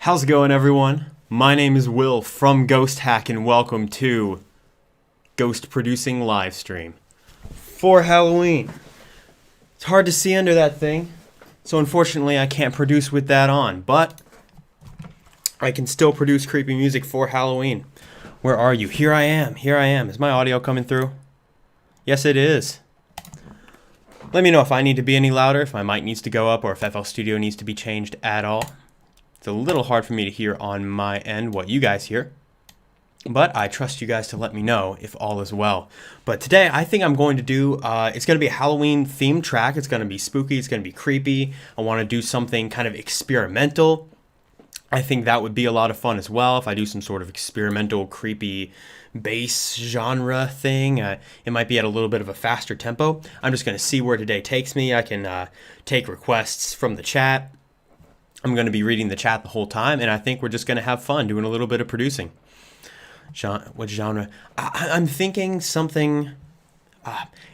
How's it going, everyone? My name is Will from Ghosthack, and welcome to Ghost Producing Livestream for Halloween. It's hard to see under that thing, so unfortunately I can't produce with that on, but I can still produce creepy music for Halloween. Where are you? Here I am. Is my audio coming through? Yes, it is. Let me know if I need to be any louder, if my mic needs to go up, or if FL Studio needs to be changed at all. It's a little hard for me to hear on my end what you guys hear, but I trust you guys to let me know if all is well. But today I think I'm going to do, it's going to be a Halloween themed track. It's going to be spooky, it's going to be creepy. I want to do something kind of experimental. I think that would be a lot of fun as well if I do some sort of experimental, creepy bass genre thing. It might be at a little bit of a faster tempo. I'm just going to see where today takes me. I can take requests from the chat. I'm going to be reading the chat the whole time, and I think we're just going to have fun doing a little bit of producing. What genre? I'm thinking something.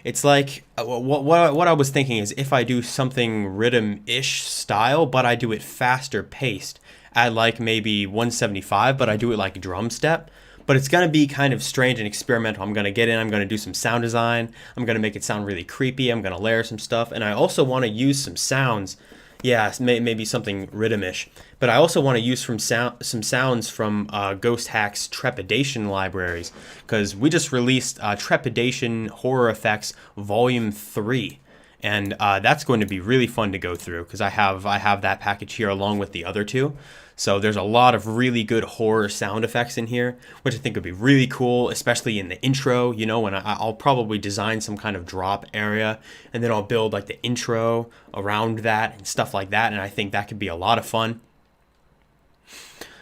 It's like what I was thinking is if I do something Riddim-ish style, but I do it faster paced at like maybe 175, but I do it like drum step. But it's going to be kind of strange and experimental. I'm going to get in, I'm going to do some sound design. I'm going to make it sound really creepy. I'm going to layer some stuff, and I also want to use some sounds. Yeah, maybe something Riddim-ish. But I also want to use some sounds from Ghosthack's Trepidation libraries, because we just released Trepidation Horror Effects Volume 3. And that's going to be really fun to go through, because I have that package here along with the other two. So there's a lot of really good horror sound effects in here, which I think would be really cool, especially in the intro, you know, when I'll probably design some kind of drop area, and then I'll build like the intro around that and stuff like that, and I think that could be a lot of fun.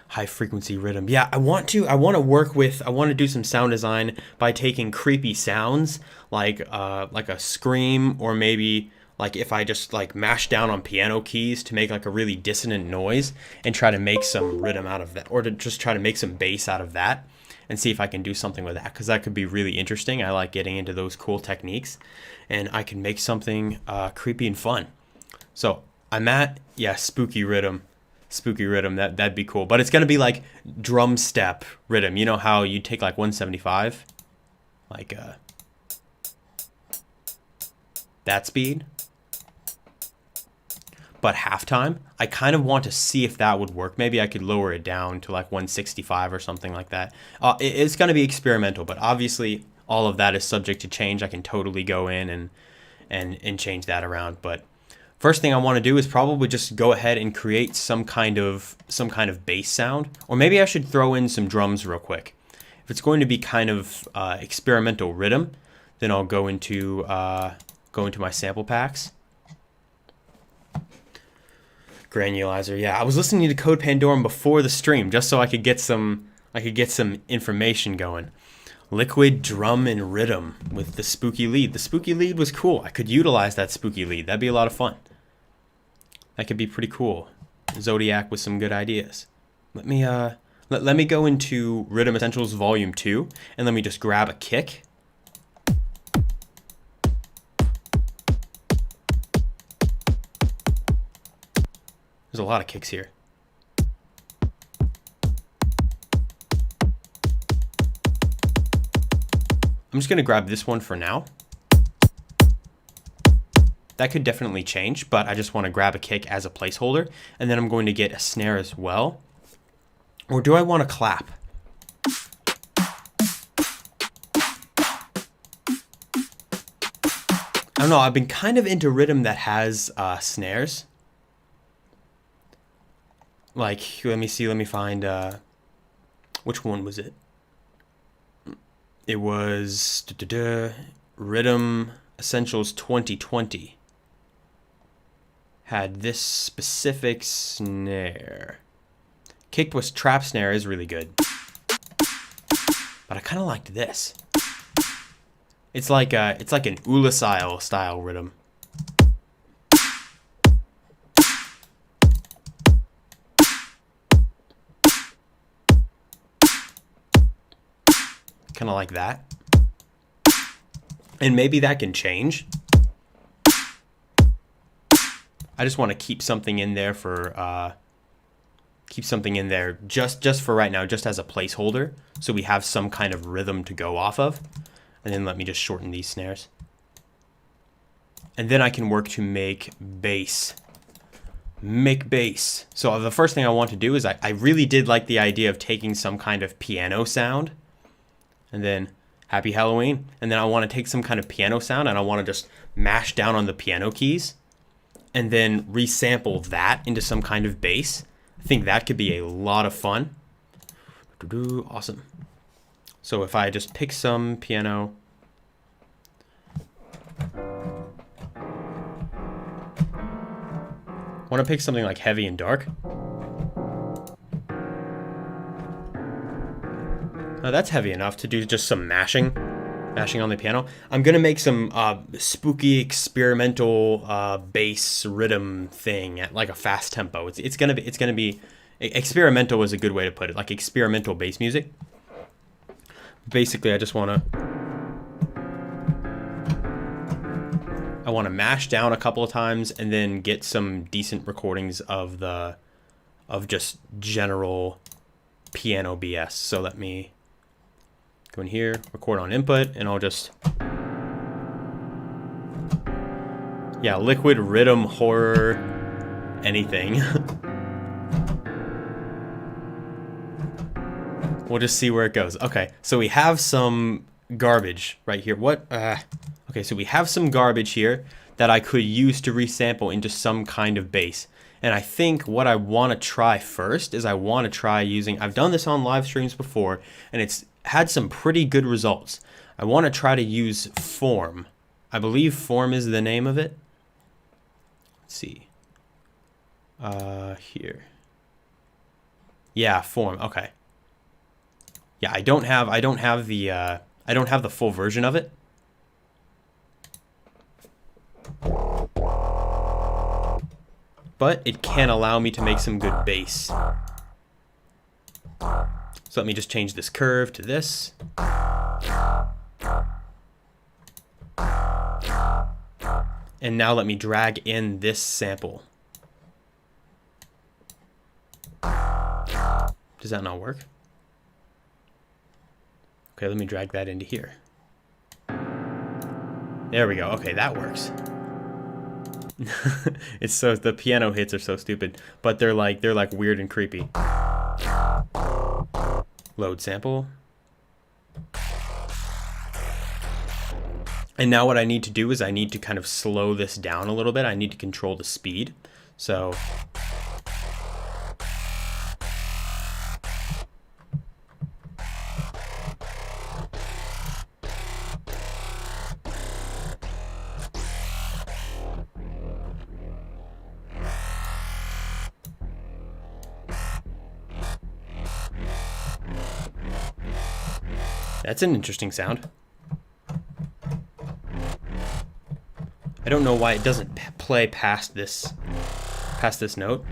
High frequency Riddim. Yeah, I want to do some sound design by taking creepy sounds like a scream, or maybe like if I just like mash down on piano keys to make like a really dissonant noise and try to make some Riddim out of that, or to just try to make some bass out of that and see if I can do something with that, because that could be really interesting. I like getting into those cool techniques, and I can make something creepy and fun. So I'm at, yeah, spooky Riddim, that'd be cool. But it's gonna be like drum step Riddim. You know how you take like 175, like that speed, but halftime. I kind of want to see if that would work. Maybe I could lower it down to like 165 or something like that. It's going to be experimental, but obviously all of that is subject to change. I can totally go in and change that around. But first thing I want to do is probably just go ahead and create some kind of bass sound, or maybe I should throw in some drums real quick. If it's going to be kind of experimental Riddim, then I'll go into my sample packs. Granulizer, yeah. I was listening to Code Pandorum before the stream just so I could get some information going. Liquid drum and Riddim with the spooky lead. The spooky lead was cool. I could utilize that spooky lead. That'd be a lot of fun. That could be pretty cool. Zodiac with some good ideas. Let me let me go into Riddim Essentials Volume 2, and let me just grab a kick. There's a lot of kicks here. I'm just going to grab this one for now. That could definitely change, but I just want to grab a kick as a placeholder, and then I'm going to get a snare as well. Or do I want to clap? I don't know, I've been kind of into Riddim that has snares. Like, let me find, which one was it? It was Riddim Essentials 2020. Had this specific snare. Kicked with trap snare is really good. But I kind of liked this. It's like an Ulasile style Riddim. Kind of like that. And maybe that can change. I just want to keep something in there for keep something in there just for right now, just as a placeholder, so we have some kind of rhythm to go off of. And then let me just shorten these snares. And then I can work to make bass. Make bass. So the first thing I want to do is I really did like the idea of taking some kind of piano sound. And then Happy Halloween. And then I want to take some kind of piano sound and I want to just mash down on the piano keys. And then resample that into some kind of bass. I think that could be a lot of fun. Awesome. So if I just pick some piano. I want to pick something like heavy and dark. Oh, that's heavy enough to do just some mashing on the piano. I'm gonna make some spooky experimental bass rhythm thing at like a fast tempo. It's gonna be experimental is a good way to put it, like experimental bass music. Basically, I want to mash down a couple of times and then get some decent recordings of just general piano BS. So let me go in here, record on input, and I'll just, yeah, liquid rhythm horror anything. We'll just see where it goes. Okay, so we have some garbage right here. Okay, so we have some garbage here that I could use to resample into some kind of bass. And I think what I want to try first is I want to try using, I've done this on live streams before, and it's had some pretty good results. I want to try to use Form. I believe Form is the name of it. Let's see. Here. Yeah, Form. Okay. Yeah, I don't have the full version of it. But it can allow me to make some good bass. So let me just change this curve to this. And now let me drag in this sample. Does that not work? Okay, let me drag that into here. There we go. Okay, that works. It's so, the piano hits are so stupid, but they're like weird and creepy. Load sample. And now what I need to do is I need to kind of slow this down a little bit. I need to control the speed. So that's an interesting sound. I don't know why it doesn't play past this note.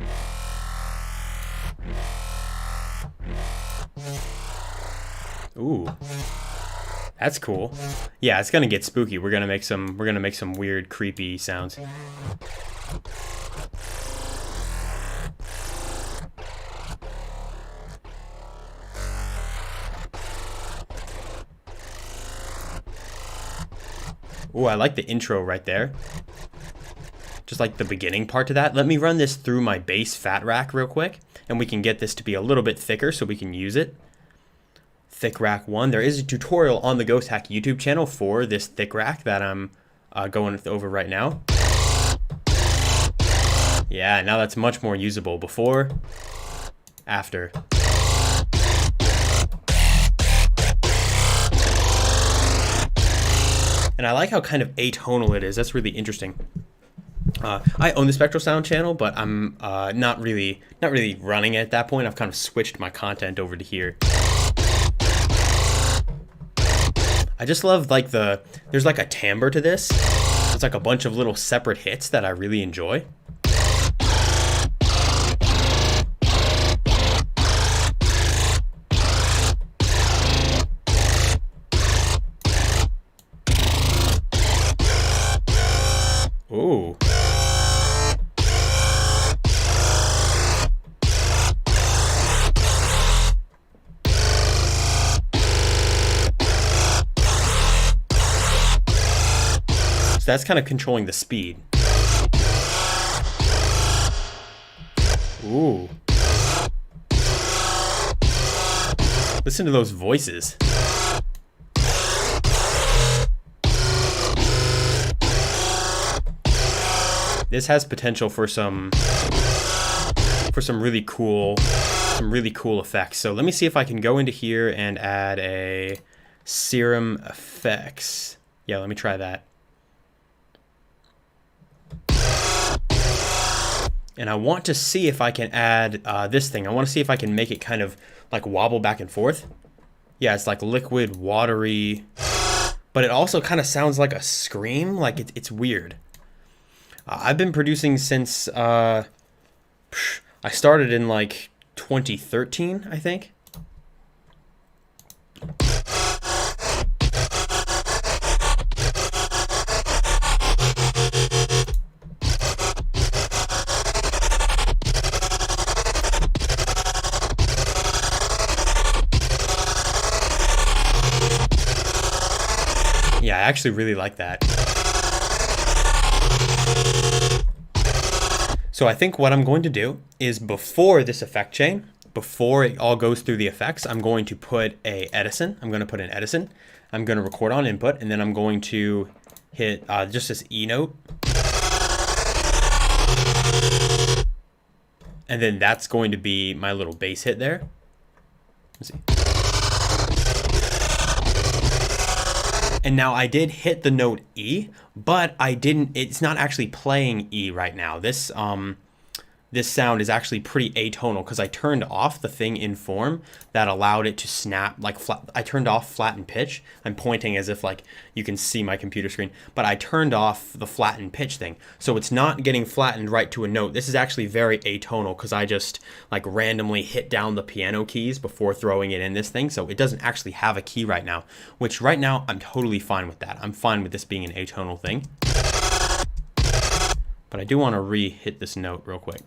Ooh, that's cool. Yeah, it's gonna get spooky. We're gonna make some weird, creepy sounds. Ooh, I like the intro right there. Just like the beginning part to that. Let me run this through my bass fat rack real quick, and we can get this to be a little bit thicker so we can use it. Thicc rack 1. There is a tutorial on the Ghosthack YouTube channel for this Thicc rack that I'm going over right now. Yeah, now that's much more usable. Before, after. And I like how kind of atonal it is. That's really interesting. I own the Spectral Sound channel, but I'm not really running it at that point. I've kind of switched my content over to here. I just love like there's like a timbre to this. It's like a bunch of little separate hits that I really enjoy. Ooh. So that's kind of controlling the speed. Ooh. Listen to those voices. This has potential for some really cool effects. So let me see if I can go into here and add a serum effects. Yeah, let me try that. And I want to see if I can add this thing. I want to see if I can make it kind of like wobble back and forth. Yeah, it's like liquid, watery, but it also kind of sounds like a scream. Like it's weird. I've been producing since I started in like 2013, I think. Yeah, I actually really like that. So I think what I'm going to do is before this effect chain, before it all goes through the effects, I'm going to put a Edison. I'm going to put an Edison. I'm going to record on input, and then I'm going to hit just this E note. And then that's going to be my little bass hit there. Let's see. And now I did hit the note E, but I didn't, it's not actually playing E right now. This sound is actually pretty atonal because I turned off the thing in form that allowed it to snap like flat. I turned off flatten pitch. I'm pointing as if like you can see my computer screen, but I turned off the flatten pitch thing. So it's not getting flattened right to a note. This is actually very atonal because I just like randomly hit down the piano keys before throwing it in this thing. So it doesn't actually have a key right now, which right now I'm totally fine with that. I'm fine with this being an atonal thing. But I do want to re-hit this note real quick.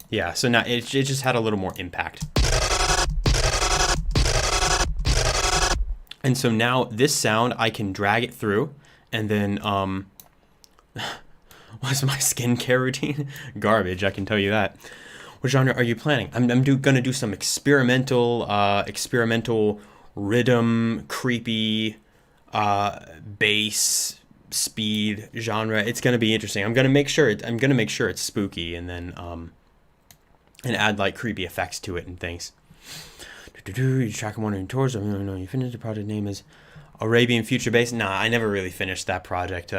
Yeah, so now it just had a little more impact. And so now this sound, I can drag it through, and then, what's my skincare routine? Garbage, I can tell you that. What genre are you planning? I'm gonna do some experimental rhythm, creepy, bass, speed genre. It's gonna be interesting. I'm gonna make sure it's spooky, and then and add like creepy effects to it and things. You track one in tours. No, you finished the project. Name is Arabian Future Bass. Nah, I never really finished that project.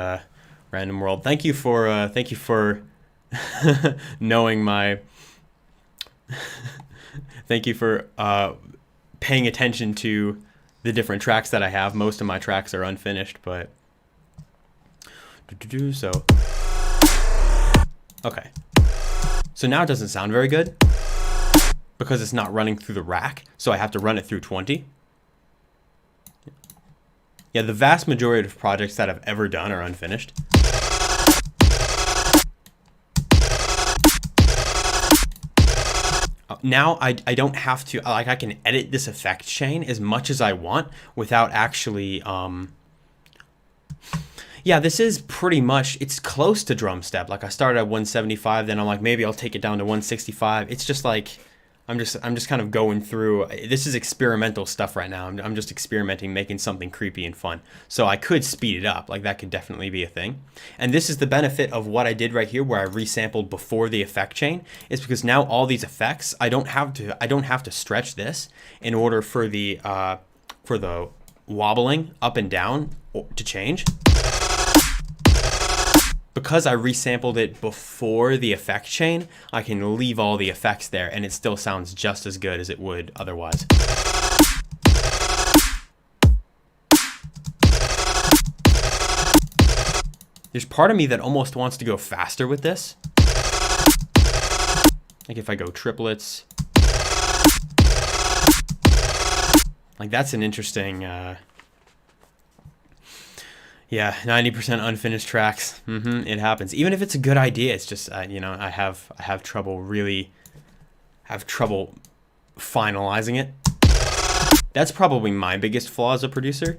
Random World. Thank you for knowing my. Thank you for paying attention to the different tracks that I have. Most of my tracks are unfinished, but so okay. So now it doesn't sound very good because it's not running through the rack. So I have to run it through 20. Yeah, the vast majority of projects that I've ever done are unfinished. Now I don't have to, like I can edit this effect chain as much as I want without actually, yeah, this is pretty much, it's close to drum step. Like I started at 175, then I'm like, maybe I'll take it down to 165. It's just like, I'm just kind of going through, this is experimental stuff right now. I'm just experimenting, making something creepy and fun. So I could speed it up, like that could definitely be a thing. And this is the benefit of what I did right here where I resampled before the effect chain, is because now all these effects, I don't have to stretch this in order for the wobbling up and down to change. Because I resampled it before the effect chain, I can leave all the effects there and it still sounds just as good as it would otherwise. There's part of me that almost wants to go faster with this. Like if I go triplets. Like that's an interesting... Yeah, 90% unfinished tracks. It happens. Even if it's a good idea, it's just you know, I have trouble finalizing it. That's probably my biggest flaw as a producer.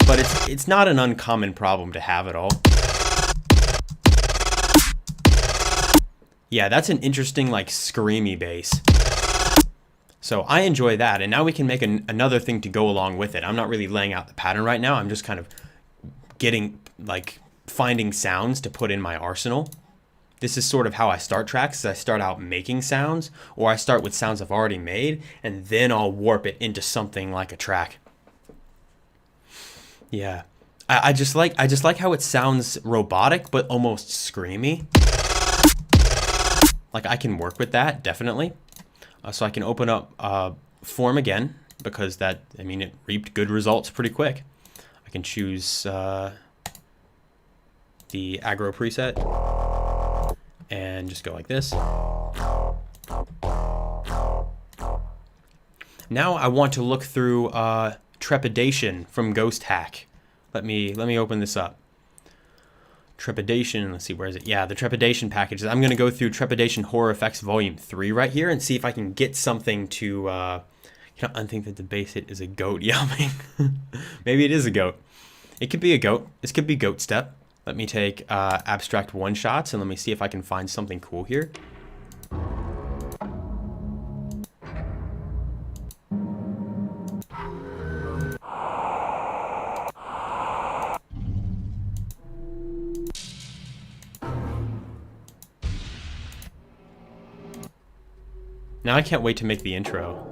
But it's not an uncommon problem to have at all. Yeah, that's an interesting, like, screamy bass. So I enjoy that, and now we can make another thing to go along with it. I'm not really laying out the pattern right now. I'm just kind of finding sounds to put in my arsenal. This is sort of how I start tracks. I start out making sounds, or I start with sounds I've already made, and then I'll warp it into something like a track. Yeah, I just like how it sounds robotic, but almost screamy. Like, I can work with that, definitely. So I can open up form again, because that, I mean, it reaped good results pretty quick. I can choose the aggro preset and just go like this. Now I want to look through Trepidation from Ghosthack. Let me open this up. Trepidation, let's see, where is it? Yeah, the Trepidation packages. I'm going to go through Trepidation Horror Effects Volume 3 right here and see if I can get something to, I think that the bass hit is a goat yelping. Maybe it is a goat. It could be a goat. This could be Ghoststep. Let me take abstract one shots and let me see if I can find something cool here. Now I can't wait to make the intro.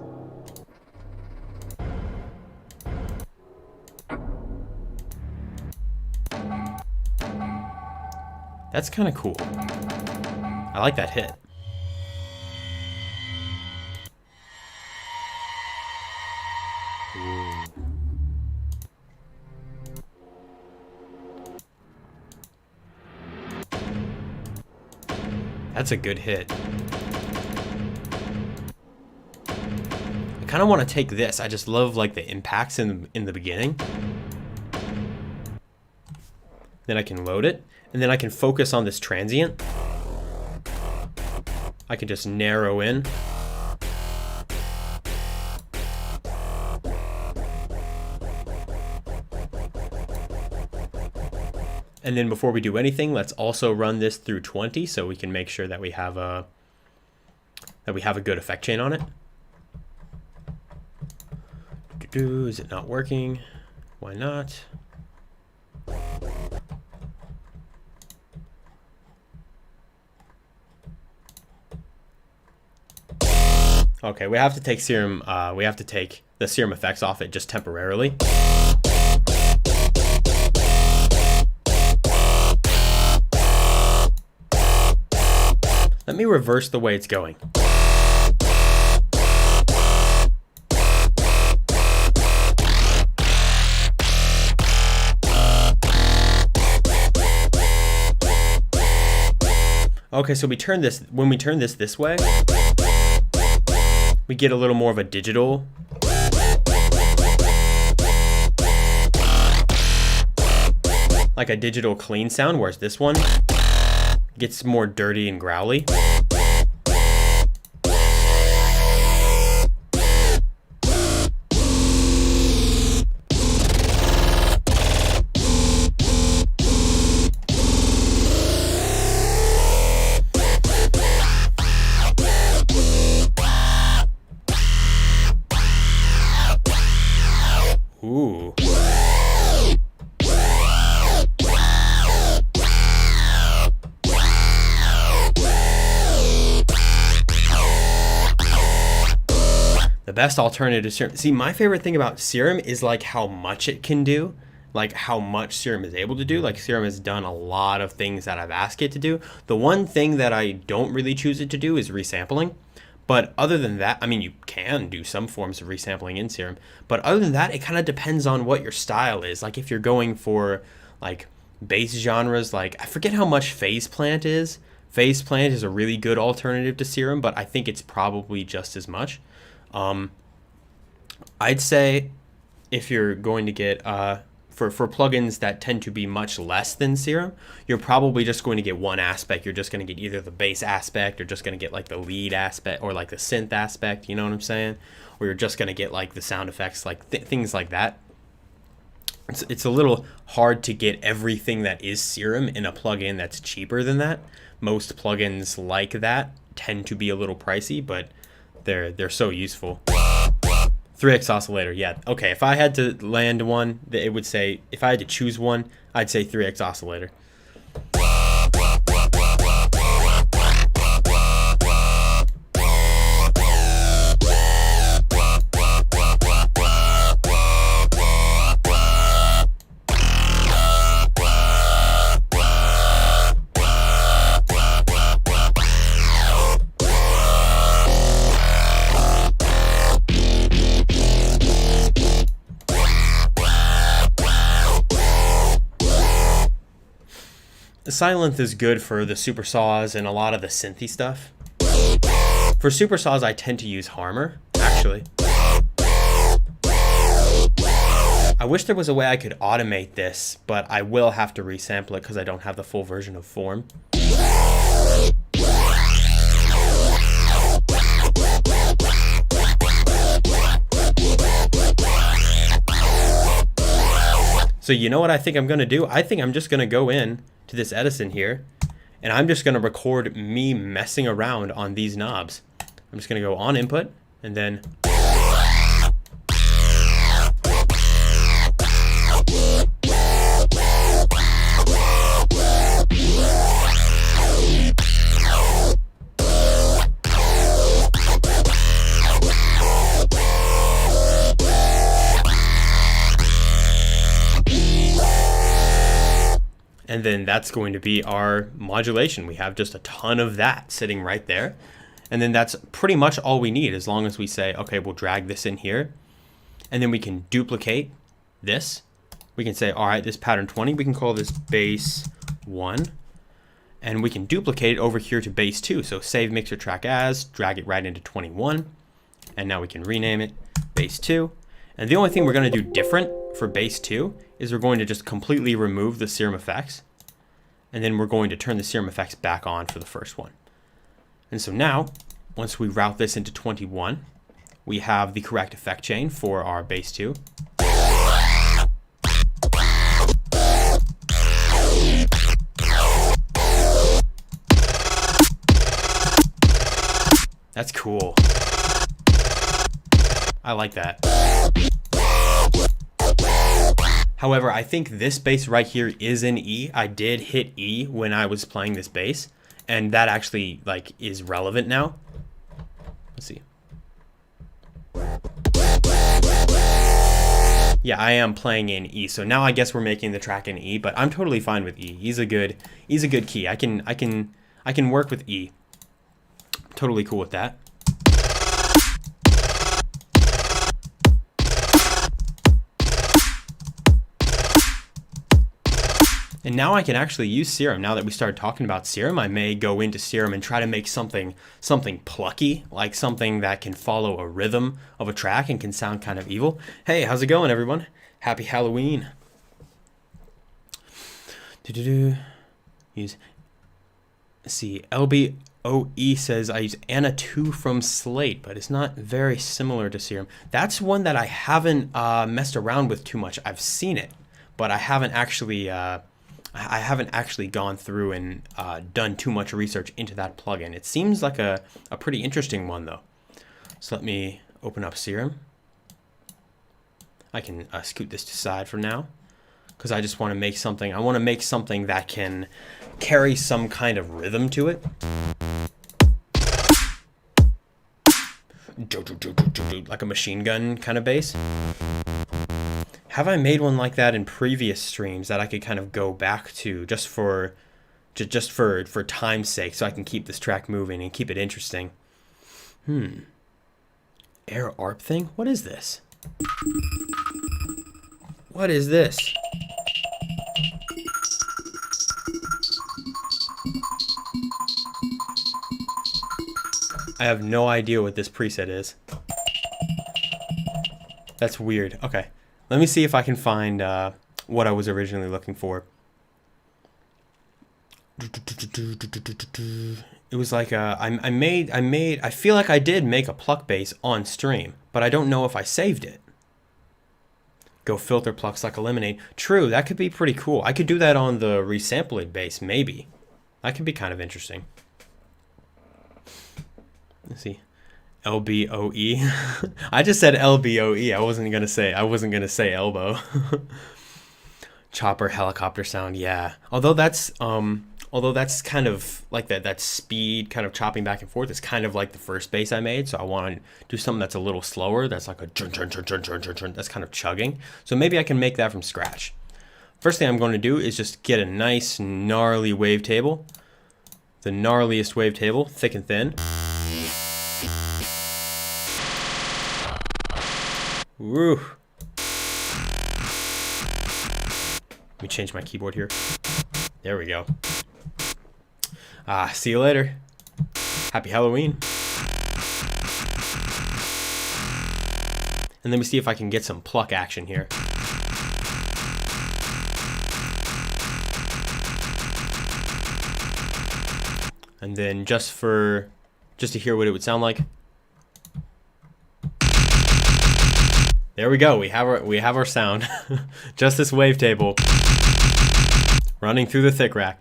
That's kind of cool. I like that hit. Ooh. That's a good hit. I kind of want to take this. I just love like the impacts in the beginning. Then I can load it, and then I can focus on this transient. I can just narrow in. And then before we do anything, let's also run this through 20 so we can make sure that we have a good effect chain on it. Is it not working? Why not? Okay, we have to take serum. We have to take the serum effects off it just temporarily. Let me reverse the way it's going. Okay, so when we turn this way, we get a little more of a digital. Like a digital clean sound, whereas this one gets more dirty and growly. Ooh. The best alternative to serum. See, my favorite thing about serum is like how much it can do, like how much serum is able to do. Like serum has done a lot of things that I've asked it to do. The one thing that I don't really choose it to do is resampling. But other than that, I mean, you can do some forms of resampling in serum. But other than that, it kind of depends on what your style is. Like if you're going for like bass genres, like I forget how much phase plant is. Phase plant is a really good alternative to serum, but I think it's probably just as much. I'd say if you're going to get for plugins that tend to be much less than Serum, you're probably just going to get one aspect. You're just going to get either the bass aspect, or just going to get like the lead aspect, or like the synth aspect, you know what I'm saying? Or you're just going to get like the sound effects, like things like that. It's a little hard to get everything that is Serum in a plugin that's cheaper than that. Most plugins like that tend to be a little pricey, but they're so useful. 3x oscillator, yeah. Okay, if I had to land one, it would say, if I had to choose one, I'd say 3x oscillator. The Silent is good for the super saws and a lot of the synthy stuff. For super saws, I tend to use Harmor, actually. I wish there was a way I could automate this, but I will have to resample it because I don't have the full version of Form. So you know what I think I'm going to do? I think I'm just going to go in to this Edison here, and I'm just going to record me messing around on these knobs. I'm just going to go on input, and then and then that's going to be our modulation. We have just a ton of that sitting right there. And then that's pretty much all we need, as long as we say, okay, we'll drag this in here. And then we can duplicate this. We can say, all right, this pattern 20, we can call this bass 1. And we can duplicate it over here to bass 2. So save mixer track as, drag it right into 21. And now we can rename it bass 2. And the only thing we're going to do different for bass 2 is we're going to just completely remove the Serum effects. And then we're going to turn the Serum effects back on for the first one. And so now, once we route this into 21, we have the correct effect chain for our bass 2. That's cool. I like that. However, I think this bass right here is in E. I did hit E when I was playing this bass, and that actually like is relevant now. Let's see. Yeah, I am playing in E, so now I guess we're making the track in E, but I'm totally fine with E. E's a good key. I can work with E. Totally cool with that. And now I can actually use Serum. Now that we started talking about Serum, I may go into Serum and try to make something plucky, like something that can follow a rhythm of a track and can sound kind of evil. Hey, how's it going, everyone? Happy Halloween. Let's see, LBOE says I use Anna 2 from Slate, but it's not very similar to Serum. That's one that I haven't messed around with too much. I've seen it, but I haven't actually gone through and done too much research into that plugin. It seems like a pretty interesting one, though. So let me open up Serum. I can scoot this to side for now, because I just want to make something. I want to make something that can carry some kind of rhythm to it. Like a machine gun kind of bass. Have I made one like that in previous streams that I could kind of go back to just for time's sake, so I can keep this track moving and keep it interesting? Air ARP thing? What is this? What is this? I have no idea what this preset is. That's weird. Okay. Let me see if I can find what I was originally looking for. It was like I feel like I did make a pluck bass on stream, but I don't know if I saved it. Go filter, pluck, suck, eliminate. True, that could be pretty cool. I could do that on the resampling bass, maybe. That could be kind of interesting. Let's see. LBOE. I just said LBOE. I wasn't gonna say elbow. Chopper, helicopter sound, yeah. Although that's kind of like that speed kind of chopping back and forth is kind of like the first bass I made. So I want to do something that's a little slower. That's like a churn, churn, churn, churn, churn, churn, churn. That's kind of chugging. So maybe I can make that from scratch. First thing I'm going to do is just get a nice gnarly wavetable. The gnarliest wavetable, thick and thin. Woo. Let me change my keyboard here. There we go. See you later. Happy Halloween. And let me see if I can get some pluck action here. And then just to hear what it would sound like. There we go. We have our sound. Just this wavetable running through the Thicc rack.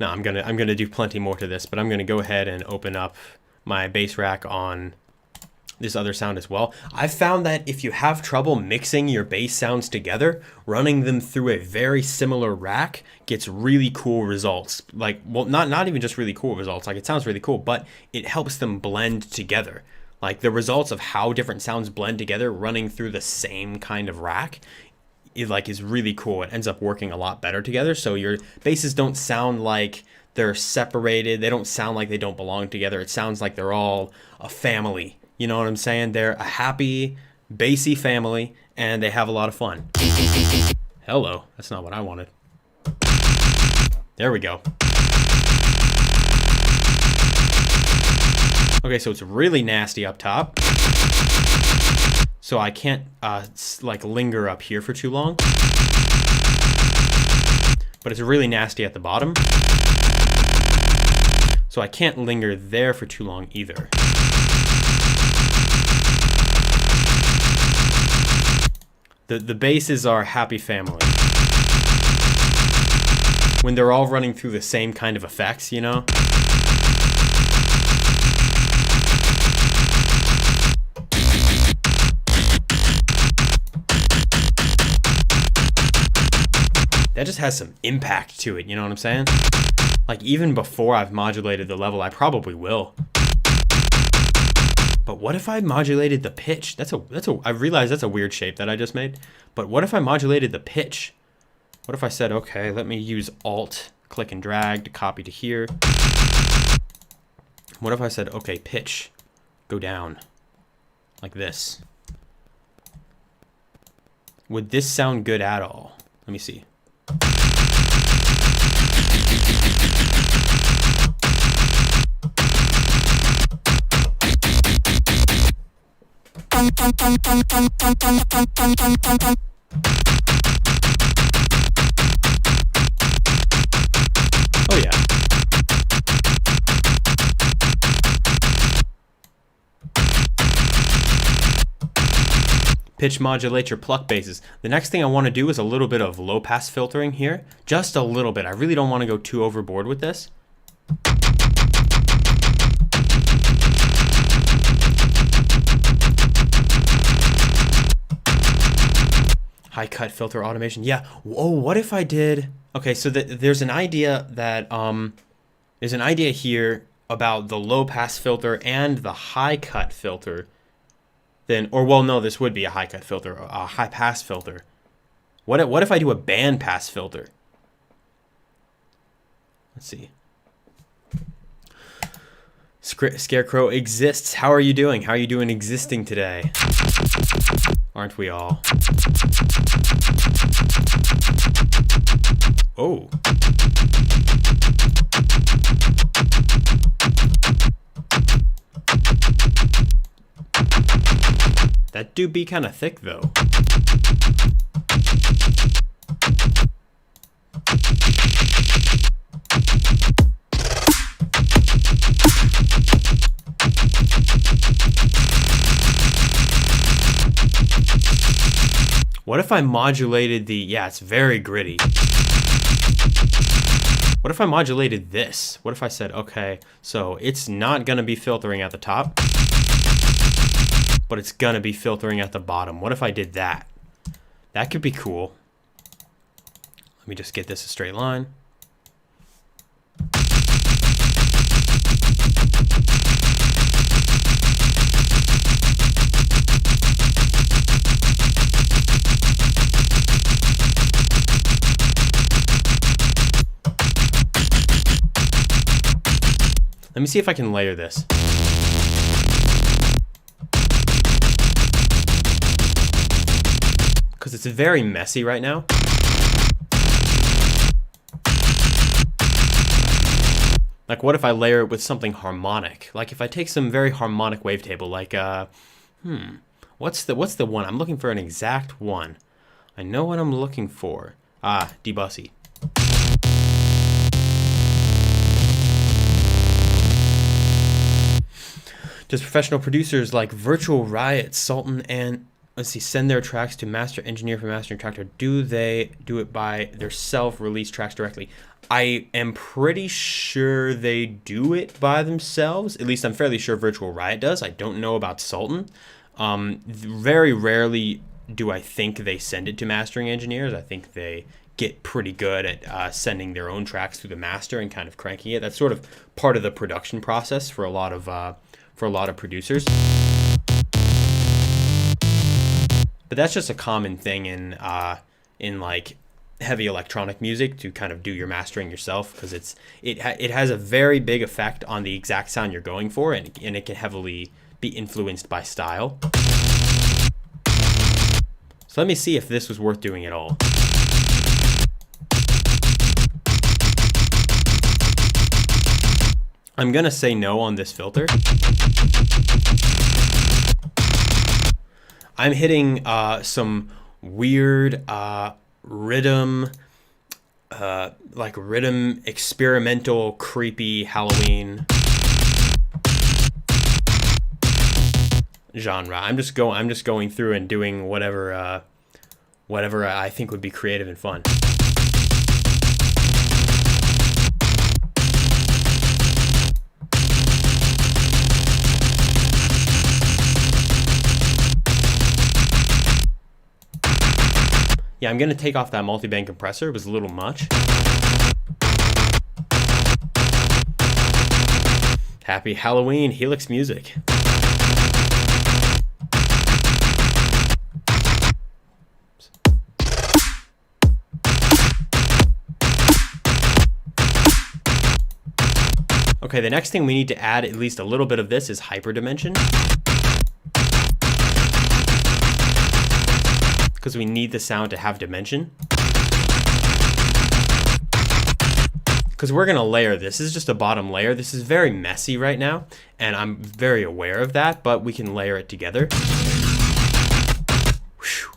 Now I'm gonna do plenty more to this, but I'm gonna go ahead and open up my bass rack on this other sound as well. I've found that if you have trouble mixing your bass sounds together, running them through a very similar rack gets really cool results. Like, well, not even just really cool results. Like, it sounds really cool, but it helps them blend together. Like, the results of how different sounds blend together running through the same kind of rack is really cool. It ends up working a lot better together. So your basses don't sound like they're separated. They don't sound like they don't belong together. It sounds like they're all a family. You know what I'm saying? They're a happy, bassy family, and they have a lot of fun. Hello. That's not what I wanted. There we go. Okay, so it's really nasty up top. So I can't like linger up here for too long. But it's really nasty at the bottom. So I can't linger there for too long either. The basses are happy family. When they're all running through the same kind of effects, you know? That just has some impact to it, you know what I'm saying? Like, even before I've modulated the level, I probably will. But what if I modulated the pitch? I realize that's a weird shape that I just made. But what if I modulated the pitch? What if I said, okay, let me use Alt, click and drag to copy to here. What if I said, okay, pitch, go down, like this? Would this sound good at all? Let me see. Oh yeah. Pitch modulate your pluck basses. The next thing I want to do is a little bit of low pass filtering here. Just a little bit. I really don't want to go too overboard with this. High cut filter automation. Yeah. Oh, what if I did? Okay, so there's an idea that there's an idea here about the low pass filter and the high cut filter. Then, or well, no, this would be a high cut filter, a high pass filter. What if I do a band pass filter? Let's see. Scarecrow exists. How are you doing? How are you doing existing today? Aren't we all? Oh. That do be kind of thick though. What if I modulated the... Yeah, it's very gritty. What if I modulated this? What if I said, okay, so it's not going to be filtering at the top, but it's going to be filtering at the bottom. What if I did that? That could be cool. Let me just get this a straight line. Let me see if I can layer this. Because it's very messy right now. Like, what if I layer it with something harmonic? Like, if I take some very harmonic wavetable, like, what's the one? I'm looking for an exact one. I know what I'm looking for. Debussy. Does professional producers like Virtual Riot, Sultan, and send their tracks to master engineer for mastering track, or do they do it by their self-release tracks directly? I am pretty sure they do it by themselves. At least I'm fairly sure Virtual Riot does. I don't know about Sultan. Very rarely do I think they send it to mastering engineers. I think they get pretty good at sending their own tracks through the master and kind of cranking it. That's sort of part of the production process for a lot of producers. But that's just a common thing in like heavy electronic music, to kind of do your mastering yourself, because it has a very big effect on the exact sound you're going for, and it can heavily be influenced by style. So let me see if this was worth doing at all. I'm gonna say no on this filter. I'm hitting some weird Riddim, like Riddim experimental, creepy Halloween genre. I'm just going through and doing whatever I think would be creative and fun. Yeah, I'm going to take off that multi-band compressor. It was a little much. Happy Halloween, Helix Music. Okay, the next thing we need to add at least a little bit of this is hyperdimension. Because we need the sound to have dimension. Because we're going to layer this. This is just a bottom layer. This is very messy right now, and I'm very aware of that, but we can layer it together. Whew.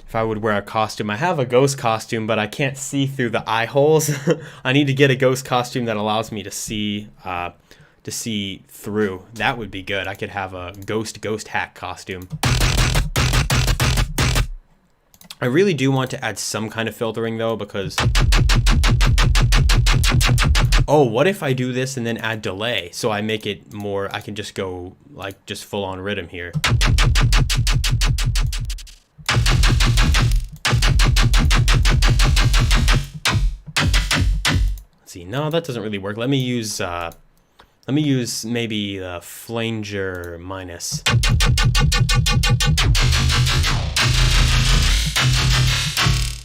If I would wear a costume, I have a ghost costume, but I can't see through the eye holes. I need to get a ghost costume that allows me to see through. That would be good. I could have a Ghosthack costume. I really do want to add some kind of filtering though, because what if I do this and then add delay, so I make it more, I can just go like just full on Riddim here. Let's see, no, that doesn't really work. Let me use maybe the flanger minus.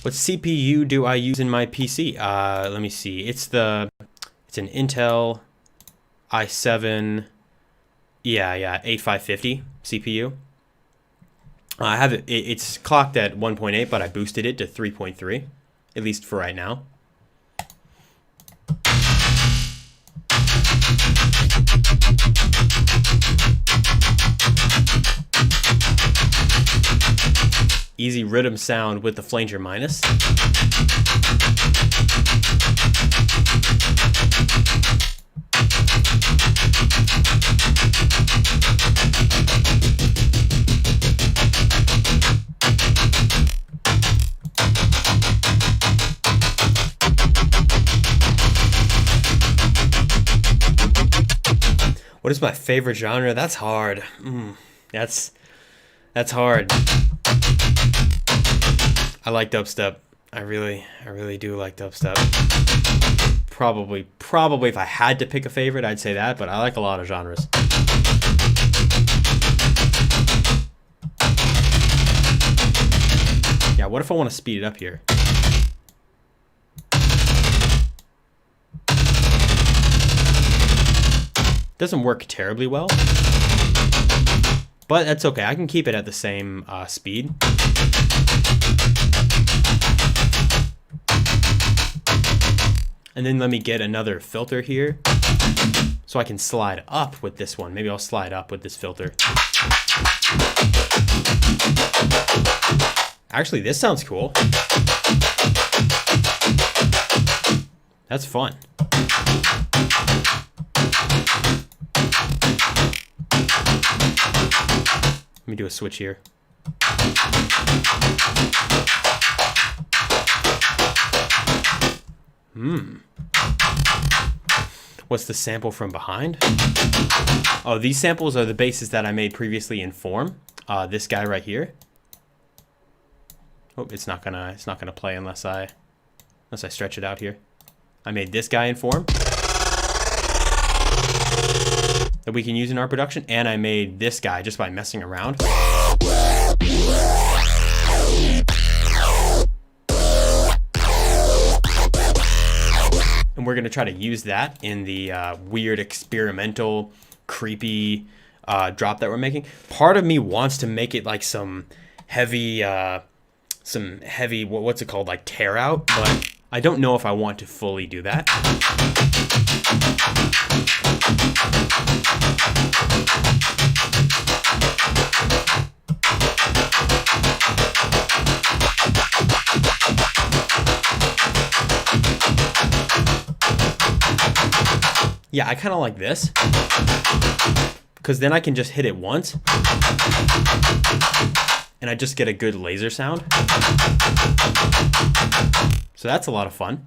What CPU do I use in my PC? Let me see. It's an Intel i7, A550 CPU. I have it. It's clocked at 1.8, but I boosted it to 3.3, at least for right now. Easy Riddim sound with the flanger minus. What is my favorite genre? That's hard. That's hard. I like dubstep. I really do like dubstep. Probably if I had to pick a favorite, I'd say that, but I like a lot of genres. Yeah, what if I want to speed it up here? Doesn't work terribly well, but that's okay. I can keep it at the same speed. And then let me get another filter here so I can slide up with this one. Maybe I'll slide up with this filter. Actually, this sounds cool. That's fun. Let me do a switch here. What's the sample from behind? Oh, these samples are the basses that I made previously in Form. This guy right here. Oh, it's not gonna play unless I stretch it out here. I made this guy in Form that we can use in our production, and I made this guy just by messing around. And we're gonna try to use that in the weird experimental, creepy drop that we're making. Part of me wants to make it like some heavy, what's it called, like tear out, but I don't know if I want to fully do that. Yeah, I kind of like this, because then I can just hit it once and I just get a good laser sound. So that's a lot of fun.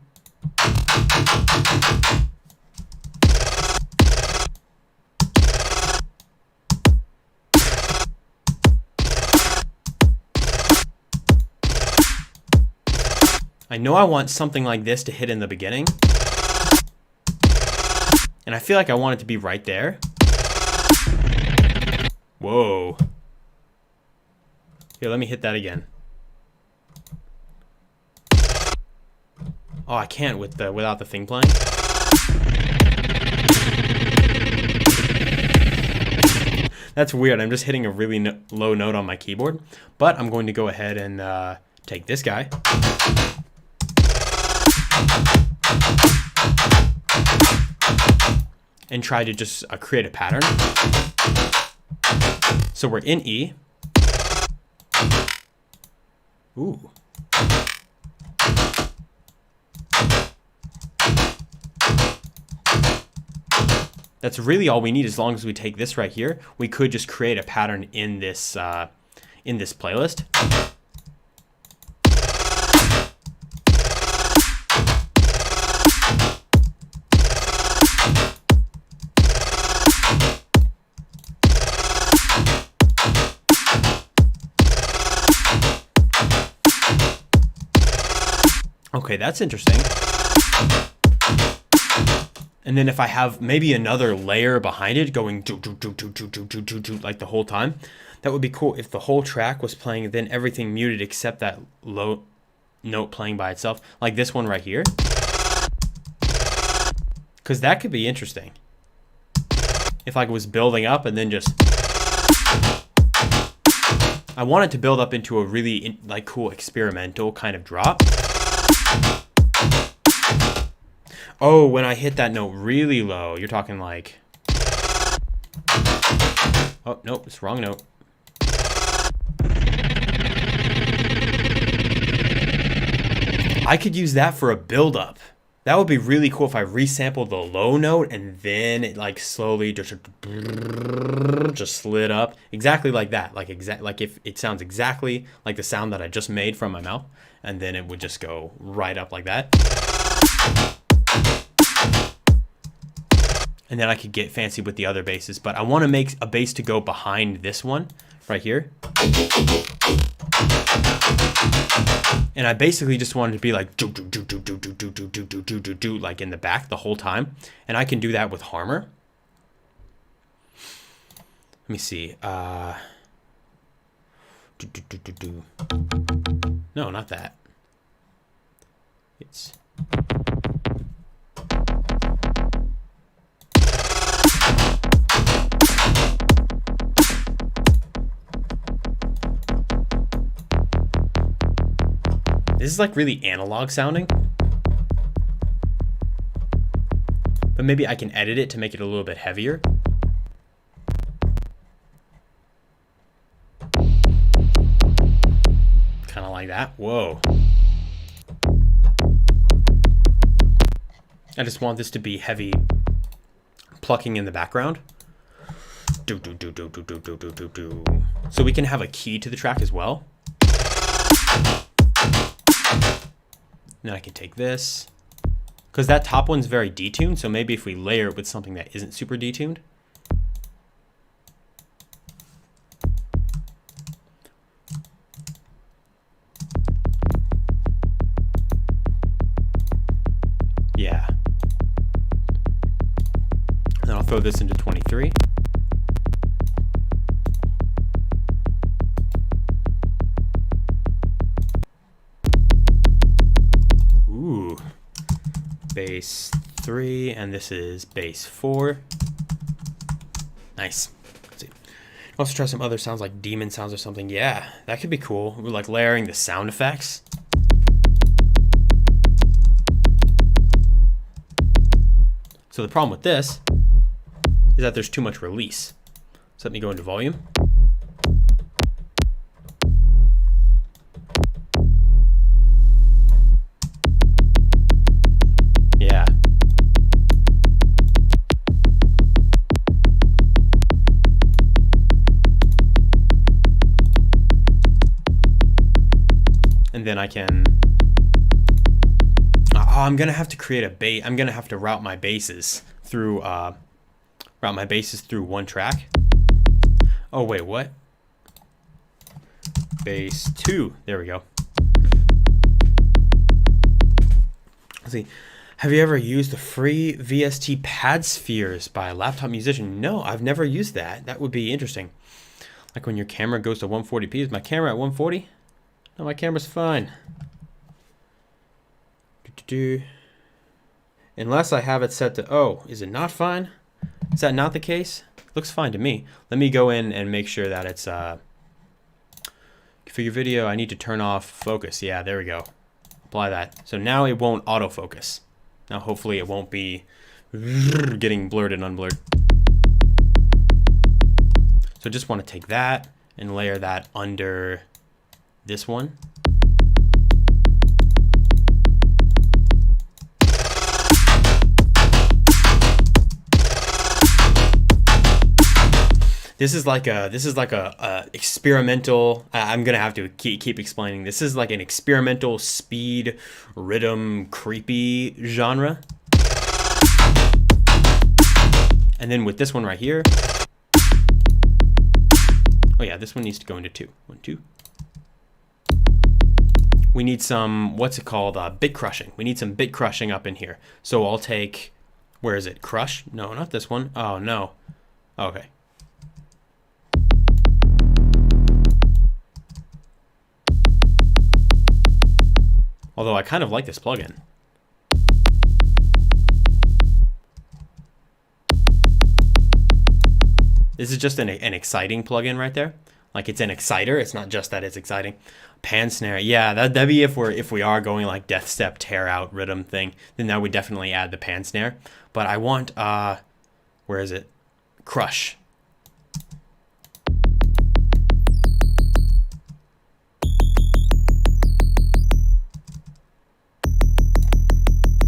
I know I want something like this to hit in the beginning. And I feel like I want it to be right there. Whoa. Here, let me hit that again. Oh, I can't without the thing playing. That's weird. I'm just hitting a really low note on my keyboard. But I'm going to go ahead and take this guy. And try to just create a pattern. So we're in E. Ooh. That's really all we need. As long as we take this right here, we could just create a pattern in this playlist. Okay, that's interesting. And then if I have maybe another layer behind it going like the whole time, that would be cool. If the whole track was playing, then everything muted except that low note playing by itself, like this one right here. Because that could be interesting. If like it was building up and then just... I want it to build up into a really like cool experimental kind of drop. Oh, when I hit that note really low, you're talking like... Oh, nope, it's the wrong note. I could use that for a build-up. That would be really cool if I resampled the low note and then it like slowly just slid up. Exactly like that. Like if it sounds exactly like the sound that I just made from my mouth, and then it would just go right up like that. and then I could get fancy with the other basses. But I want to make a bass to go behind this one right here. And I basically just wanted to be like do do do do do do do do do do do do like in the back the whole time. And I can do that with Harmor. Let me see. Do, do, do, do, do. No, not that. It's this is like really analog sounding. But maybe I can edit it to make it a little bit heavier. Kind of like that. Whoa. I just want this to be heavy plucking in the background. Do do do do do do do do do do. So we can have a key to the track as well. Then I can take this, because that top one's very detuned, so maybe if we layer it with something that isn't super detuned. Yeah. Then I'll throw this into 23. Ooh. Bass 3, and this is bass 4. Nice. Let's see. Also try some other sounds like demon sounds or something. Yeah, that could be cool. We're like layering the sound effects. So the problem with this is that there's too much release. So let me go into volume. Yeah. And then I can... Oh, I'm gonna have to create a bass. I'm gonna have to route my basses through one track. Oh wait, what? Bass 2. There we go. Let's see. Have you ever used the free VST pad spheres by a laptop musician? No, I've never used that. That would be interesting. Like when your camera goes to 140p. Is my camera at 140? No, my camera's fine. Unless I have it set to, oh, is it not fine? Is that not the case? Looks fine to me. Let me go in and make sure that it's, configure video, I need to turn off focus. Yeah, there we go. Apply that. So now it won't autofocus. Now hopefully it won't be getting blurred and unblurred. So just want to take that and layer that under this one. This is like a experimental. I'm gonna have to keep explaining. This is like an experimental speed rhythm creepy genre. And then with this one right here. Oh yeah, this one needs to go into 2. 1, 2. We need some, what's it called? Bit crushing. We need some bit crushing up in here. So I'll take, where is it? Crush? No, not this one. Oh no. Okay. Although I kind of like this plugin. This is just an exciting plugin right there. Like it's an exciter. It's not just that it's exciting. Pan snare. Yeah, that'd be if we are going like death step tear out rhythm thing. Then that would definitely add the pan snare. But I want where is it? Crush.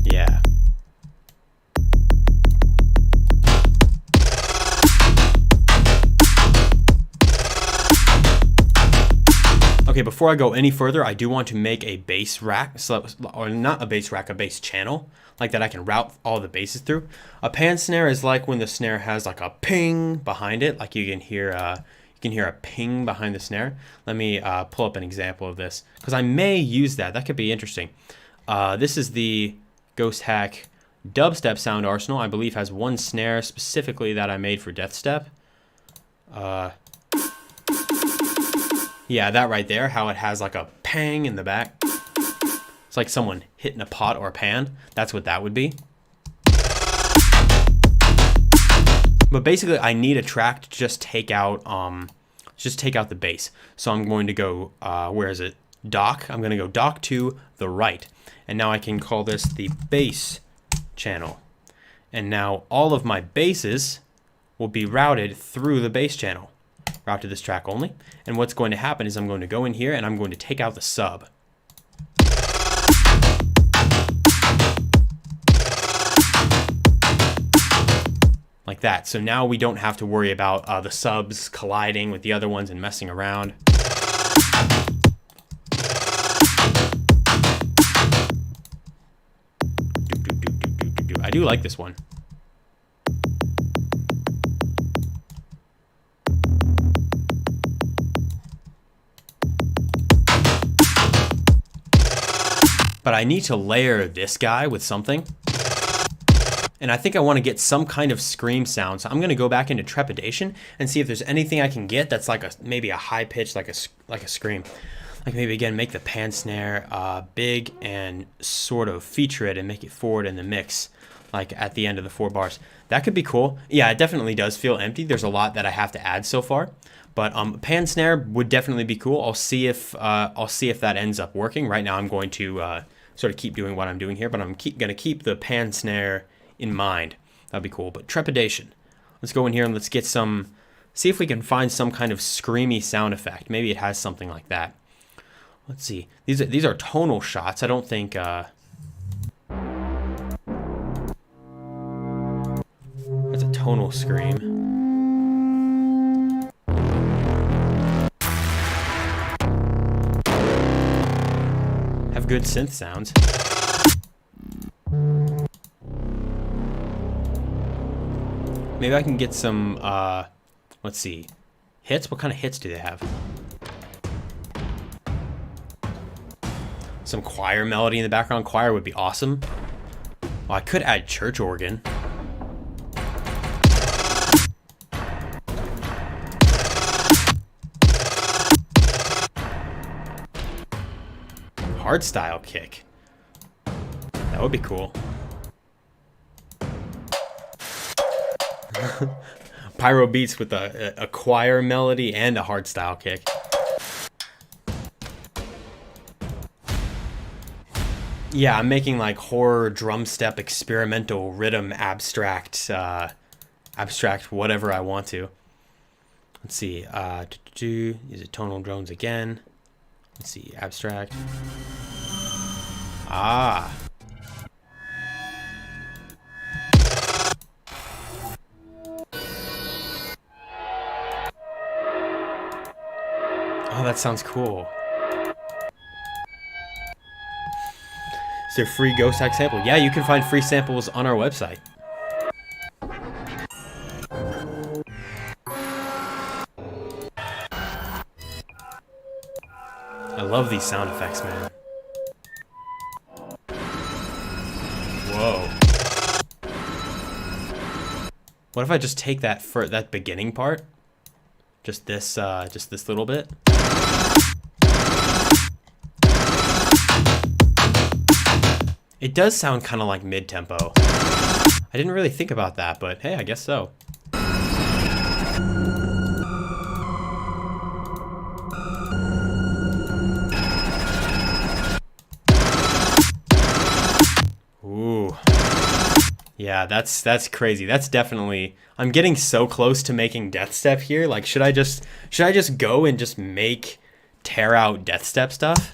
Yeah. Okay, before I go any further, I do want to make a bass rack, or not a bass rack, a bass channel, like that I can route all the basses through. A pan snare is like when the snare has like a ping behind it, like you can hear a ping behind the snare. Let me pull up an example of this, because I may use that. That could be interesting. This is the Ghosthack Dubstep sound arsenal. I believe has one snare specifically that I made for Deathstep. Yeah, that right there, how it has like a pang in the back. It's like someone hitting a pot or a pan. That's what that would be. But basically, I need a track to just take out the bass. So I'm going to go, where is it? Dock. I'm going to go dock to the right. And now I can call this the bass channel. And now all of my basses will be routed through the bass channel. Route to this track only. And what's going to happen is I'm going to go in here and I'm going to take out the sub. Like that. So now we don't have to worry about the subs colliding with the other ones and messing around. I do like this one. But I need to layer this guy with something. And I think I want to get some kind of scream sound. So I'm going to go back into Trepidation and see if there's anything I can get that's like maybe a high pitch, like a scream. Like maybe again make the pan snare big and sort of feature it and make it forward in the mix, like at the end of the 4 bars. That could be cool. Yeah, it definitely does feel empty. There's a lot that I have to add so far. But pan snare would definitely be cool. I'll see if that ends up working. Right now I'm going to sort of keep doing what I'm doing here, but I'm going to keep the pan snare in mind. That'd be cool. But Trepidation. Let's go in here and let's get some, see if we can find some kind of screamy sound effect. Maybe it has something like that. Let's see. These are tonal shots. I don't think that's a tonal scream. Have good synth sounds. Maybe I can get some, let's see, hits? What kind of hits do they have? Some choir melody in the background. Choir would be awesome. Well, I could add church organ. Hardstyle kick. That would be cool. Pyro beats with a choir melody and a hardstyle kick. Yeah, I'm making like horror drum step experimental rhythm abstract whatever I want to. Let's see. Use it tonal drones again. Let's see, abstract. Ah. Oh, that sounds cool. Is there a free Ghosthack sample? Yeah, you can find free samples on our website. I love these sound effects, man. Whoa. What if I just take that for that beginning part? Just this little bit. It does sound kind of like mid-tempo. I didn't really think about that, but hey, I guess so. Ooh. Yeah, that's crazy. That's definitely, I'm getting so close to making Deathstep here. Like, should I just go and just tear out Deathstep stuff?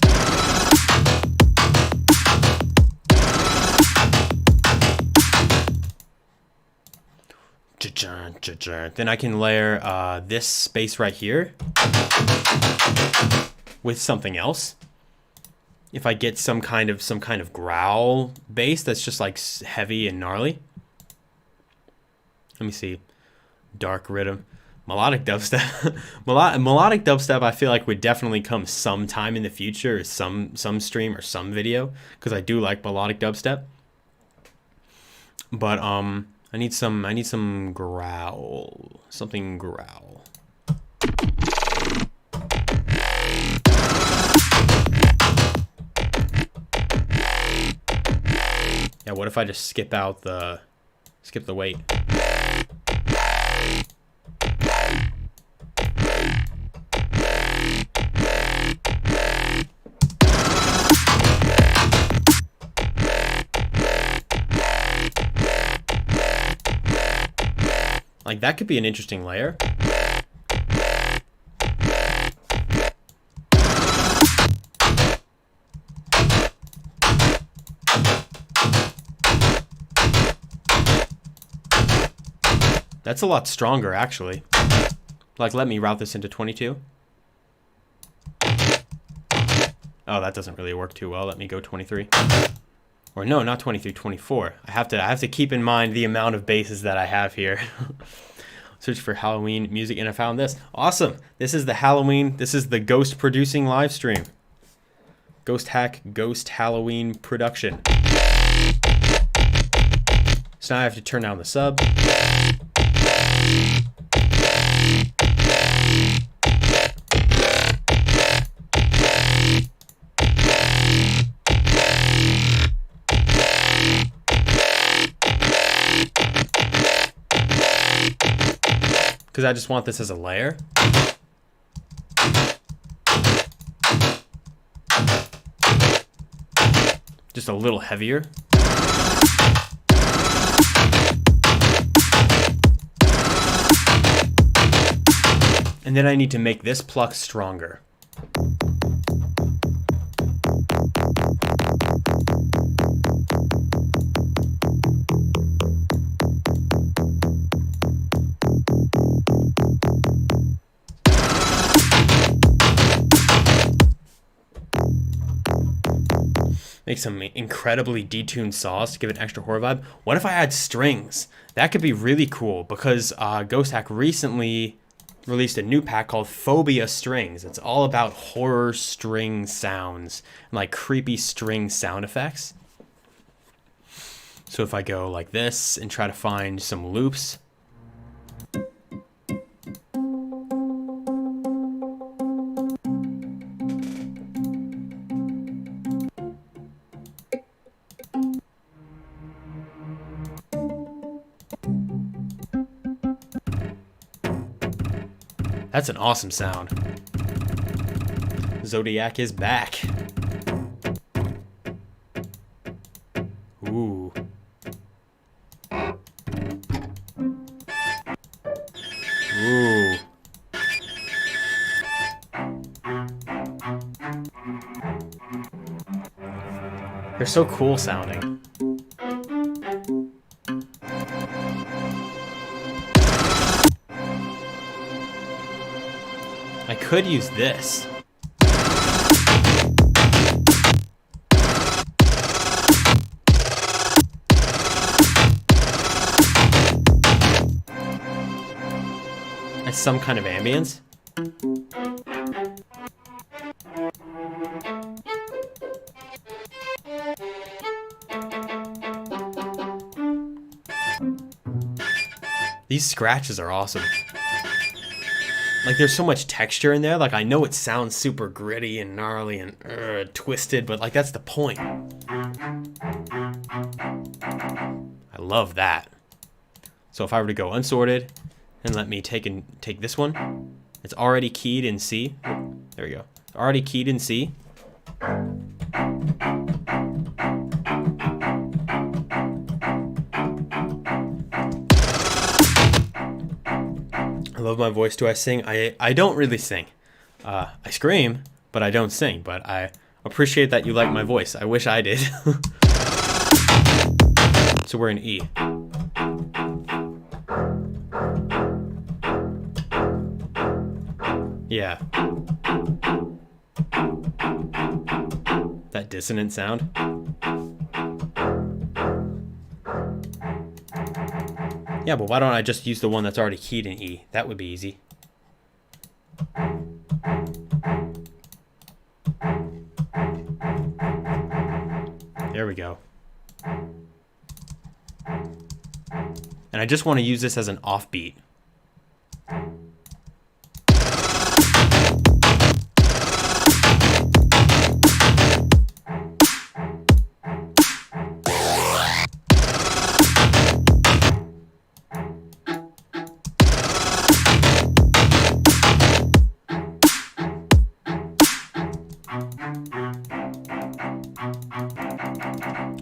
Then I can layer this space right here. with something else. If I get some kind of growl bass that's just like heavy and gnarly. Let me see. Dark Riddim. Melodic dubstep. Melodic dubstep I feel like would definitely come sometime in the future, or some stream or some video, because I do like melodic dubstep. But I need some growl. Something growl. Yeah, what if I just skip the weight? Like, that could be an interesting layer. That's a lot stronger, actually. Like, let me route this into 22. Oh, that doesn't really work too well. Let me go 23. Or no, not 23, 24. I have to keep in mind the amount of basses that I have here. Search for Halloween music, and I found this. Awesome. This is the Ghost producing live stream. Ghosthack Ghost Halloween production. So now I have to turn down the sub. Because I just want this as a layer. Just a little heavier. And then I need to make this pluck stronger. Make some incredibly detuned saws to give it an extra horror vibe. What if I add strings? That could be really cool, because Ghosthack recently released a new pack called Phobia Strings. It's all about horror string sounds and like creepy string sound effects. So if I go like this and try to find some loops. That's an awesome sound. Zodiac is back. Ooh. Ooh. They're so cool sounding. I could use this. As some kind of ambience. These scratches are awesome. Like, there's so much texture in there. Like, I know it sounds super gritty and gnarly and twisted, but like, that's the point. I love that. So if I were to go unsorted and let me take this one, it's already keyed in C. There we go. It's already keyed in C. I love my voice. Do I sing? I don't really sing. I scream, but I don't sing. But I appreciate that you like my voice. I wish I did. So we're in E. Yeah. That dissonant sound. Yeah, but why don't I just use the one that's already keyed in E? That would be easy. There we go. And I just want to use this as an offbeat.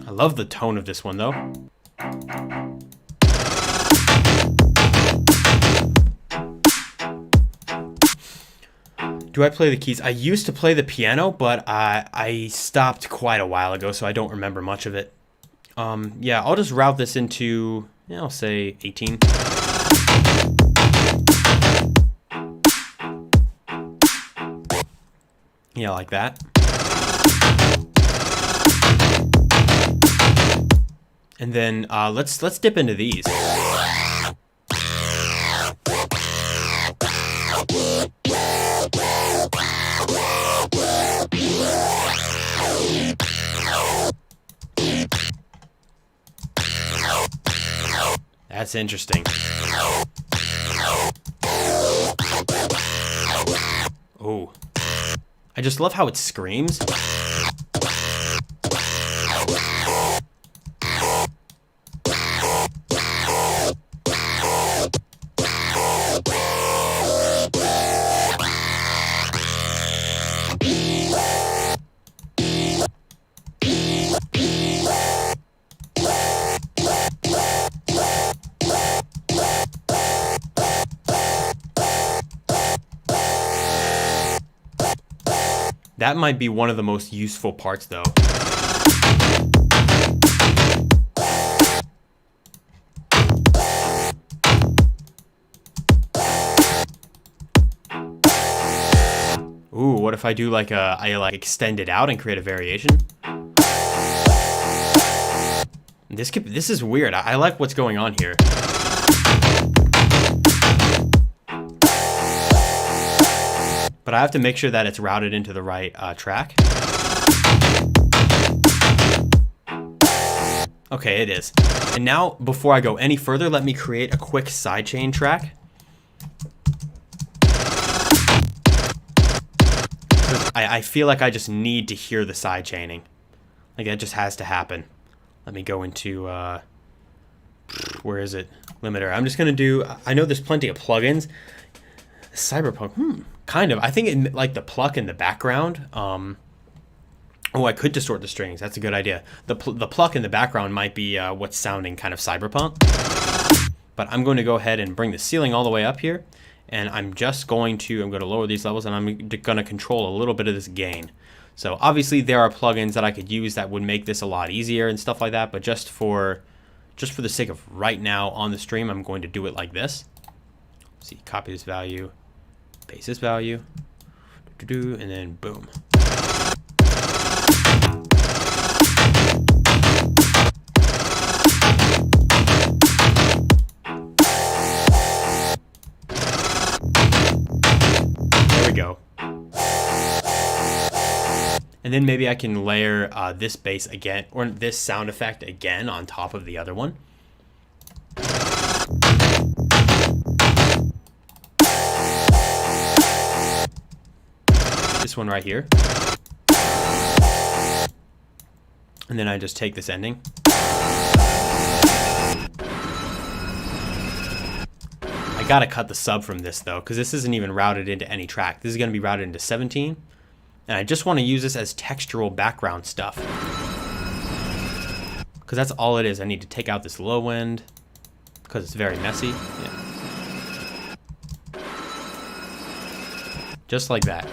I love the tone of this one though. Do I play the keys? I used to play the piano, but I stopped quite a while ago, so I don't remember much of it. Yeah, I'll just route this into, yeah, I'll say 18. Yeah, like that. And then let's dip into these. That's interesting. Oh, I just love how it screams. That might be one of the most useful parts though. Ooh, what if I do like I extend it out and create a variation? This is weird. I like what's going on here. But I have to make sure that it's routed into the right track. Okay, it is. And now, before I go any further, let me create a quick sidechain track. I feel like I just need to hear the sidechaining. Like, that just has to happen. Let me go into, where is it? Limiter. I'm just going to do, I know there's plenty of plugins. Cyberpunk, kind of. I think it, like the pluck in the background. Oh, I could distort the strings. That's a good idea. The pluck in the background might be what's sounding kind of cyberpunk. But I'm going to go ahead and bring the ceiling all the way up here. And I'm going to lower these levels, and I'm going to control a little bit of this gain. So obviously there are plugins that I could use that would make this a lot easier and stuff like that. But just for the sake of right now on the stream, I'm going to do it like this. Let's see, copy this value, paste this value, and then boom. There we go. And then maybe I can layer this bass again, or this sound effect again on top of the other one. This one right here. And then I just take this ending. I gotta cut the sub from this though, because this isn't even routed into any track. This is gonna be routed into 17. And I just want to use this as textural background stuff. Because that's all it is. I need to take out this low end because it's very messy. Yeah. Just like that.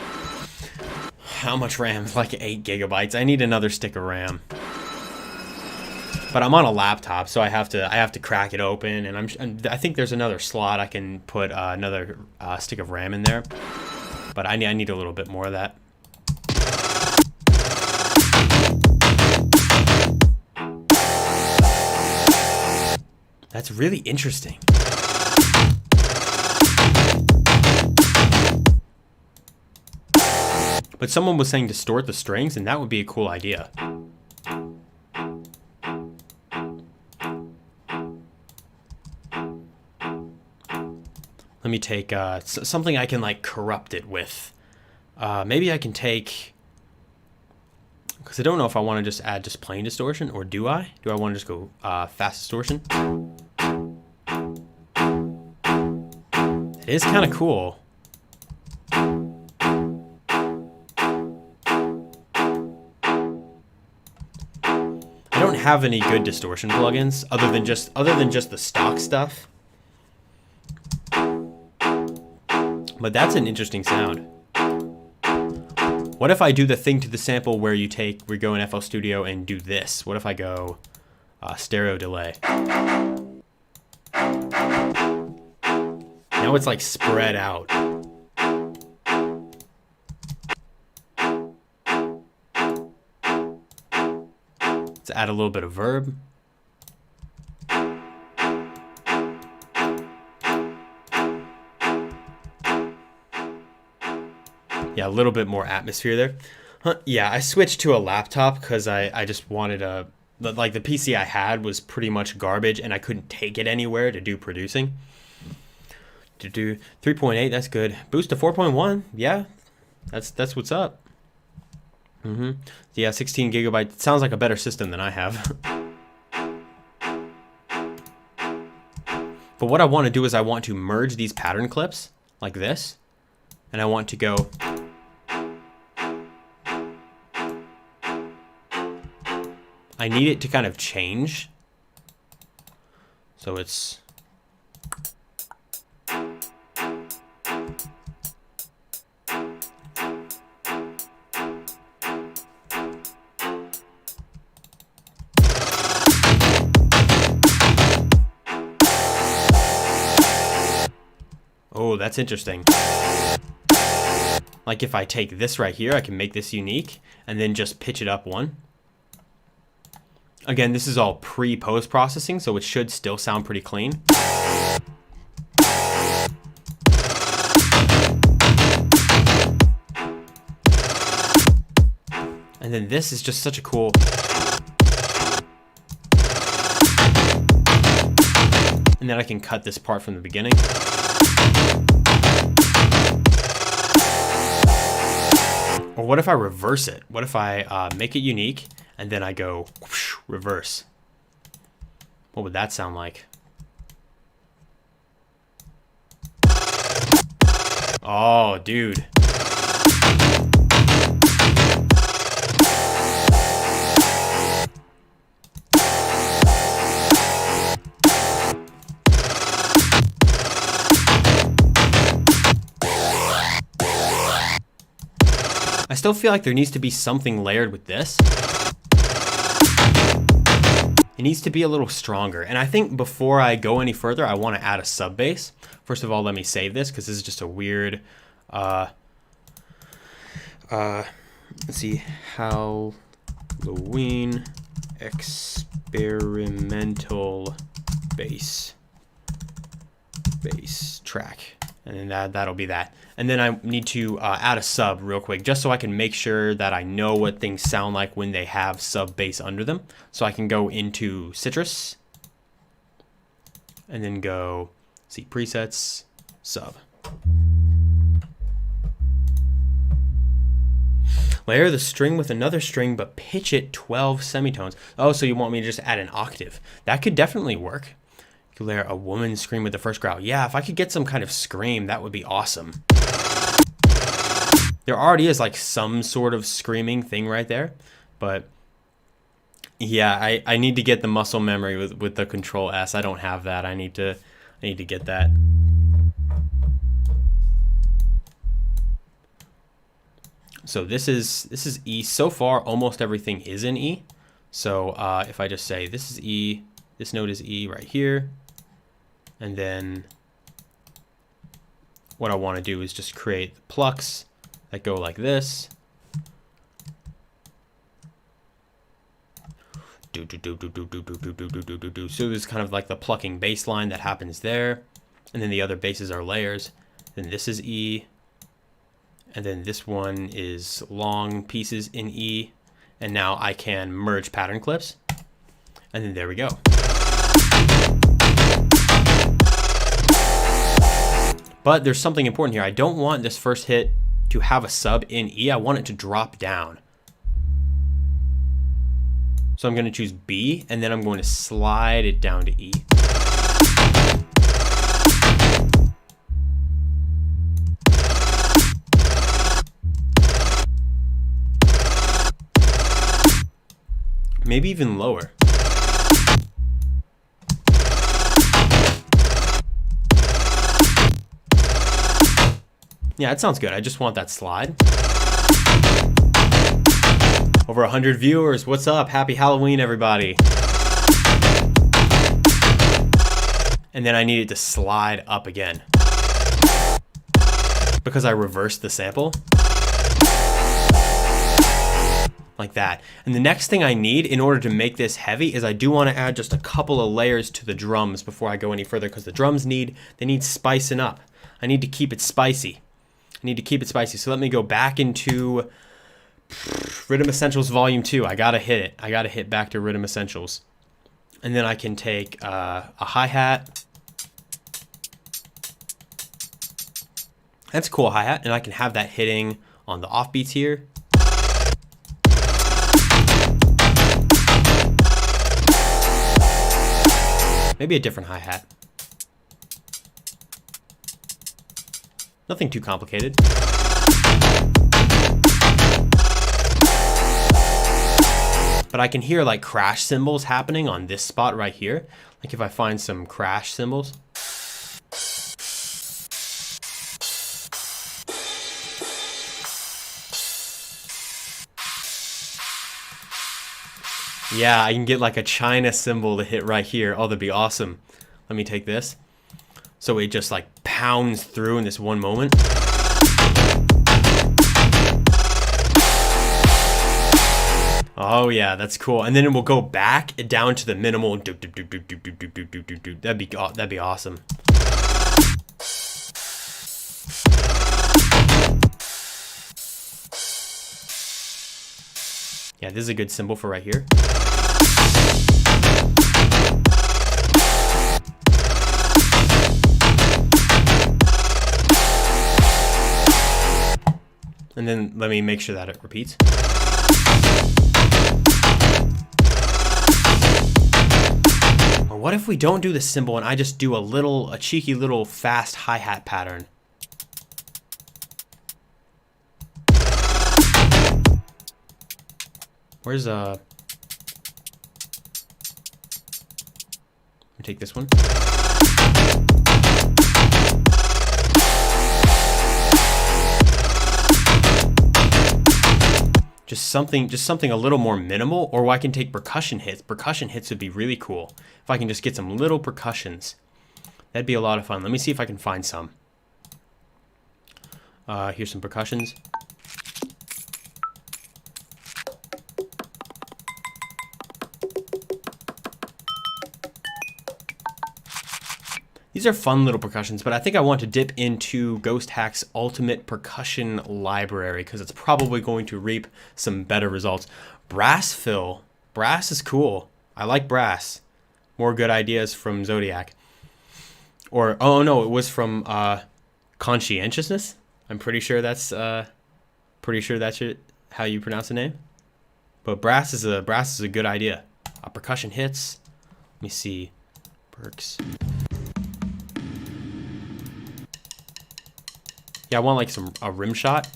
How much RAM? Like 8 gigabytes. I need another stick of RAM. But I'm on a laptop, so I have to crack it open, and I think there's another slot I can put another stick of RAM in there. But I need a little bit more of that. That's really interesting. But someone was saying distort the strings, and that would be a cool idea. Let me take something I can like corrupt it with. Maybe I can take, because I don't know if I want to just add just plain distortion, or do I? Do I want to just go fast distortion? It is kind of cool. I don't have any good distortion plugins other than just the stock stuff. But that's an interesting sound. What if I do the thing to the sample where we go in FL Studio and do this? What if I go stereo delay? Now it's like spread out. Let's add a little bit of verb. Yeah, a little bit more atmosphere there. Yeah, I switched to a laptop because I just wanted like the PC I had was pretty much garbage and I couldn't take it anywhere to do producing. To do 3.8, that's good. Boost to 4.1, yeah, that's what's up. Yeah, 16 gigabyte. It sounds like a better system than I have. But what I want to do is I want to merge these pattern clips like this, and I want to go. I need it to kind of change. So it's. Oh, that's interesting. Like if I take this right here, I can make this unique and then just pitch it up one. Again, this is all pre-post processing, so it should still sound pretty clean. And then this is just such a cool. And then I can cut this part from the beginning. Or what if I reverse it? What if I make it unique and then I go whoosh, reverse? What would that sound like? Oh, dude. I still feel like there needs to be something layered with this. It needs to be a little stronger. And I think before I go any further, I want to add a sub bass. First of all, let me save this because this is just a weird, let's see, Halloween experimental bass track. And then that'll be that. And then I need to add a sub real quick, just so I can make sure that I know what things sound like when they have sub bass under them. So I can go into Citrus and then go, see, presets, sub. Layer the string with another string, but pitch it 12 semitones. Oh, so you want me to just add an octave. That could definitely work. You could layer a woman's scream with the first growl. Yeah, if I could get some kind of scream, that would be awesome. There already is like some sort of screaming thing right there, but yeah, I need to get the muscle memory with the Control S. I don't have that. I need to get that. So this is E. So far, almost everything is in E. So if I just say this is E, this note is E right here, and then what I want to do is just create the plucks that go like this. So there's kind of like the plucking bass line that happens there. And then the other basses are layers. Then this is E. And then this one is long pieces in E. And now I can merge pattern clips. And then there we go. But there's something important here. I don't want this first hit to have a sub in E. I want it to drop down. So I'm going to choose B, and then I'm going to slide it down to E. Maybe even lower. Yeah, it sounds good. I just want that slide. Over 100 viewers. What's up? Happy Halloween, everybody. And then I need it to slide up again because I reversed the sample. Like that. And the next thing I need in order to make this heavy is I do want to add just a couple of layers to the drums before I go any further, because the drums need spicing up. I need to keep it spicy. So let me go back into Riddim Essentials Volume 2. I gotta hit it. I gotta hit back to Riddim Essentials. And then I can take a hi-hat. That's a cool hi-hat. And I can have that hitting on the offbeats here. Maybe a different hi-hat. Nothing too complicated. But I can hear like crash cymbals happening on this spot right here. Like if I find some crash cymbals. Yeah, I can get like a China cymbal to hit right here. Oh, that'd be awesome. Let me take this. So it just like pounds through in this one moment. Oh yeah, that's cool. And then it will go back down to the minimal. That'd be awesome. Yeah, this is a good cymbal for right here. And then let me make sure that it repeats. Or what if we don't do the cymbal and I just do a cheeky little fast hi-hat pattern? Where's let me take this one. Just something a little more minimal, or I can take percussion hits. Percussion hits would be really cool. If I can just get some little percussions. That'd be a lot of fun. Let me see if I can find some. Here's some percussions. These are fun little percussions, but I think I want to dip into Ghosthack's ultimate percussion library because it's probably going to reap some better results. Brass fill. Brass is cool. I like brass. More good ideas from Zodiac. Or, oh no, it was from Conscientiousness. I'm pretty sure that's how you pronounce the name. But brass is a good idea. Percussion hits. Let me see. Perks. Yeah, I want like a rim shot.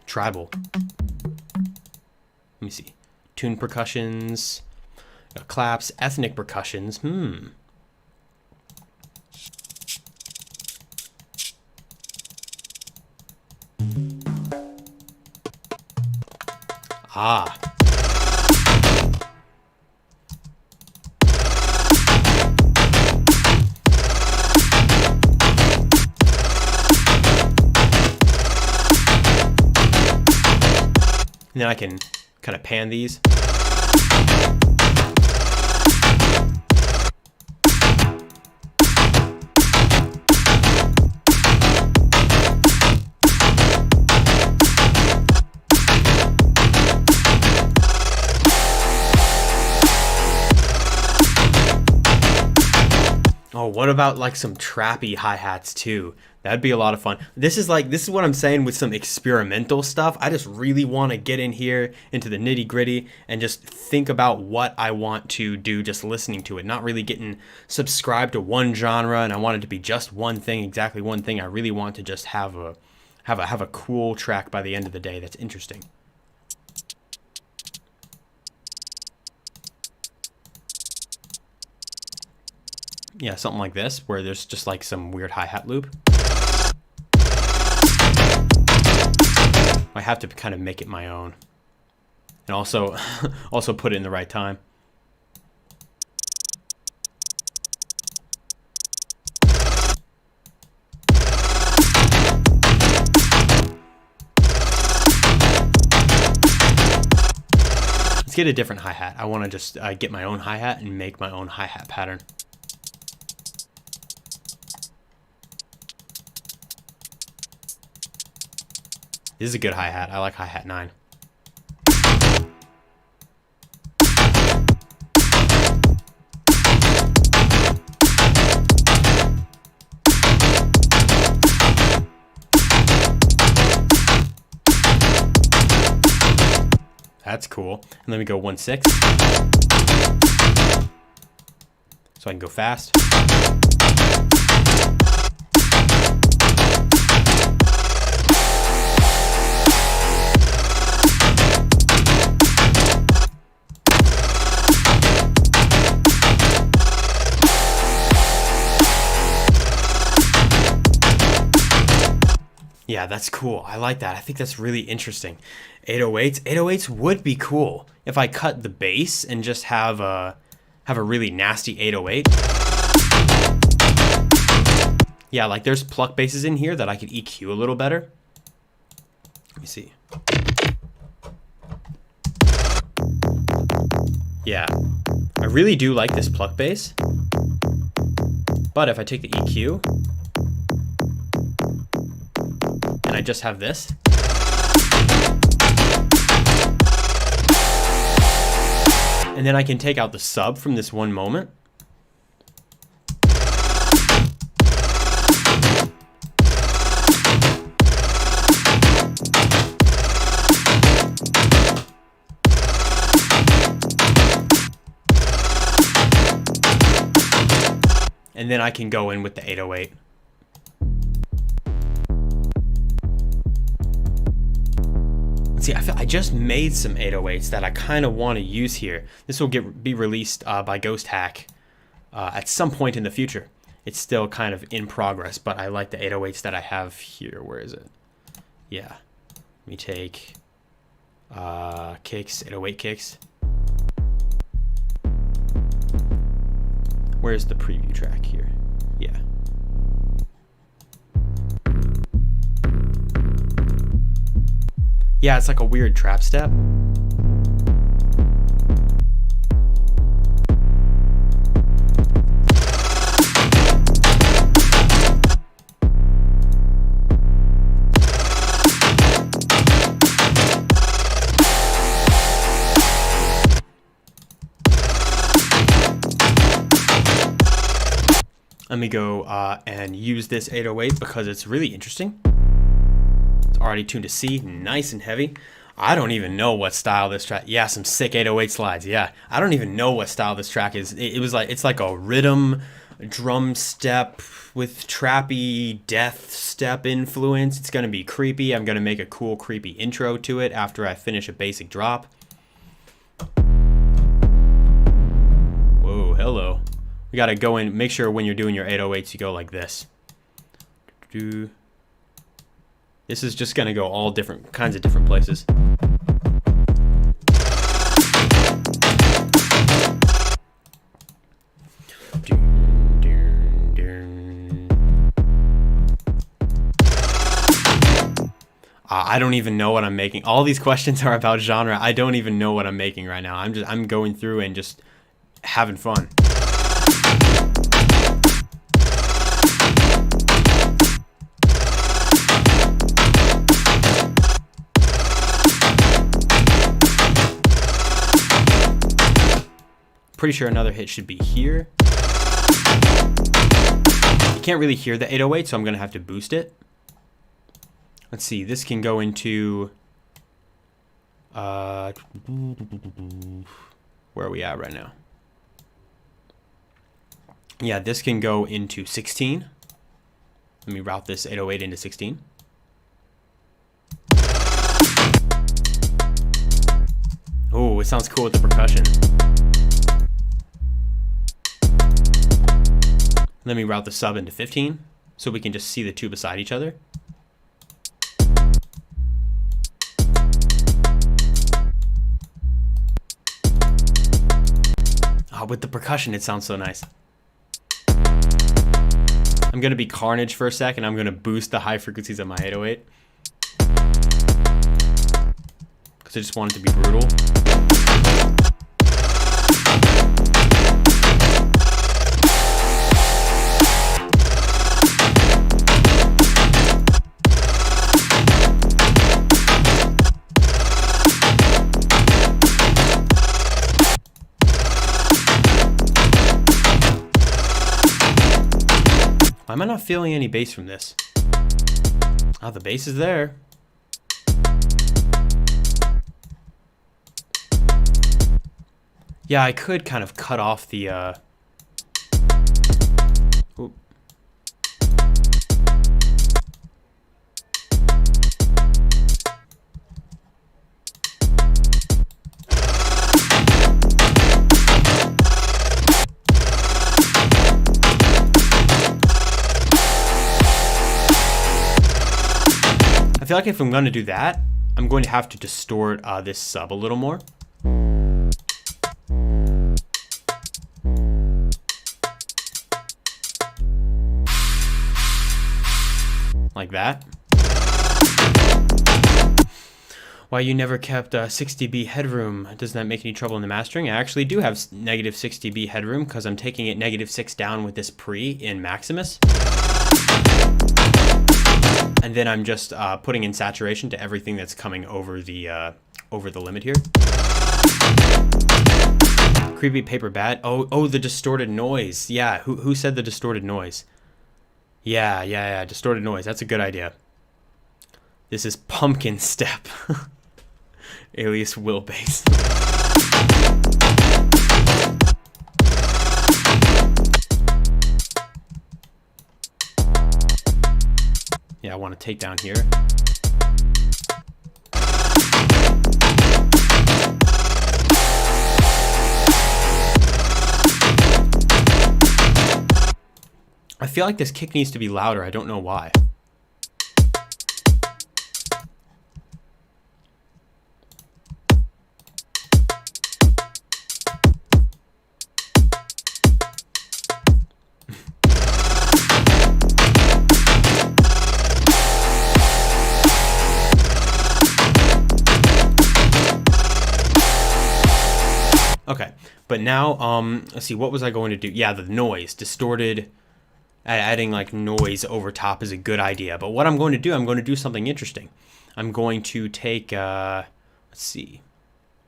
Tribal. Let me see. Tune percussions, claps, ethnic percussions. Ah. And then I can kind of pan these. Oh, what about like some trappy hi-hats too? That'd be a lot of fun. This is what I'm saying with some experimental stuff. I just really want to get in here into the nitty gritty and just think about what I want to do just listening to it. Not really getting subscribed to one genre and I want it to be just one thing, exactly one thing. I really want to just have a cool track by the end of the day that's interesting. Yeah, something like this, where there's just like some weird hi-hat loop. I have to kind of make it my own. And also, also put it in the right time. Let's get a different hi-hat. I want to just get my own hi-hat and make my own hi-hat pattern. This is a good hi-hat. I like hi-hat 9. That's cool. And let me go 1/6. So I can go fast. Yeah, that's cool. I like that. I think that's really interesting. 808s. 808s would be cool if I cut the bass and just have a really nasty 808. Yeah, like there's pluck basses in here that I could EQ a little better. Let me see. Yeah, I really do like this pluck bass. But if I take the EQ and I just have this, and then I can take out the sub from this one moment. And then I can go in with the 808. See, I just made some 808s that I kind of want to use here. This will be released by Ghosthack at some point in the future. It's still kind of in progress, but I like the 808s that I have here. Where is it? Yeah. Let me take kicks, 808 kicks. Where's the preview track here? Yeah. Yeah, it's like a weird trap step. Let me go and use this 808 because it's really interesting. It's already tuned to C, nice and heavy. I don't even know what style this track. Yeah, some sick 808 slides. Yeah, I don't even know what style this track is. It's like a Riddim drum step with trappy death step influence. It's gonna be creepy. I'm gonna make a cool creepy intro to it after I finish a basic drop. Whoa, hello. We gotta go in, make sure when you're doing your 808s you go like this. This is just gonna go all different kinds of different places. I don't even know what I'm making. All these questions are about genre. I don't even know what I'm making right now. I'm going through and just having fun. Pretty sure another hit should be here. You can't really hear the 808, so I'm gonna have to boost it. Let's see, this can go into where are we at right now? Yeah, this can go into 16. Let me route this 808 into 16. Oh, it sounds cool with the percussion. Let me route the sub into 15 so we can just see the two beside each other. Oh, with the percussion, it sounds so nice. I'm going to be Carnage for a second. I'm going to boost the high frequencies of my 808. Because I just want it to be brutal. Why am I not feeling any bass from this? Oh, the bass is there. Yeah, I could kind of cut off the Oop. I feel like if I'm going to do that, I'm going to have to distort this sub a little more. Like that. Why you never kept 6 dB headroom? Doesn't that make any trouble in the mastering? I actually do have negative 6 dB headroom because I'm taking it -6 down with this pre in Maximus. And then I'm just putting in saturation to everything that's coming over the limit here. Creepy paper bat. Oh, the distorted noise. Yeah, who said the distorted noise? Yeah, distorted noise. That's a good idea. This is Pumpkin Step. Alias Will Bass. Yeah, I want to take down here. I feel like this kick needs to be louder. I don't know why. Okay, but now, let's see, what was I going to do? Yeah, the noise, distorted, adding like noise over top is a good idea. But what I'm going to do, I'm going to do something interesting. I'm going to take, let's see,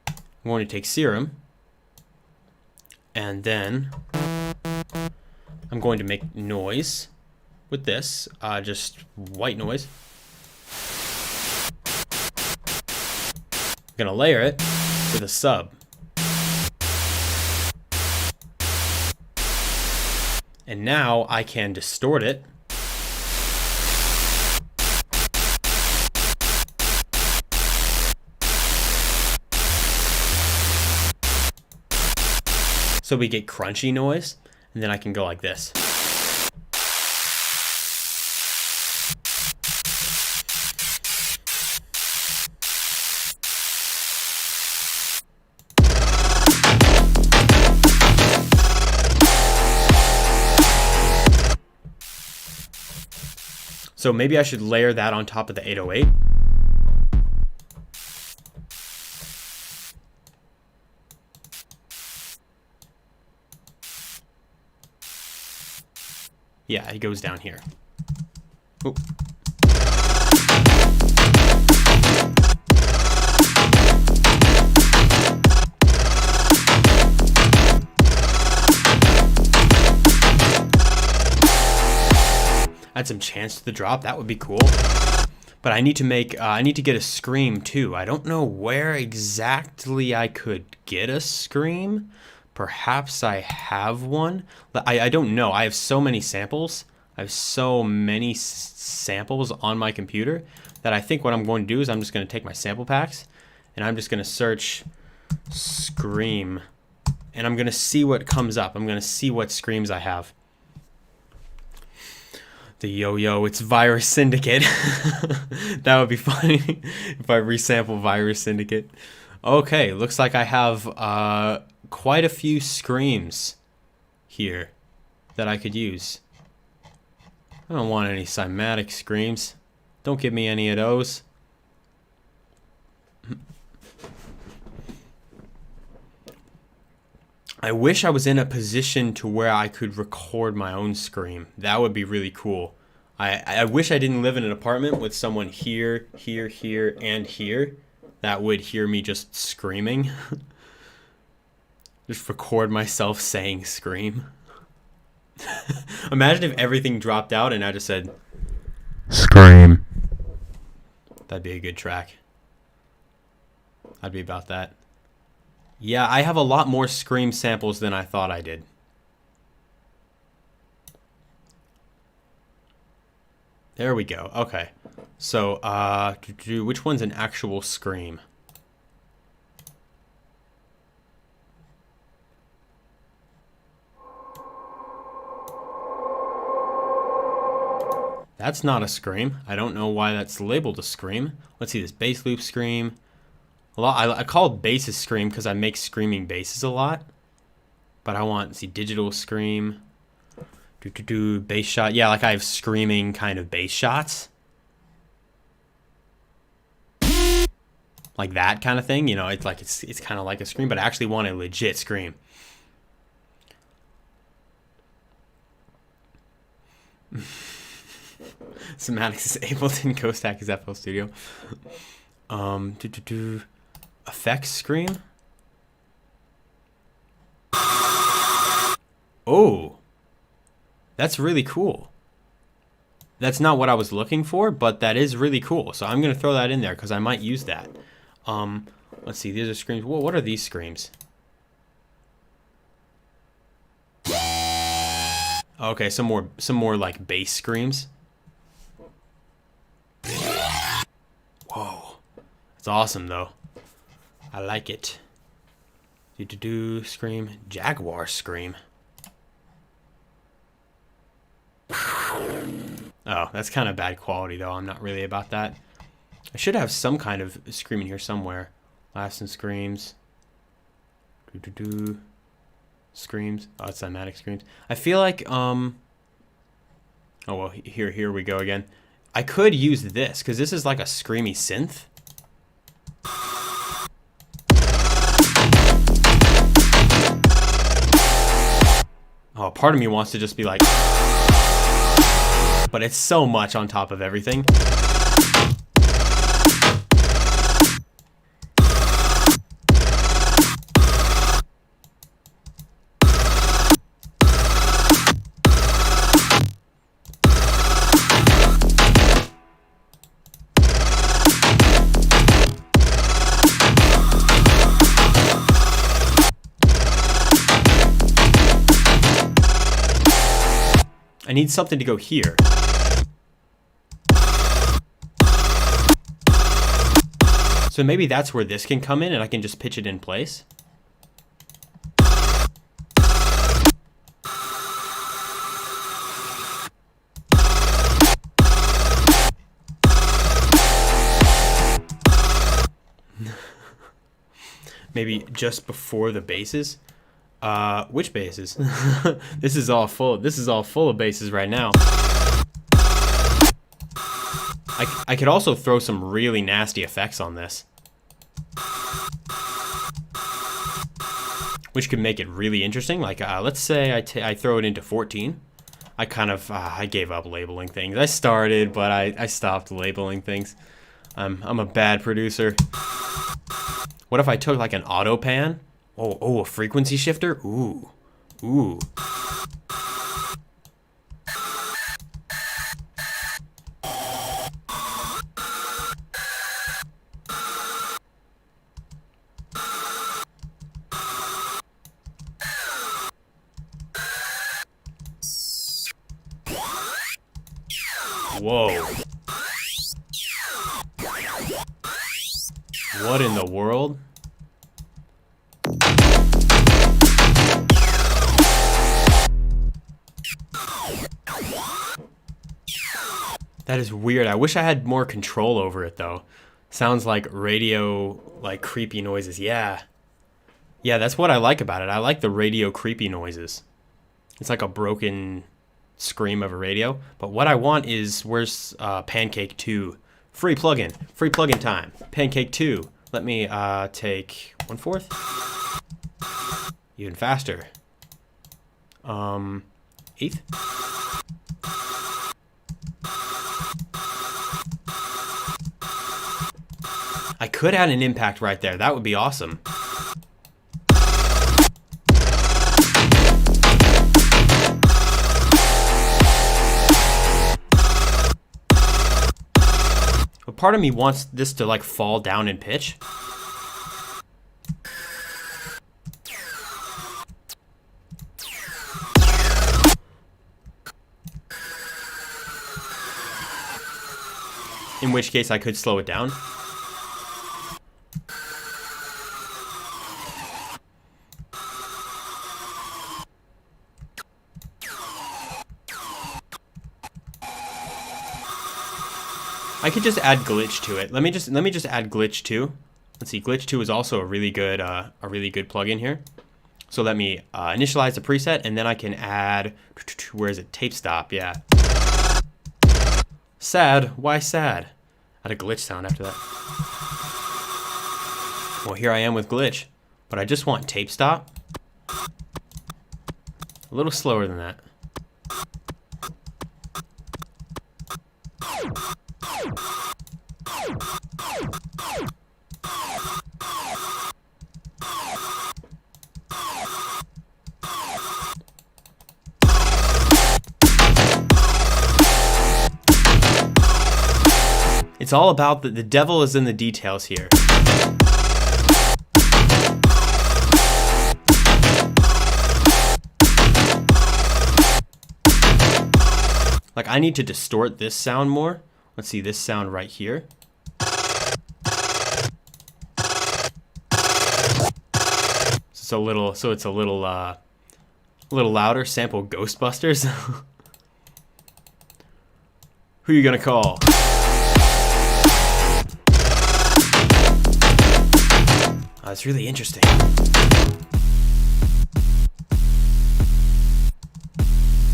I'm going to take Serum, and then I'm going to make noise with this, just white noise. I'm going to layer it with a sub. And now I can distort it. So we get crunchy noise, and then I can go like this. So maybe I should layer that on top of the 808. Yeah, it goes down here. Oop. Add some chance to the drop. That would be cool. But I need to make, I need to get a scream too. I don't know where exactly I could get a scream. Perhaps I have one. I don't know. I have so many samples. I have so many samples on my computer that I think what I'm going to do is I'm just going to take my sample packs and I'm just going to search scream. And I'm going to see what comes up. I'm going to see what screams I have. The yo-yo, it's Virus Syndicate. That would be funny if I resample Virus Syndicate. Okay, looks like I have quite a few screams here that I could use. I don't want any cymatic screams. Don't give me any of those. I wish I was in a position to where I could record my own scream. That would be really cool. I wish I didn't live in an apartment with someone here, here, here, and here that would hear me just screaming. Just record myself saying scream. Imagine if everything dropped out and I just said scream. That'd be a good track. I'd be about that. Yeah, I have a lot more scream samples than I thought I did. There we go. Okay. So, which one's an actual scream? That's not a scream. I don't know why that's labeled a scream. Let's see this bass loop scream. I call basses scream because I make screaming basses a lot. But I want, see, digital scream. Bass shot. Yeah, like I have screaming kind of bass shots. Like that kind of thing. You know, it's like it's kind of like a scream, but I actually want a legit scream. Somatics is Ableton, Ghosthack is FL Studio. Effects scream. Oh, that's really cool. That's not what I was looking for, but that is really cool. So I'm gonna throw that in there because I might use that. Let's see. These are screams. Whoa, what are these screams? Okay, some more like bass screams. Whoa, it's awesome though. I like it. Scream. Jaguar scream. Oh, that's kind of bad quality though. I'm not really about that. I should have some kind of scream in here somewhere. Laughs and screams. Screams. Oh, it's cymatic screams. I feel like oh well, here we go again. I could use this because this is like a screamy synth. Oh, part of me wants to just be like, but it's so much on top of everything. I need something to go here. So maybe that's where this can come in and I can just pitch it in place. Maybe just before the basses. Which basses? This is all full of basses right now. I could also throw some really nasty effects on this, which could make it really interesting. Like, let's say I throw it into 14. I kind of I gave up labeling things. I started, but I stopped labeling things. I'm a bad producer. What if I took like an auto pan? Oh, a frequency shifter? Ooh. Whoa. What in the world? That is weird. I wish I had more control over it though. Sounds like radio, like creepy noises. Yeah. Yeah, that's what I like about it. I like the radio creepy noises. It's like a broken scream of a radio. But what I want is, where's Pancake 2? Free plugin time. Pancake 2. Let me take 1/4. Even faster. 1/8. I could add an impact right there. That would be awesome. But part of me wants this to like fall down in pitch. In which case I could slow it down. I could just add glitch to it. Let me just add glitch 2. Let's see, glitch 2 is also a really good plugin here. So let me initialize the preset, and then I can add, where is it? Tape stop, yeah. Sad, why sad? Add a glitch sound after that. Well, here I am with glitch, but I just want tape stop. A little slower than that. It's all about the devil is in the details here. Like, I need to distort this sound more. Let's see, this sound right here. So it's a little louder. Sample Ghostbusters. Who you gonna call? It's really interesting.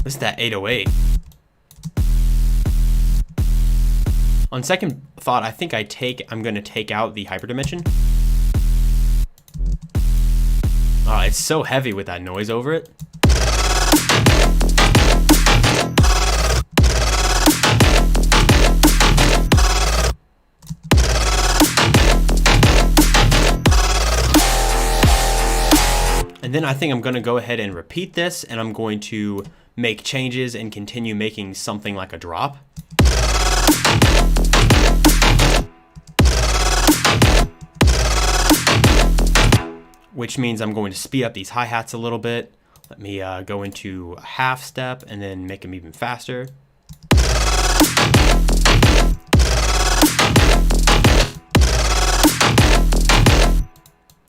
This is that 808. On second thought, I think I'm gonna take out the hyperdimension. Oh, it's so heavy with that noise over it. And then I think I'm going to go ahead and repeat this, and I'm going to make changes and continue making something like a drop. Which means I'm going to speed up these hi-hats a little bit. Let me go into a half step and then make them even faster.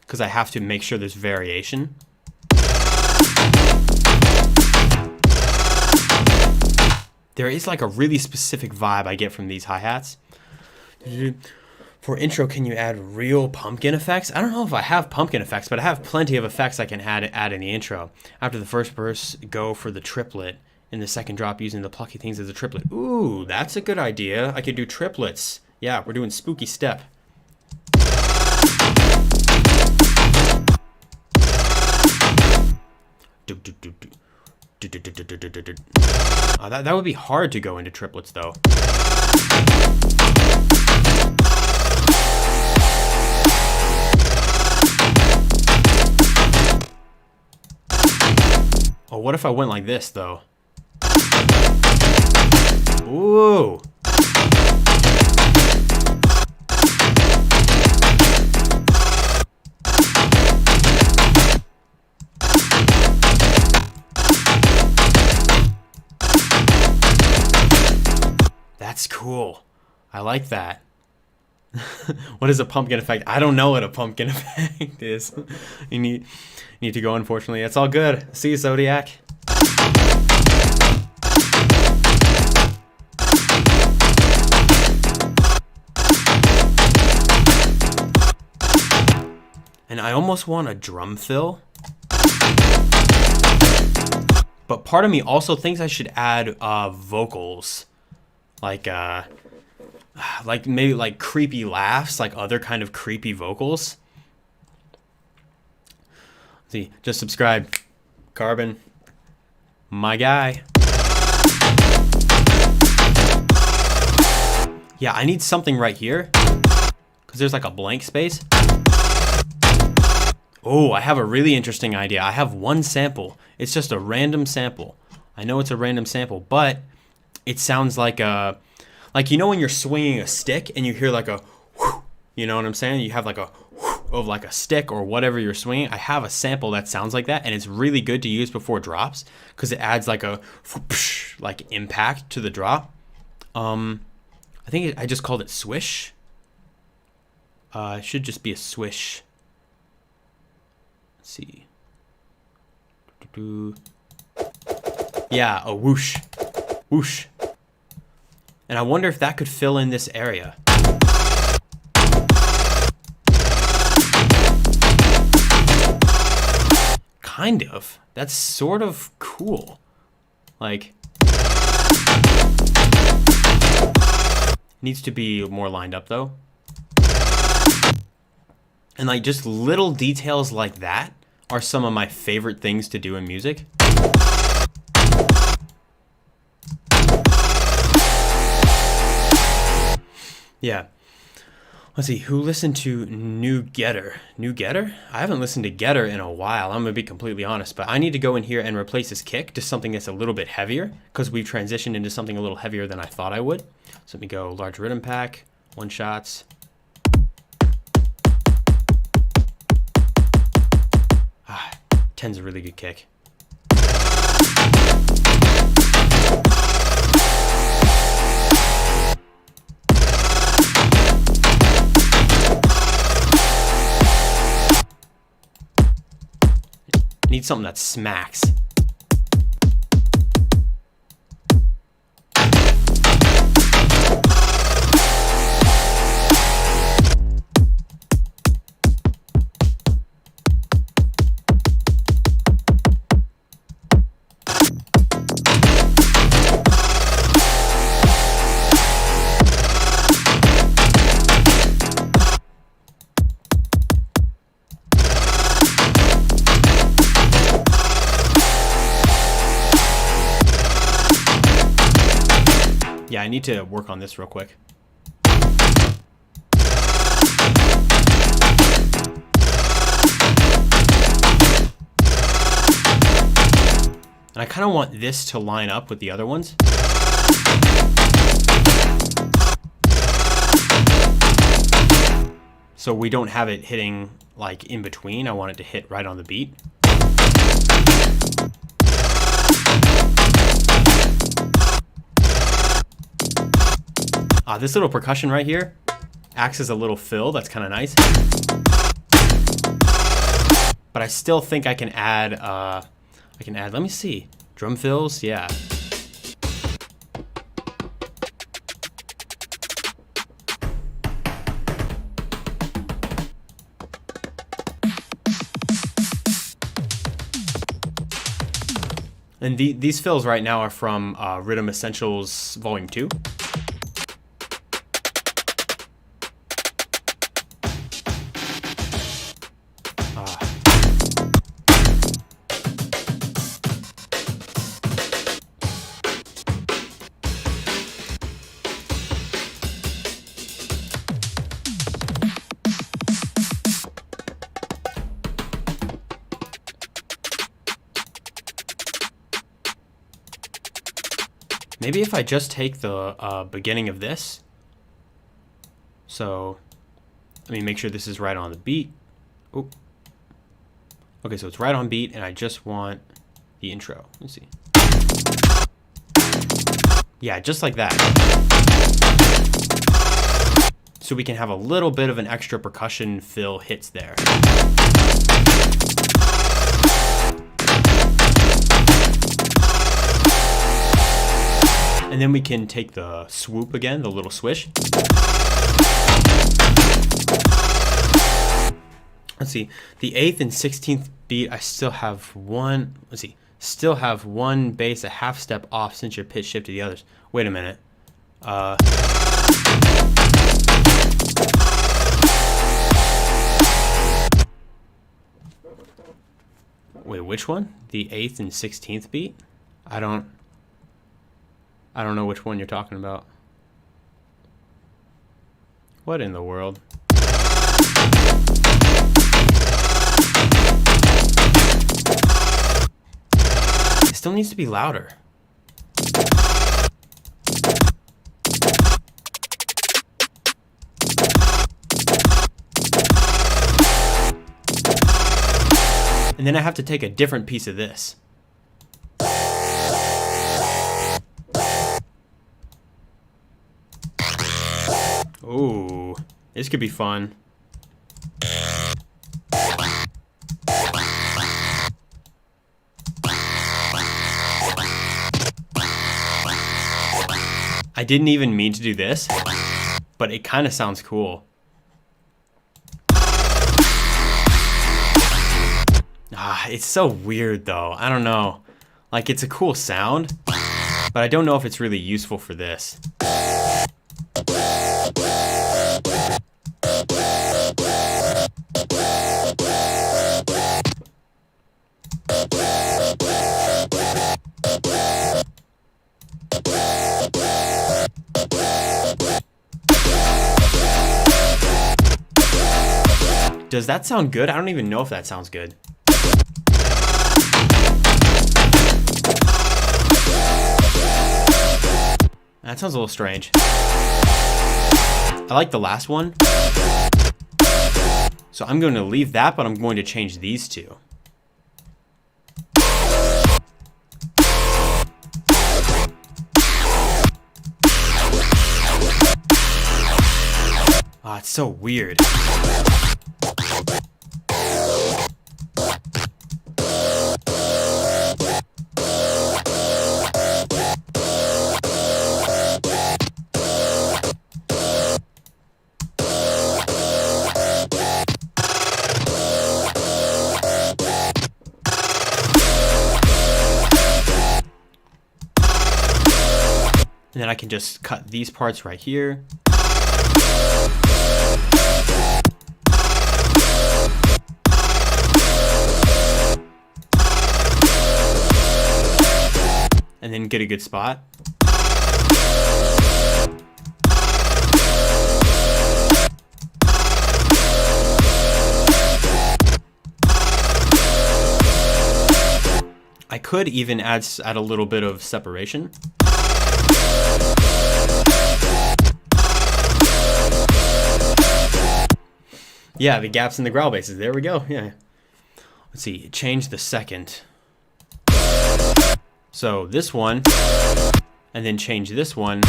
Because I have to make sure there's variation. There is like a really specific vibe I get from these hi-hats. For intro, can you add real pumpkin effects? I don't know if I have pumpkin effects, but I have plenty of effects I can add in the intro. After the first verse, go for the triplet. In the second drop, using the plucky things as a triplet. Ooh, that's a good idea. I could do triplets. Yeah, we're doing spooky step. That would be hard to go into triplets though. Oh, what if I went like this though? Ooh. That's cool. I like that. What is a pumpkin effect? I don't know what a pumpkin effect is. You need to go, unfortunately. It's all good. See you, Zodiac. And I almost want a drum fill. But part of me also thinks I should add vocals. Like maybe like creepy laughs, like other kind of creepy vocals. See, just subscribe. Carbon. My guy. Yeah, I need something right here. Because there's like a blank space. Oh, I have a really interesting idea. I have one sample. It's just a random sample. I know it's a random sample, but it sounds like a, like, you know when you're swinging a stick and you hear like a whoosh, you know what I'm saying? You have like a whoosh of like a stick or whatever you're swinging. I have a sample that sounds like that, and it's really good to use before drops because it adds like a whoosh, like impact to the drop. I think I just called it swish. It should just be a swish. Let's see. Yeah, a whoosh. Whoosh. And I wonder if that could fill in this area. Kind of. That's sort of cool. Like, needs to be more lined up though. And like just little details like that are some of my favorite things to do in music. Yeah. Let's see, who listened to New Getter? New Getter? I haven't listened to Getter in a while, I'm gonna be completely honest, but I need to go in here and replace this kick to something that's a little bit heavier, because we've transitioned into something a little heavier than I thought I would. So let me go large rhythm pack, one shots. Ah, 10's a really good kick. Need something that smacks. Yeah, I need to work on this real quick. And I kind of want this to line up with the other ones. So we don't have it hitting like in between. I want it to hit right on the beat. This little percussion right here acts as a little fill. That's kind of nice. But I still think I can add, let me see, drum fills, yeah. And these fills right now are from Riddim Essentials Volume 2. Maybe if I just take the beginning of this. So let me make sure this is right on the beat. Oh. Okay, so it's right on beat, and I just want the intro. Let's see. Yeah, just like that. So we can have a little bit of an extra percussion fill hits there. And then we can take the swoop again, the little swish. Let's see, the 8th and 16th beat, I still have one, let's see, still have one bass a half step off since your pitch shifted the others. Wait a minute. Wait, which one? The 8th and 16th beat? I don't know which one you're talking about. What in the world? It still needs to be louder. And then I have to take a different piece of this. Ooh, this could be fun. I didn't even mean to do this, but it kind of sounds cool. It's so weird though. I don't know. Like, it's a cool sound, but I don't know if it's really useful for this. Does that sound good? I don't even know if that sounds good. That sounds a little strange. I like the last one. So I'm going to leave that, but I'm going to change these two. Ah, it's so weird. And then I can just cut these parts right here. And then get a good spot. I could even add a little bit of separation. Yeah, the gaps in the growl basses. There we go. Yeah. Let's see. Change the second. So this one, and then change this one,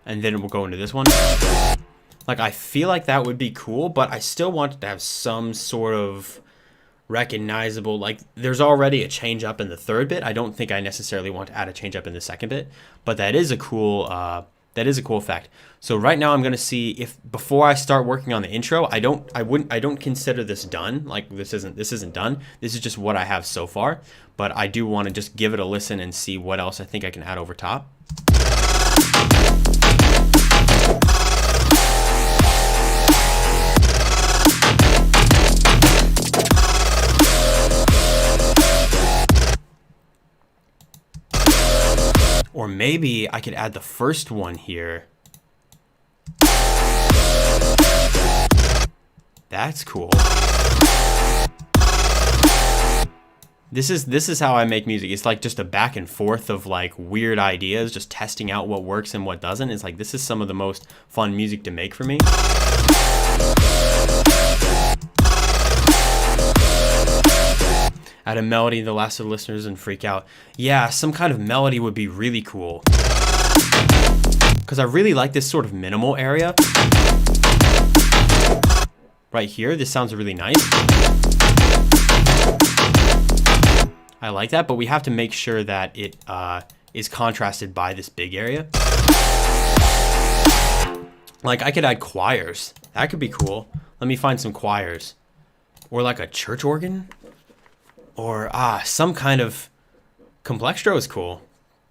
and then we'll go into this one. Like, I feel like that would be cool, but I still want it to have some sort of recognizable, like, there's already a change up in the third bit. I don't think I necessarily want to add a change up in the second bit, but that is a cool effect. So right now I'm going to see if, before I start working on the intro, I don't consider this done. Like, this isn't done. This is just what I have so far, but I do want to just give it a listen and see what else I think I can add over top. Or maybe I could add the first one here. That's cool. This is how I make music. It's like just a back and forth of like weird ideas, just testing out what works and what doesn't. It's like this is some of the most fun music to make for me. Add a melody, the last of the listeners, and freak out. Yeah, some kind of melody would be really cool. Because I really like this sort of minimal area. Right here, this sounds really nice. I like that, but we have to make sure that it is contrasted by this big area. Like, I could add choirs. That could be cool. Let me find some choirs. Or like a church organ. Or, some kind of... Complextro is cool.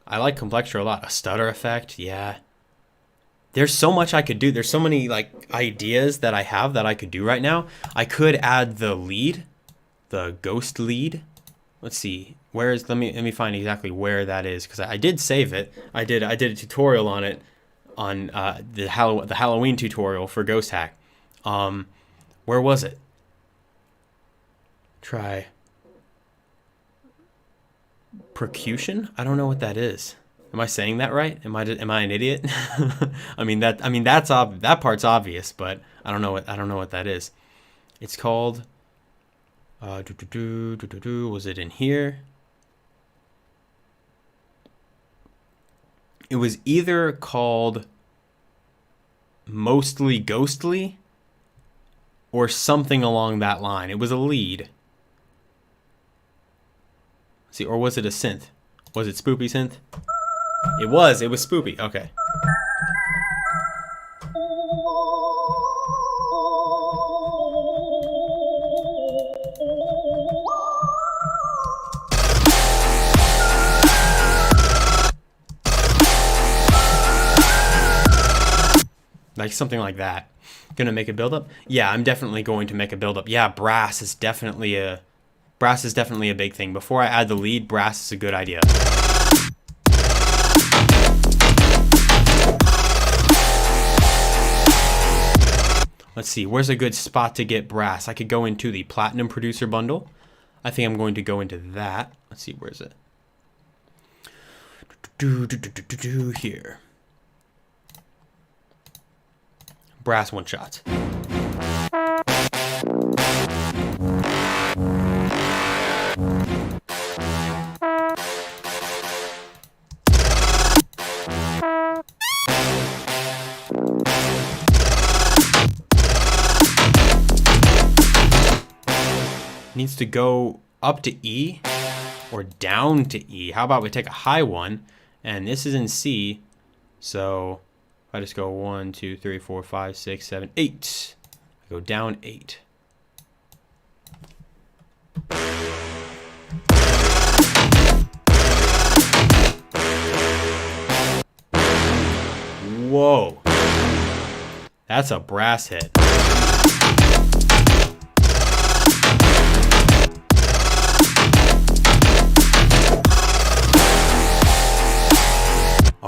I like Complextro a lot. A stutter effect, yeah. There's so much I could do. There's so many, like, ideas that I have that I could do right now. I could add the lead. The ghost lead. Let's see, where is, let me find exactly where that is, because I did save it. I did a tutorial on it, on the Halloween tutorial for Ghosthack. Where was it? Try Percussion? I don't know what that is. Am I saying that right? Am I an idiot? that part's obvious, but I don't know what that is. It's called. Was it in here? It was either called Mostly Ghostly or something along that line. It was a lead. See, or was it a synth? Was it Spoopy synth? It was Spoopy. Okay. Like something like that. Gonna make a buildup? Yeah, I'm definitely going to make a buildup. Yeah, brass is definitely a big thing. Before I add the lead, brass is a good idea. Let's see, where's a good spot to get brass? I could go into the Platinum Producer bundle. I think I'm going to go into that. Let's see, where's it? Here. Brass one shot. Needs to go up to E or down to E. How about we take a high one, and this is in C, so I just go 1, 2, 3, 4, 5, 6, 7, 8. I go down 8. Whoa. That's a brass hit.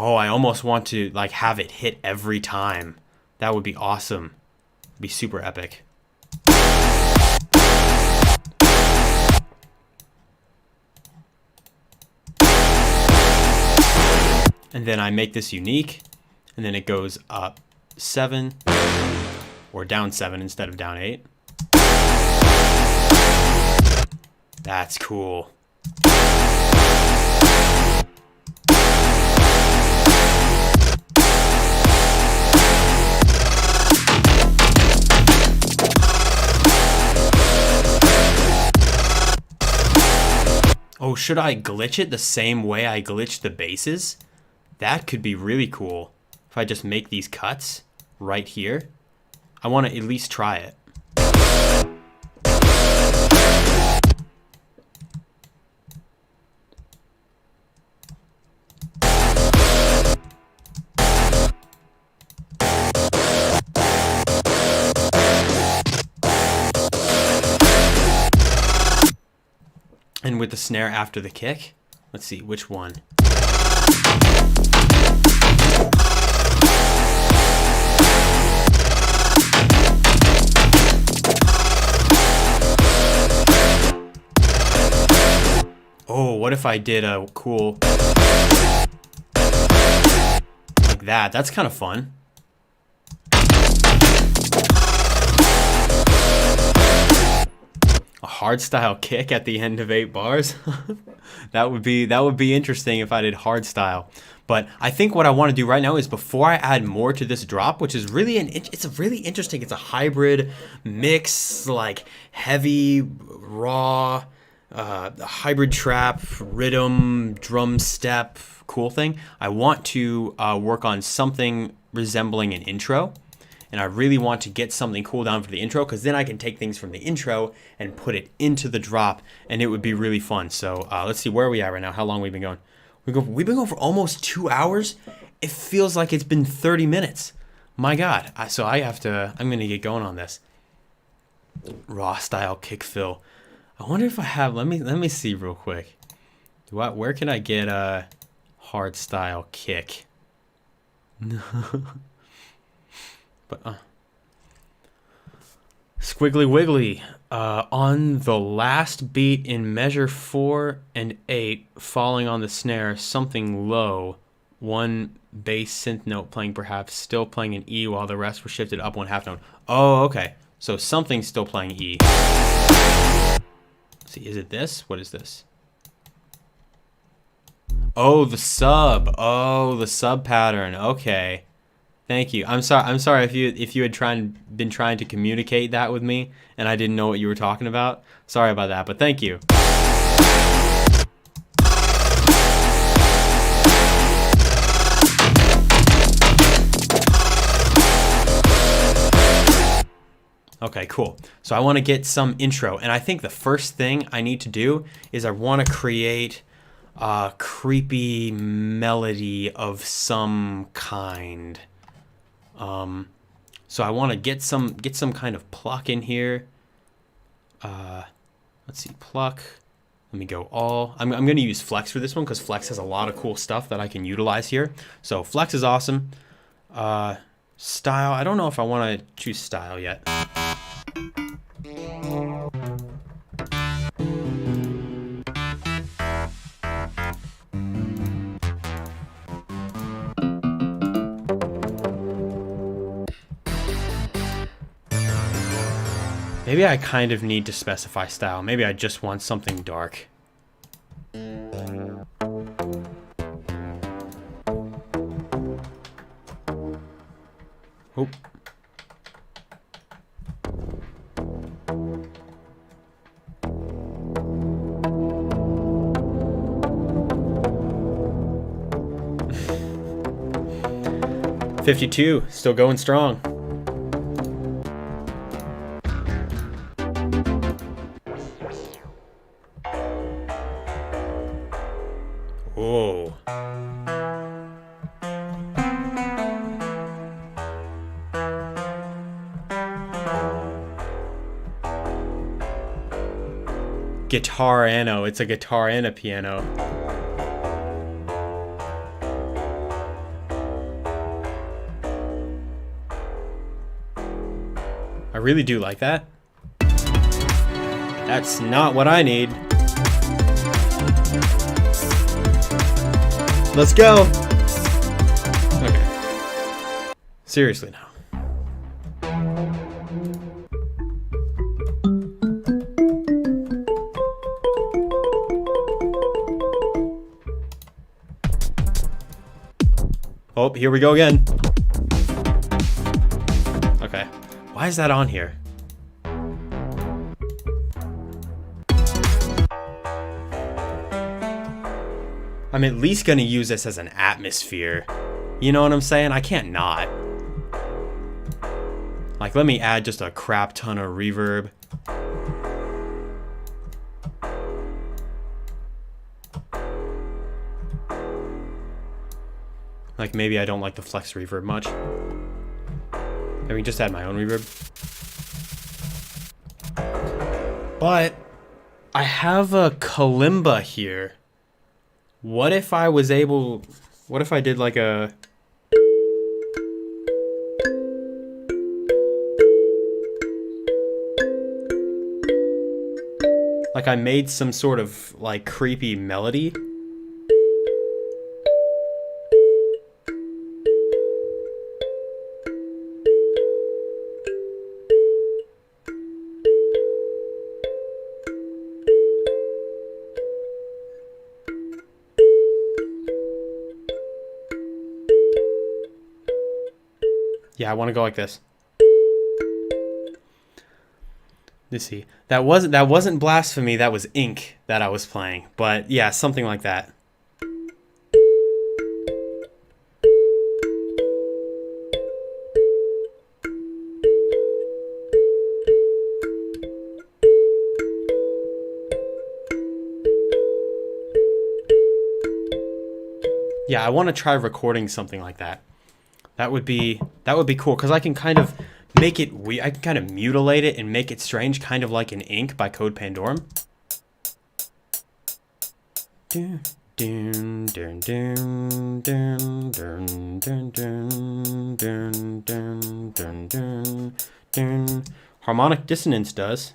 Oh, I almost want to like have it hit every time. That would be awesome. It'd be super epic. And then I make this unique, and then it goes up 7 or down 7 instead of down 8. That's cool. Oh, should I glitch it the same way I glitched the basses? That could be really cool. If I just make these cuts right here. I want to at least try it. And with the snare after the kick, let's see which one. if I did a cool like that? That's kind of fun. A hardstyle kick at the end of 8 bars. that would be interesting if I did hardstyle. But I think what I want to do right now is, before I add more to this drop, which is really it's a really interesting, it's a hybrid mix, like heavy, raw, hybrid trap, rhythm, drum step, cool thing. I want to work on something resembling an intro. And I really want to get something cool down for the intro, because then I can take things from the intro and put it into the drop, and it would be really fun. So let's see, where are we at right now? How long have we been going? We've been going for almost 2 hours. It feels like it's been 30 minutes. My God. So I'm going to get going on this. Raw style kick fill. I wonder if I have, let me see real quick. Where can I get a hard style kick? But squiggly wiggly, on the last beat in measure 4 and 8, falling on the snare, something low, one bass synth note playing, perhaps still playing an E while the rest were shifted up 1/2 note. Oh, okay. So something's still playing E. Let's see, is it this? What is this? Oh, the sub. Oh, the sub pattern. Okay. Thank you. I'm sorry if you had been trying to communicate that with me and I didn't know what you were talking about. Sorry about that, but thank you. Okay, cool. So I want to get some intro, and I think the first thing I need to do is I want to create a creepy melody of some kind. So I want to get some kind of pluck in here. Let's see, pluck. Let me go all. I'm going to use flex for this one, because flex has a lot of cool stuff that I can utilize here. So flex is awesome. Style. I don't know if I want to choose style yet. Maybe I kind of need to specify style. Maybe I just want something dark. Oh. $52, still going strong. Whoa. Guitar-ano. It's a guitar and a piano. I really do like that. That's not what I need. Let's go. Okay. Seriously now. Oh, here we go again. Okay. Why is that on here? I'm at least gonna use this as an atmosphere. You know what I'm saying? I can't not. Like, let me add just a crap ton of reverb. Like, maybe I don't like the flex reverb much. I mean, just add my own reverb. But I have a kalimba here. What if I was able... What if I did like a... Like I made some sort of like creepy melody. Yeah, I want to go like this. Let's see. That wasn't blasphemy, that was ink that I was playing. But yeah, something like that. Yeah, I want to try recording something like that. That would be cool because I can kind of make it weird. I can kind of mutilate it and make it strange, kind of like an Ink by Code Pandorum. Harmonic dissonance does.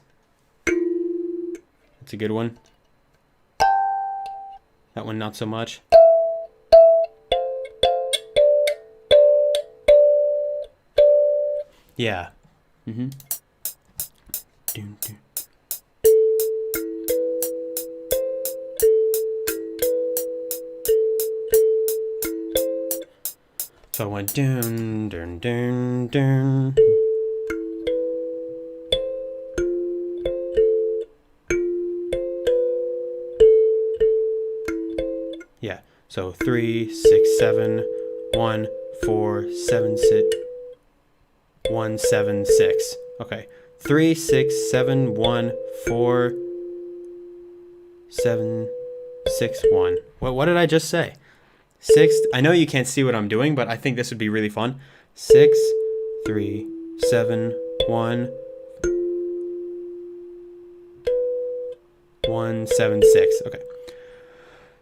That's a good one. That one not so much. Yeah. Mm-hmm. So I went dun dun dun dun. Yeah. So 3, 6, 7, 1, 4, 7, 6. 1, 7, 6. Okay. 3, 6, 7, 1, 4, 7, 6, 1. What did I just say? 6. I know you can't see what I'm doing, but I think this would be really fun. 6, 3, 7, 1, 1, 7, 6. Okay.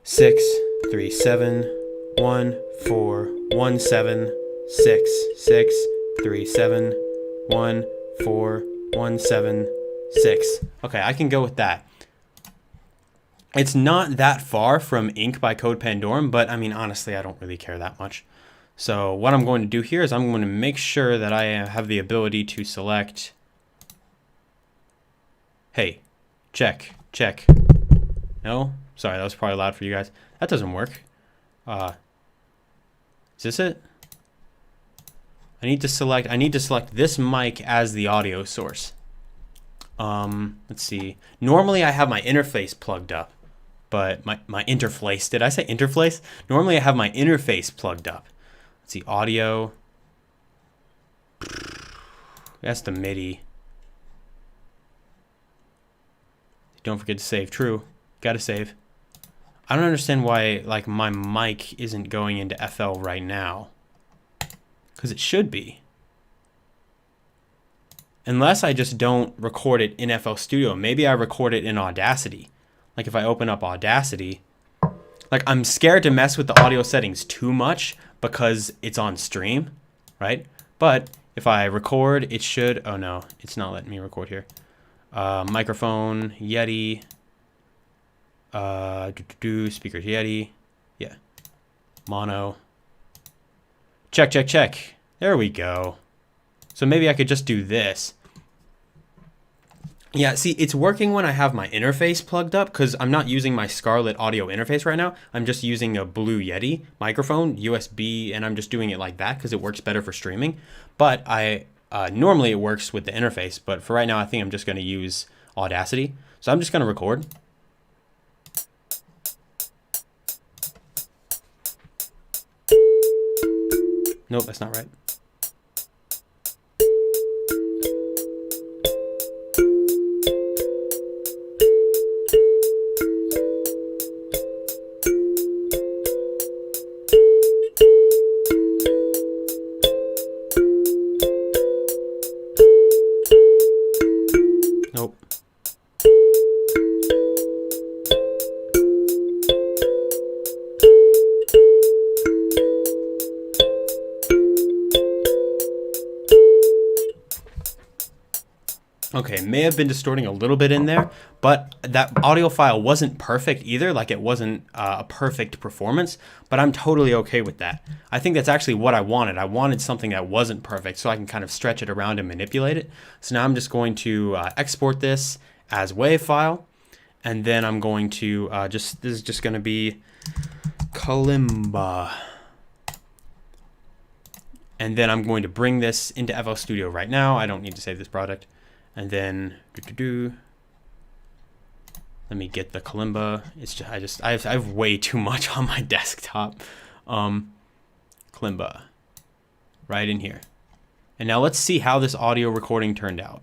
6, 3, 7, 1, 4, 1, 7, 6, 6. 3, 7, 1, 4, 1, 7, 6. Okay, I can go with that. It's not that far from Ink by Code Pandorum, but I mean, honestly, I don't really care that much. So what I'm going to do here is I'm going to make sure that I have the ability to select. Hey, check, check. No? Sorry, that was probably loud for you guys. That doesn't work. Is this it? I need to select this mic as the audio source. Let's see. Normally I have my interface plugged up, but my interface, did I say interface? Normally I have my interface plugged up. Let's see, audio. That's the MIDI. Don't forget to save. True. Gotta save. I don't understand why like my mic isn't going into FL right now. Because it should be. Unless I just don't record it in FL Studio. Maybe I record it in Audacity. Like if I open up Audacity. Like I'm scared to mess with the audio settings too much because it's on stream, right? But if I record, it should... Oh no, it's not letting me record here. Microphone, Yeti. Speakers, Yeti. Yeah. Mono. Check, check, check. There we go. So maybe I could just do this. Yeah, see, it's working when I have my interface plugged up because I'm not using my Scarlett audio interface right now. I'm just using a Blue Yeti microphone, USB, and I'm just doing it like that because it works better for streaming. But normally it works with the interface, but for right now I think I'm just going to use Audacity. So I'm just going to record. Nope, that's not right. Nope. Okay, may have been distorting a little bit in there, but that audio file wasn't perfect either. Like, it wasn't a perfect performance, but I'm totally okay with that. I think that's actually what I wanted. I wanted something that wasn't perfect so I can kind of stretch it around and manipulate it. So now I'm just going to export this as WAV file, and then I'm going to this is just going to be kalimba. And then I'm going to bring this into FL Studio right now. I don't need to save this project. And then let me get the kalimba. It's just I have way too much on my desktop. Kalimba right in here. And now let's see how this audio recording turned out.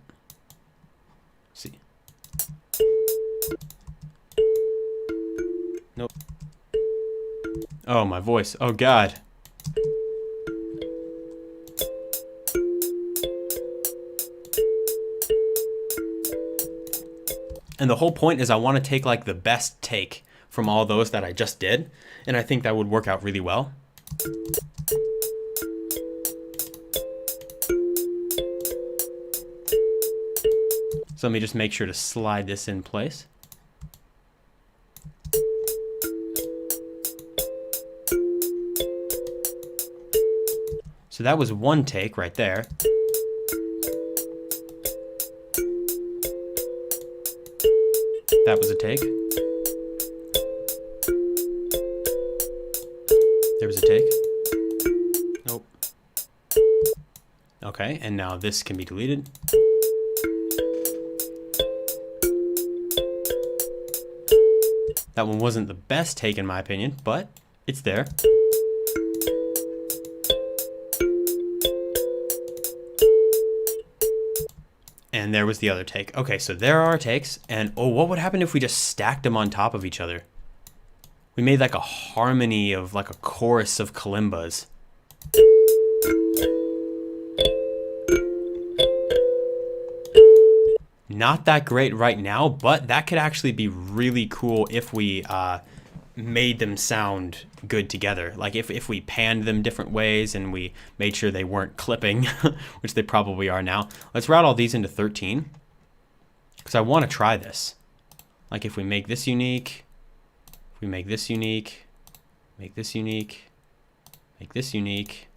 Let's see. Nope. Oh, my voice. Oh God. And the whole point is I want to take like the best take from all those that I just did, and I think that would work out really well. So let me just make sure to slide this in place. So that was one take right there. That was a take. There was a take. Nope. Okay, and now this can be deleted. That one wasn't the best take in my opinion, but it's there. And there was the other take. Okay, so there are our takes. And oh, what would happen if we just stacked them on top of each other? We made like a harmony of like a chorus of kalimbas. Not that great right now, but that could actually be really cool if we made them sound good together. Like if we panned them different ways and we made sure they weren't clipping, which they probably are now. Let's route all these into 13 because I want to try this. Like if we make this unique, if we make this unique, make this unique, make this unique,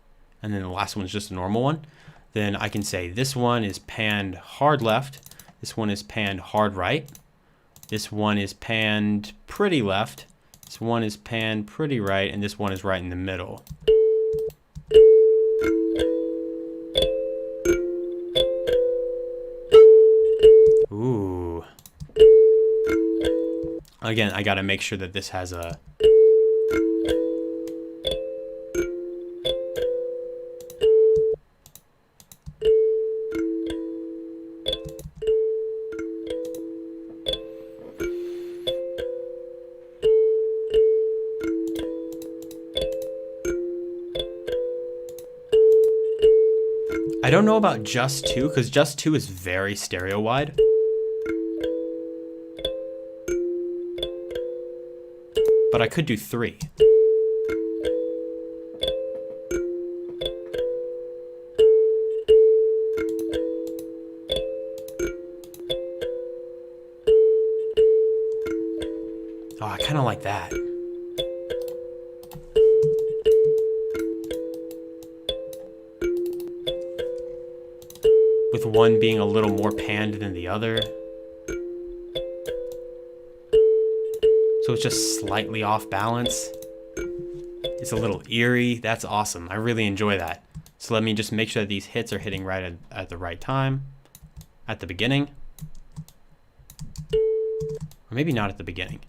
and then the last one's just a normal one, then I can say this one is panned hard left, this one is panned hard right, this one is panned pretty left, this one is panned pretty right, and this one is right in the middle. Ooh. Again, I gotta make sure that this has a... I don't know about just 2, because just 2 is very stereo wide. But I could do 3. Oh, I kind of like that. With one being a little more panned than the other. So it's just slightly off balance. It's a little eerie. That's awesome. I really enjoy that. So let me just make sure that these hits are hitting right at the right time. At the beginning. Or maybe not at the beginning.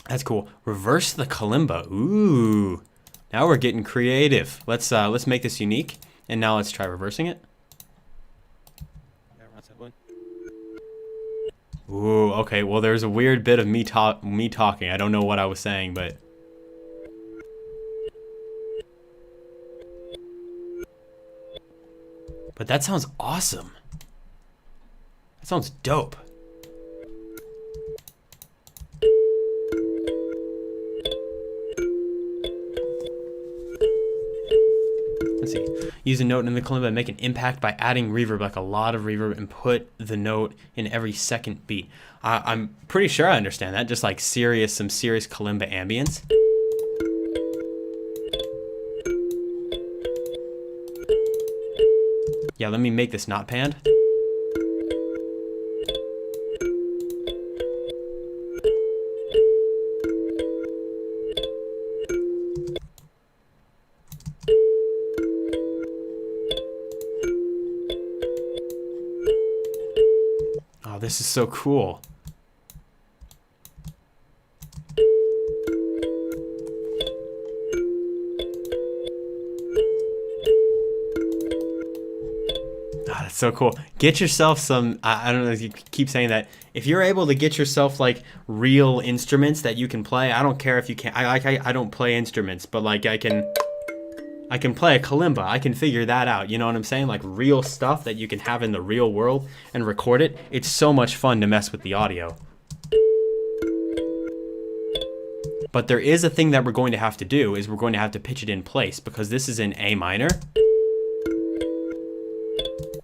That's cool. Reverse the kalimba. Ooh. Now we're getting creative. Let's make this unique, and now let's try reversing it. Ooh, okay. Well, there's a weird bit of me talking. I don't know what I was saying, but that sounds awesome. That sounds dope. let's see. Use a note in the kalimba and make an impact by adding reverb, like a lot of reverb, and put the note in every second beat. I'm pretty sure I understand that. Just like some serious kalimba ambience. Yeah, let me make this not panned. Oh, this is so cool. That's so cool. Get yourself some, I don't know if you keep saying that. If you're able to get yourself like real instruments that you can play, I don't care if you can't, I don't play instruments, but like I can play a kalimba. I can figure that out. You know what I'm saying? Like real stuff that you can have in the real world and record it. It's so much fun to mess with the audio. But there is a thing that we're going to have to do is we're going to have to pitch it in place because this is in A minor.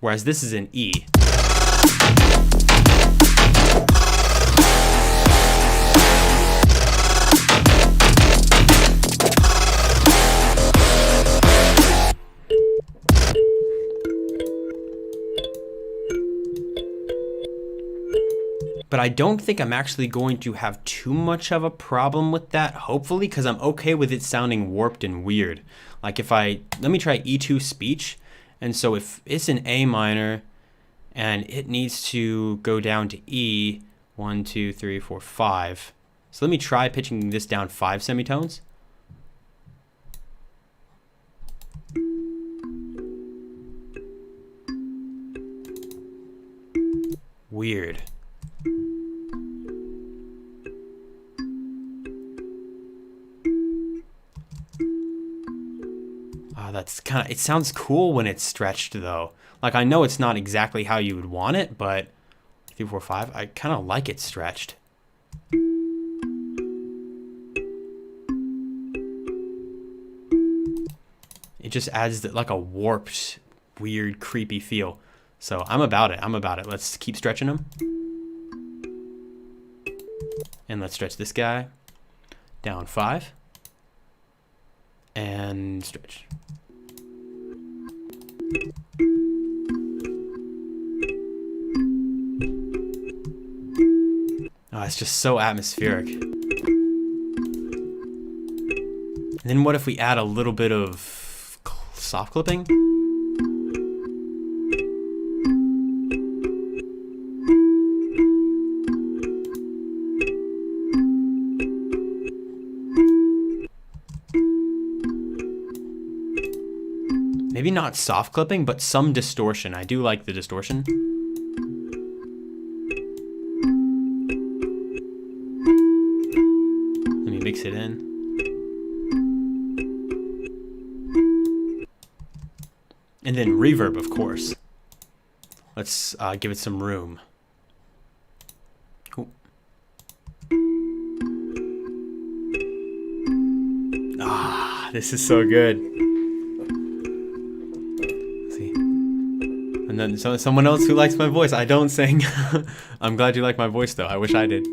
Whereas this is in E. But I don't think I'm actually going to have too much of a problem with that, hopefully, because I'm okay with it sounding warped and weird. Like if let me try E2 speech. And so if it's in A minor and it needs to go down to E, 1, 2, 3, 4, 5. So let me try pitching this down 5 semitones. Weird. That's kind of, it sounds cool when it's stretched though. Like I know it's not exactly how you would want it, but 3, 4, 5, I kind of like it stretched. It just adds like a warped, weird, creepy feel. So I'm about it. Let's keep stretching them. And let's stretch this guy down 5. And stretch. Oh, it's just so atmospheric. And then what if we add a little bit of soft clipping? Maybe not soft clipping, but some distortion. I do like the distortion. Let me mix it in. And then reverb, of course. Let's give it some room. Ooh. Ah, this is so good. And then someone else who likes my voice. I don't sing. I'm glad you like my voice though. I wish I did.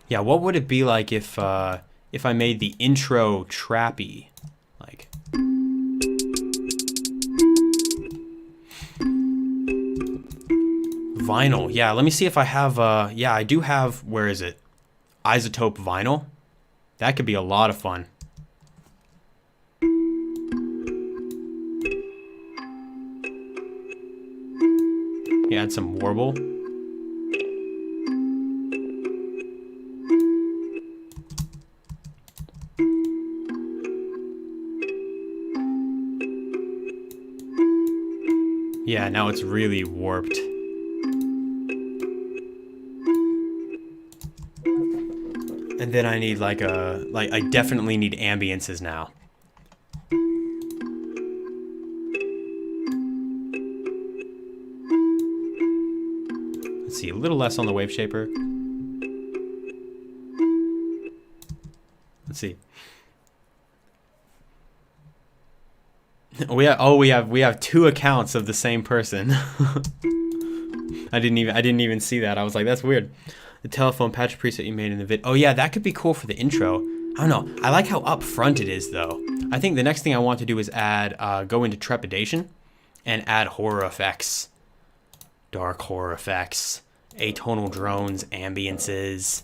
Yeah, what would it be like if I made the intro trappy? Like vinyl. Yeah, let me see if I have yeah, I do have, where is it? Isotope vinyl. That could be a lot of fun. Yeah, add some warble. Yeah, now it's really warped. And then I need I definitely need ambiences now. Let's see, a little less on the wave shaper. see. We have two accounts of the same person. I didn't even see that. I was like, that's weird. The telephone patch preset you made in the vid. Oh yeah, that could be cool for the intro. I don't know. I like how upfront it is though. I think the next thing I want to do is add, go into Trepidation and add horror effects. Dark horror effects, atonal drones, ambiances.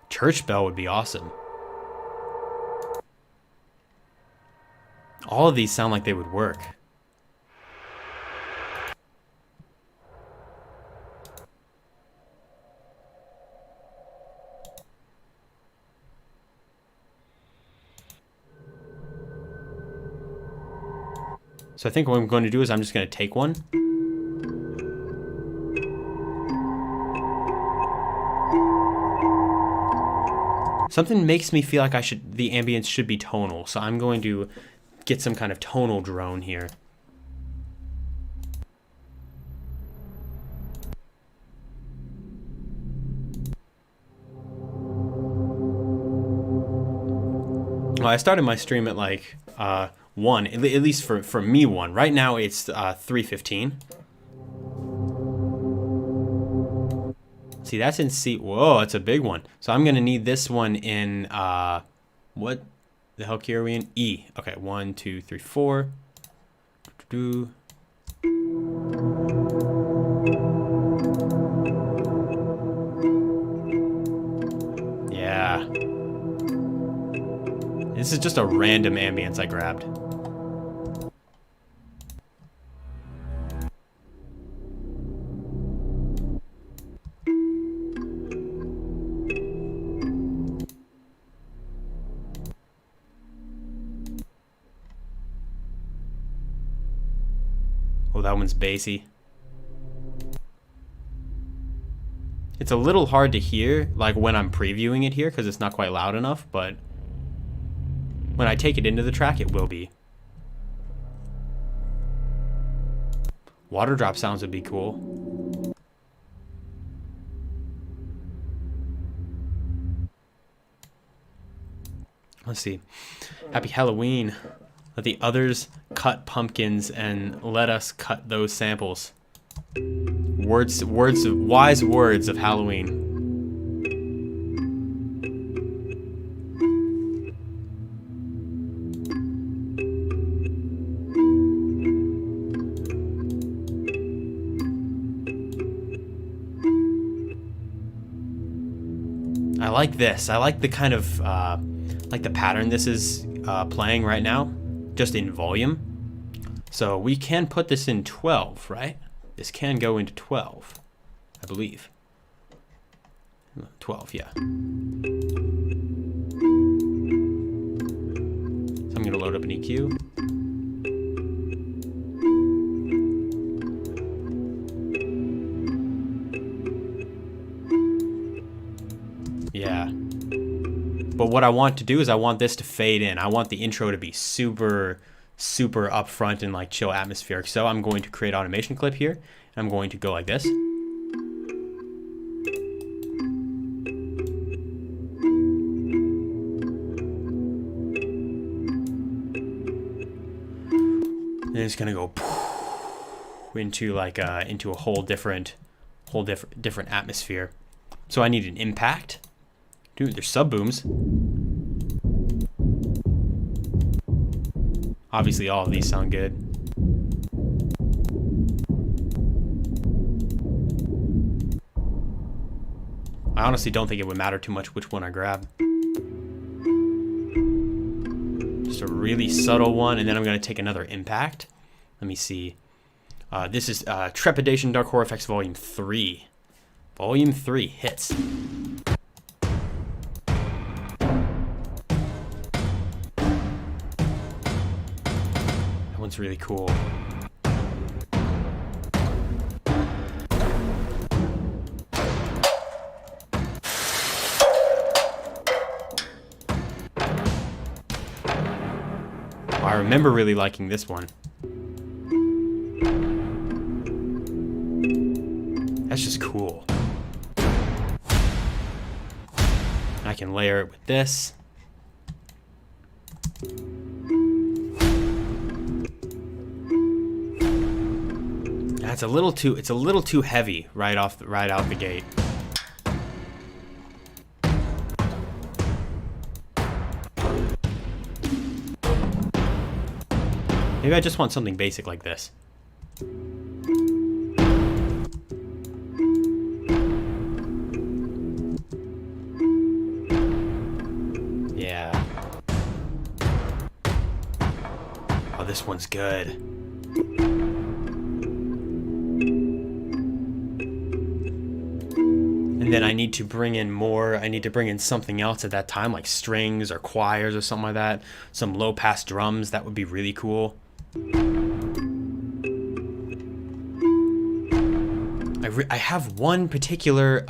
Church bell would be awesome. All of these sound like they would work. So I think what I'm going to do is I'm just going to take one. Something makes me feel like the ambience should be tonal, so I'm going to get some kind of tonal drone here. Well, I started my stream at like 1, at least for me 1. Right now it's 3:15. See, that's in C. Whoa, that's a big one. So I'm gonna need this one in what the hell key are we in? E. Okay, 1, 2, 3, 4. Yeah. This is just a random ambience I grabbed. Oh, that one's bassy. It's a little hard to hear, like when I'm previewing it here, because it's not quite loud enough, but when I take it into the track, it will be. Water drop sounds would be cool. Let's see. Happy Halloween. Let the others cut pumpkins and let us cut those samples. Wise words of Halloween. I like this. I like the kind of like the pattern this is playing right now, just in volume. So we can put this in 12, right? This can go into 12, I believe. 12, yeah. So I'm gonna load up an EQ. Yeah. But what I want to do is I want this to fade in. I want the intro to be super upfront and like chill atmospheric. So I'm going to create automation clip here. And I'm going to go like this. And it's gonna go into like into a whole different atmosphere. So I need an impact. Dude, there's sub booms. Obviously, all of these sound good. I honestly don't think it would matter too much which one I grab. Just a really subtle one, and then I'm going to take another impact. Let me see. This is Trepidation Dark Horror Effects Volume 3. Volume 3 hits. That one's really cool. I remember really liking this one. That's just cool. I can layer it with this. That's a little too, it's a little too heavy right out the gate. Maybe I just want something basic like this. Yeah. Oh, this one's good. And then I need to bring in more, I need to bring in something else at that time, like strings or choirs or something like that. Some low pass drums, that would be really cool. I have one particular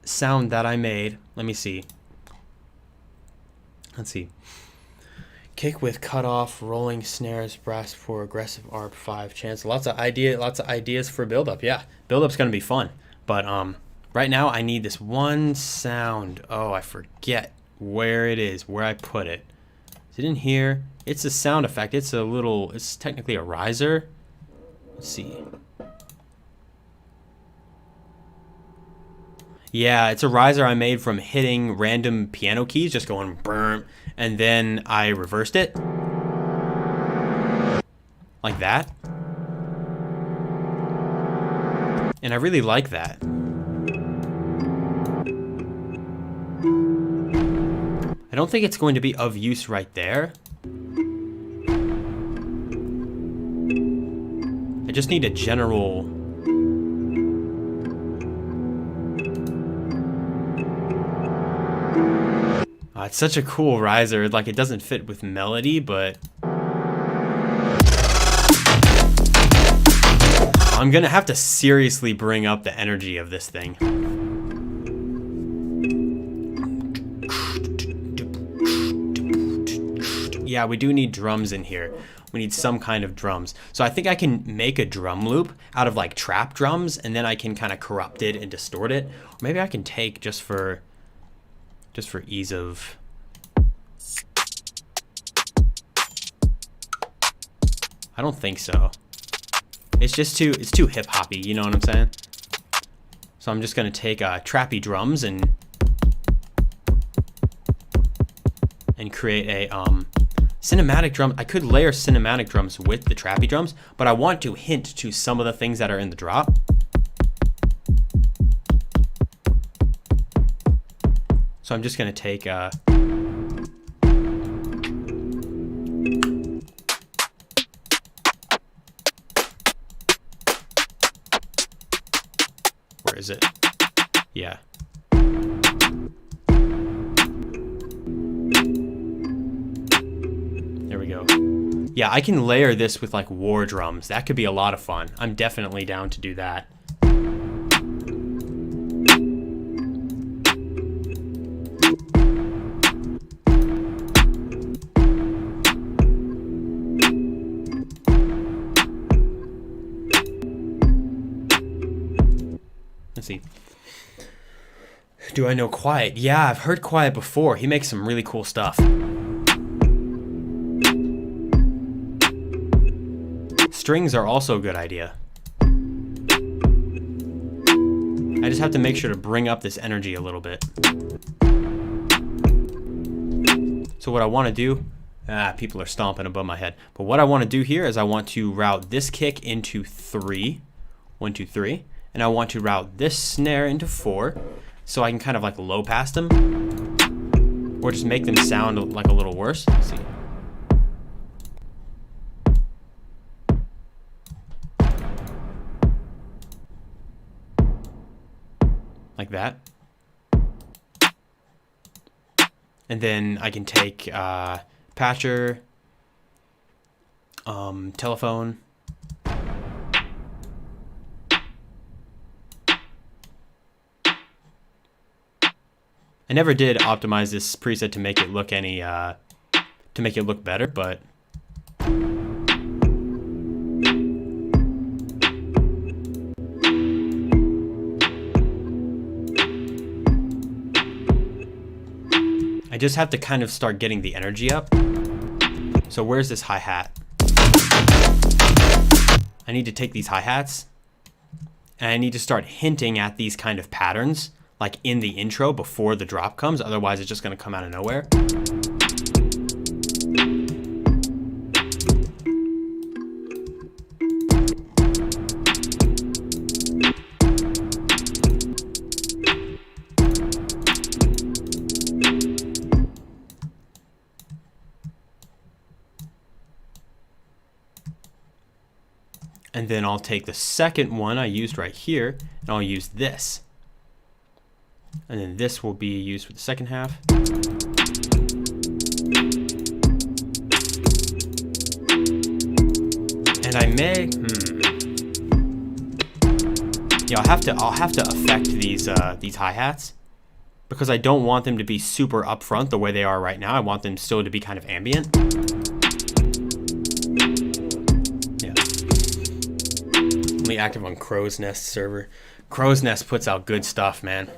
sound that I made. Let me see. Let's see. Kick with cutoff, rolling snares, brass 4, aggressive arp 5, chance. Lots of ideas for buildup. Yeah, buildup's gonna be fun. But right now I need this one sound. Oh, I forget where it is, where I put it. Is it in here? It's a sound effect. It's a little. It's technically a riser. Let's see. Yeah, it's a riser I made from hitting random piano keys, just going burn, and then I reversed it. Like that. And I really like that. I don't think it's going to be of use right there. I just need a general... it's such a cool riser. Like, it doesn't fit with melody, but... I'm gonna have to seriously bring up the energy of this thing. Yeah, we do need drums in here. We need some kind of drums. So I think I can make a drum loop out of like trap drums, and then I can kind of corrupt it and distort it. Or maybe I can take just for ease of... I don't think so. It's too hip hoppy, you know what I'm saying? So I'm just gonna take trappy drums and create a cinematic drum. I could layer cinematic drums with the trappy drums, but I want to hint to some of the things that are in the drop. So I'm just gonna take where is it? Yeah. There we go. Yeah, I can layer this with like war drums. That could be a lot of fun. I'm definitely down to do that. Let's see. Do I know Quiet? Yeah, I've heard Quiet before. He makes some really cool stuff. Strings are also a good idea. I just have to make sure to bring up this energy a little bit. So what I want to do, people are stomping above my head. But what I want to do here is I want to route this kick into 3. 1, 2, 3. And I want to route this snare into 4, so I can kind of like low pass them, or just make them sound like a little worse. Let's see. Like that. And then I can take patcher, telephone. I never did optimize this preset to make it look any, to make it look better, but I just have to kind of start getting the energy up. So where's this hi-hat? I need to take these hi-hats and I need to start hinting at these kind of patterns like in the intro before the drop comes. Otherwise it's just going to come out of nowhere. And then I'll take the second one I used right here, and I'll use this. And then this will be used for the second half. And I may, yeah, I'll have to affect these hi-hats because I don't want them to be super upfront the way they are right now. I want them still to be kind of ambient. Active on Crow's Nest server. Crow's Nest puts out good stuff, man.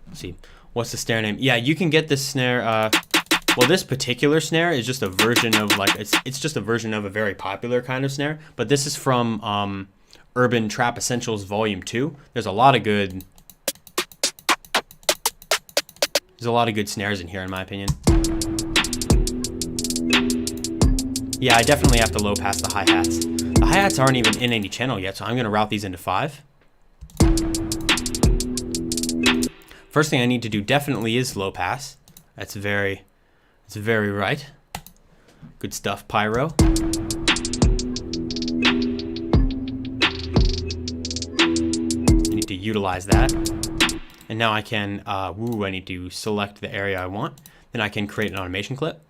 Let's see, what's the snare name? Yeah, you can get this snare. Well, this particular snare is just a version of like it's just a version of a very popular kind of snare. But this is from Urban Trap Essentials Volume 2. There's a lot of good. There's a lot of good snares in here, in my opinion. Yeah, I definitely have to low pass the hi-hats. The hi-hats aren't even in any channel yet, so I'm going to route these into 5. First thing I need to do definitely is low pass. That's very right. Good stuff, Pyro. I need to utilize that. And now I can, I need to select the area I want. Then I can create an automation clip.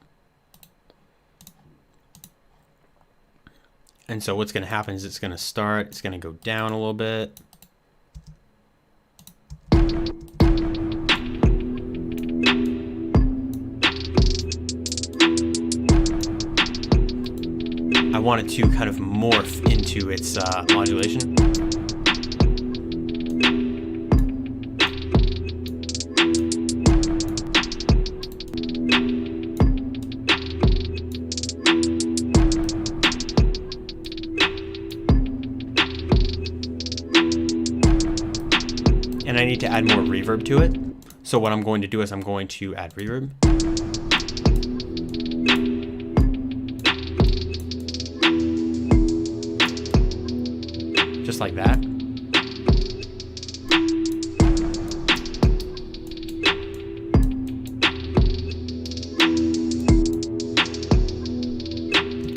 And so what's going to happen is it's going to go down a little bit. I want it to kind of morph into its modulation. And I need to add more reverb to it. So what I'm going to do is I'm going to add reverb. Just like that.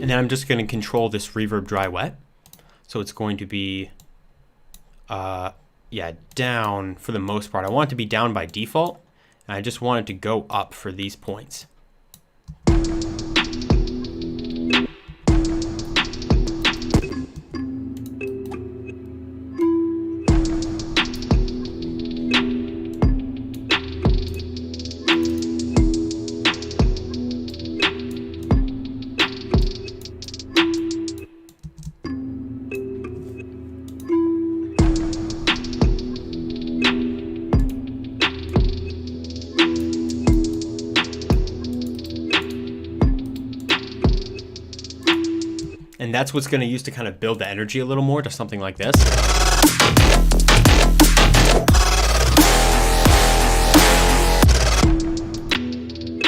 And then I'm just going to control this reverb dry wet. So it's going to be yeah, down for the most part. I want it to be down by default, and I just want it to go up for these points. And that's what's going to use to kind of build the energy a little more to something like this.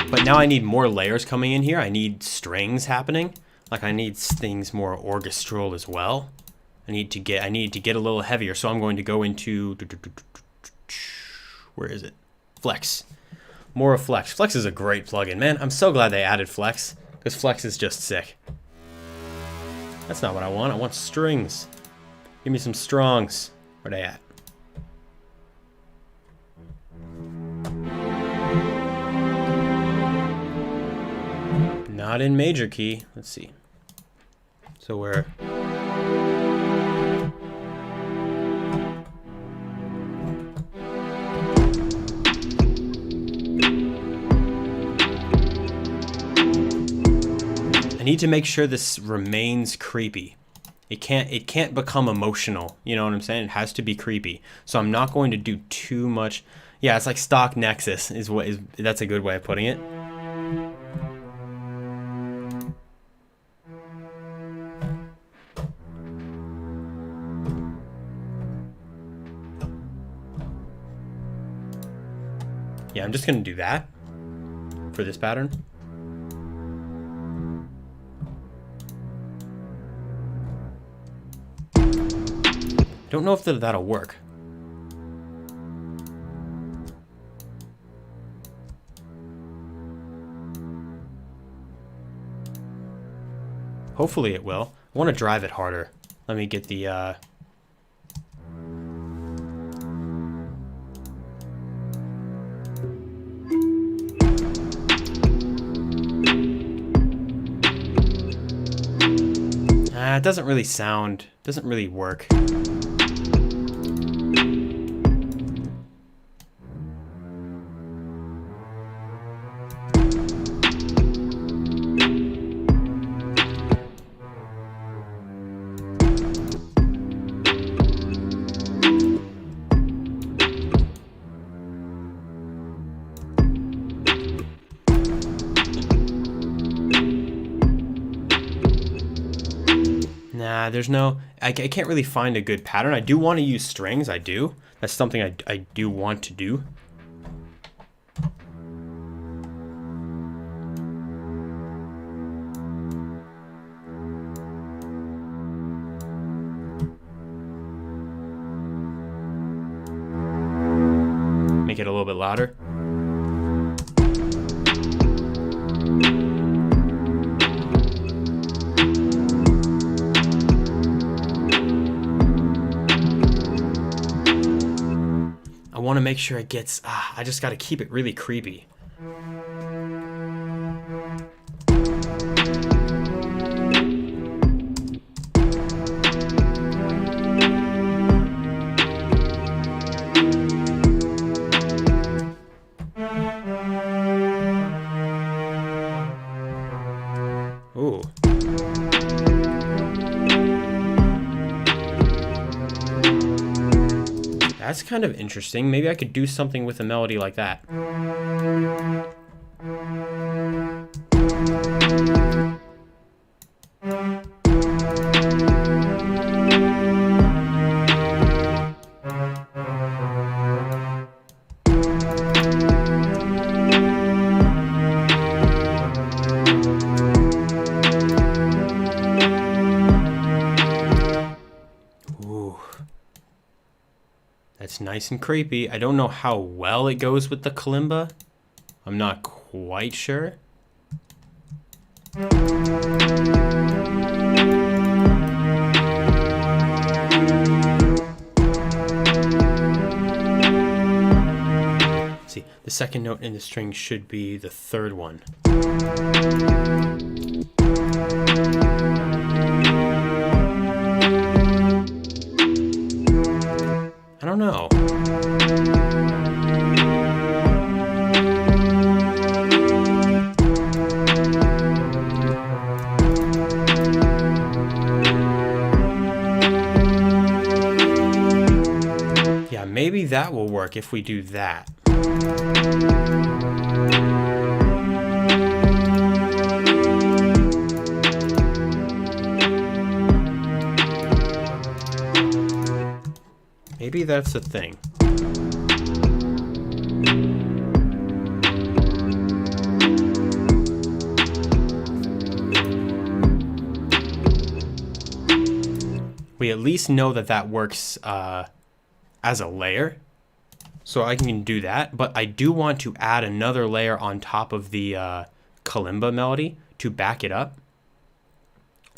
But now I need more layers coming in here. I need strings happening. Like I need things more orchestral as well. I need to get a little heavier. So I'm going to go into, where is it? Flex. More of Flex. Flex is a great plugin, man. I'm so glad they added Flex because Flex is just sick. That's not what I want. I want strings. Give me some strongs. Where they at? Not in major key. Let's see. So where? I need to make sure this remains creepy. It can't become emotional. You know what I'm saying? It has to be creepy. So I'm not going to do too much. Yeah, it's like stock Nexus that's a good way of putting it. Yeah, I'm just gonna do that for this pattern. Don't know if that'll work. Hopefully it will. I want to drive it harder. Let me get the it doesn't really sound, doesn't really work. Nah, there's no... I can't really find a good pattern. I do want to use strings. I do. That's something I do want to do. Make it a little bit louder. I want to make sure it gets, I just got to keep it really creepy. Ooh. That's kind of interesting. Maybe I could do something with a melody like that. That's nice and creepy. I don't know how well it goes with the kalimba. I'm not quite sure. See, the second note in the string should be the third one. I don't know. Yeah, maybe that will work if we do that. Maybe that's the thing. We at least know that that works as a layer, so I can do that, but I do want to add another layer on top of the kalimba melody to back it up.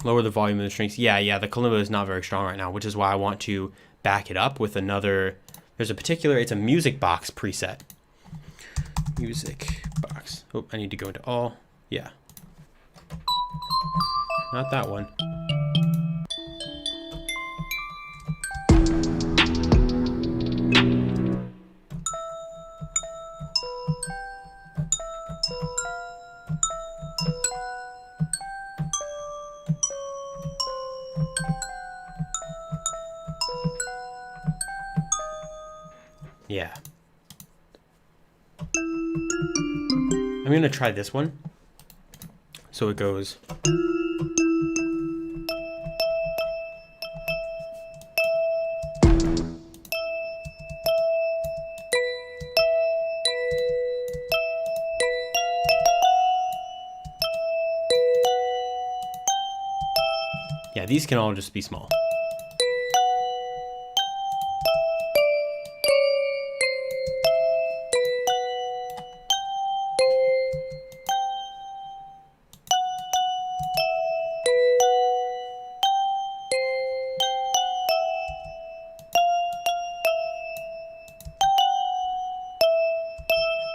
Lower the volume of the strings. Yeah, the kalimba is not very strong right now, which is why I want to back it up with another. There's a particular, it's a music box preset. Music box. Oh, I need to go into all. Yeah. Not that one. Yeah. I'm gonna try this one. So it goes. Yeah, these can all just be small.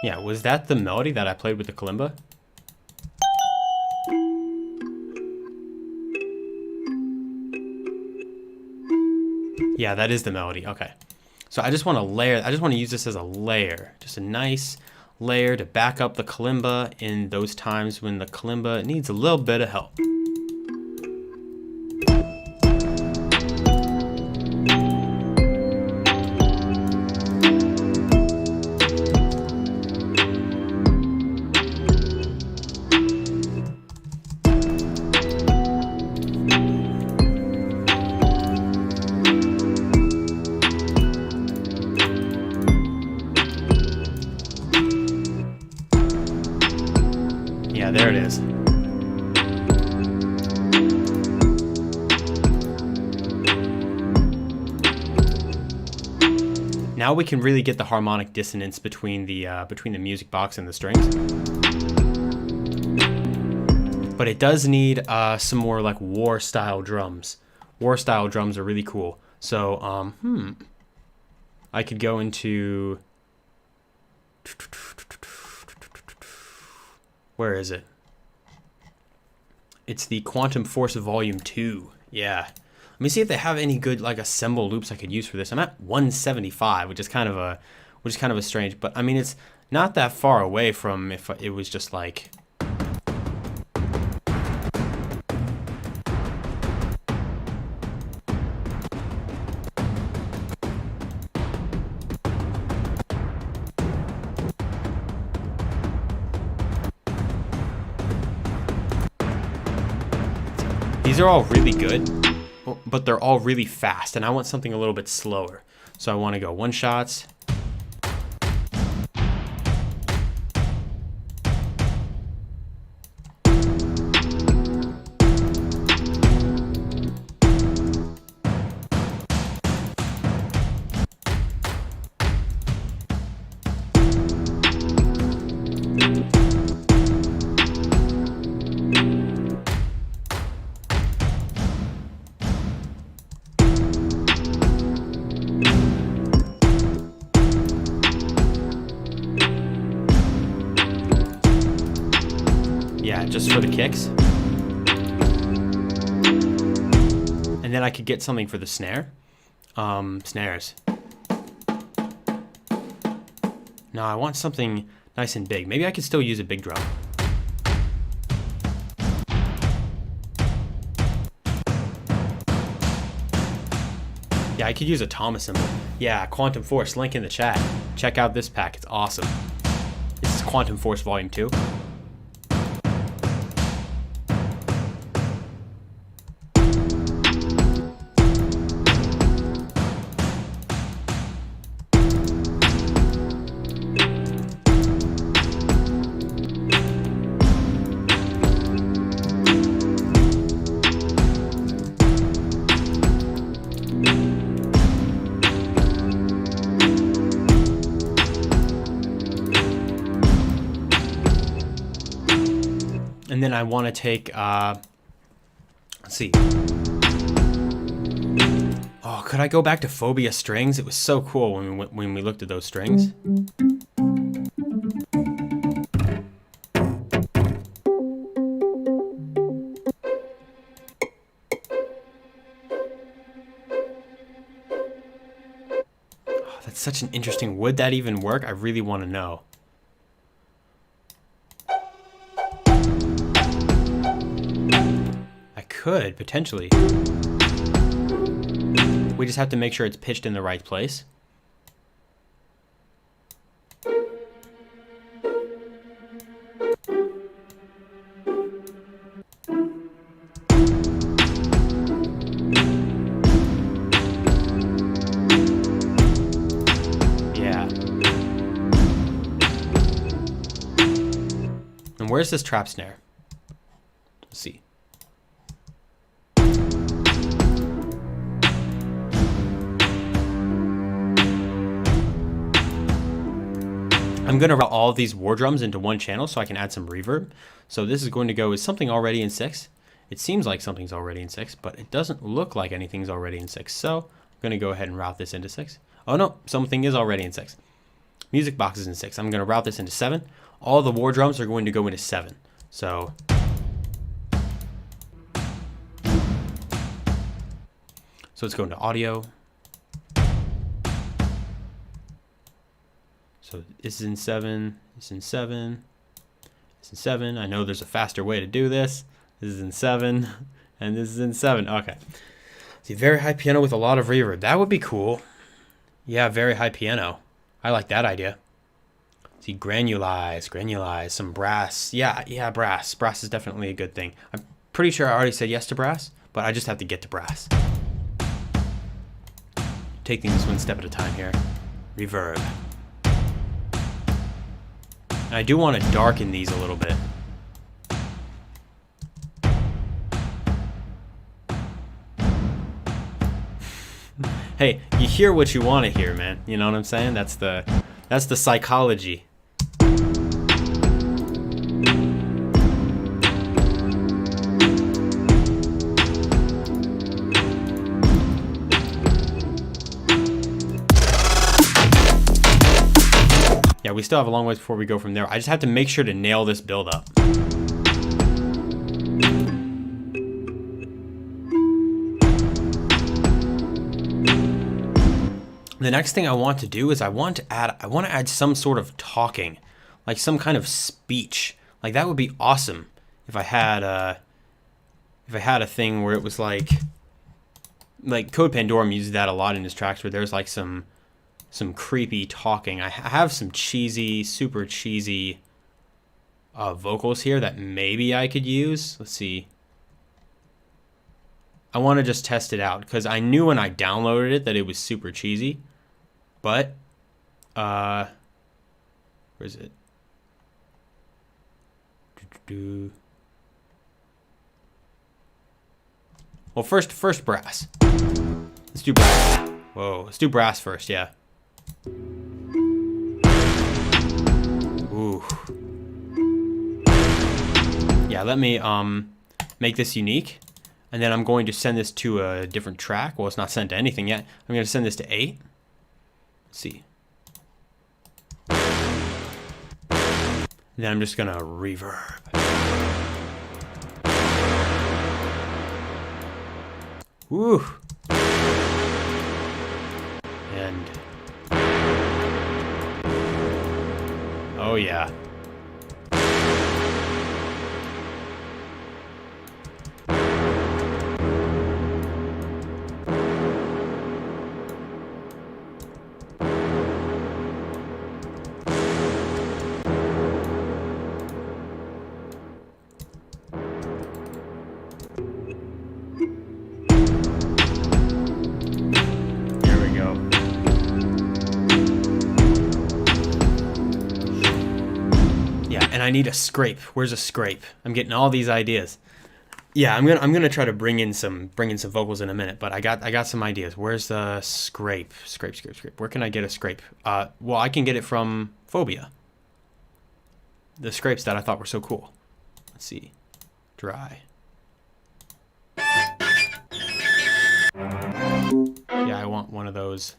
Yeah, was that the melody that I played with the kalimba? Yeah, that is the melody. Okay. So I just want to layer, I just want to use this as a layer. Just a nice layer to back up the kalimba in those times when the kalimba needs a little bit of help. Yeah, there it is. Now we can really get the harmonic dissonance between the music box and the strings. But it does need some more like war style drums. War style drums are really cool. So I could go into, where is it? It's the Quantum Force Volume 2. Yeah. Let me see if they have any good like assemble loops I could use for this. I'm at 175, which is kind of a strange, but I mean it's not that far away from if it was just like these are all really good, but they're all really fast, and I want something a little bit slower. So I want to go one shots. Yeah, just for the kicks. And then I could get something for the snare. Snares. No, I want something nice and big. Maybe I could still use a big drum. Yeah, I could use a Thomas cymbal. Yeah, Quantum Force, link in the chat. Check out this pack, it's awesome. This is Quantum Force Volume 2. And then I want to take, let's see. Oh, could I go back to Phobia Strings? It was so cool when we looked at those strings. Oh, that's such an interesting, would that even work? I really want to know. Could potentially. We just have to make sure it's pitched in the right place. where's this trap snare? Let's see. I'm going to route all of these war drums into one channel so I can add some reverb. So this is going to go as something already in 6. It seems like something's already in 6, but it doesn't look like anything's already in 6. So I'm going to go ahead and route this into 6. Oh no, something is already in 6. Music box is in 6. I'm going to route this into 7. All the war drums are going to go into 7. So let's go into audio. So this is in 7, this is in 7, this is in 7. I know there's a faster way to do this. This is in 7, and this is in 7. Okay. See, very high piano with a lot of reverb. That would be cool. Yeah, very high piano. I like that idea. See, granulize, some brass. Yeah, brass. Brass is definitely a good thing. I'm pretty sure I already said yes to brass, but I just have to get to brass. Take things one step at a time here. Reverb. And I do want to darken these a little bit. Hey, you hear what you want to hear, man. You know what I'm saying? That's the psychology. Yeah, we still have a long ways before we go from there. I just have to make sure to nail this build up. The next thing I want to do is I want to add some sort of talking, like some kind of speech. Like that would be awesome if I had a thing where it was like Code Pandorum uses that a lot in his tracks, where there's like some creepy talking. I have some cheesy, super cheesy vocals here that maybe I could use. Let's see. I want to just test it out because I knew when I downloaded it that it was super cheesy. But, where is it? Well, first brass. Let's do brass. Whoa, let's do brass first, yeah. Ooh. Yeah, let me make this unique. And then I'm going to send this to a different track. Well, it's not sent to anything yet. I'm going to send this to 8. Let's see. Then I'm just going to reverb. Woo. And oh yeah. And I need a scrape. Where's a scrape? I'm getting all these ideas. Yeah, I'm gonna try to bring in some vocals in a minute, but I got some ideas. Where's the scrape? Scrape. Where can I get a scrape? Well, I can get it from Phobia. The scrapes that I thought were so cool. Let's see. Dry. Yeah, I want one of those.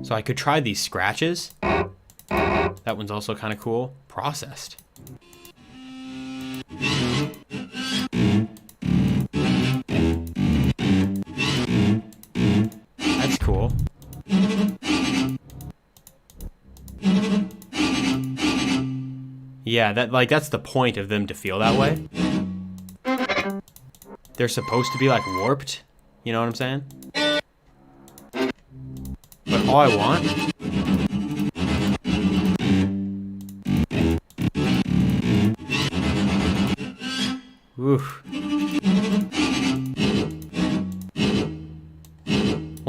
So I could try these scratches. That one's also kind of cool. Processed. That's cool. Yeah, that's the point of them to feel that way. They're supposed to be like warped. You know what I'm saying? But all I want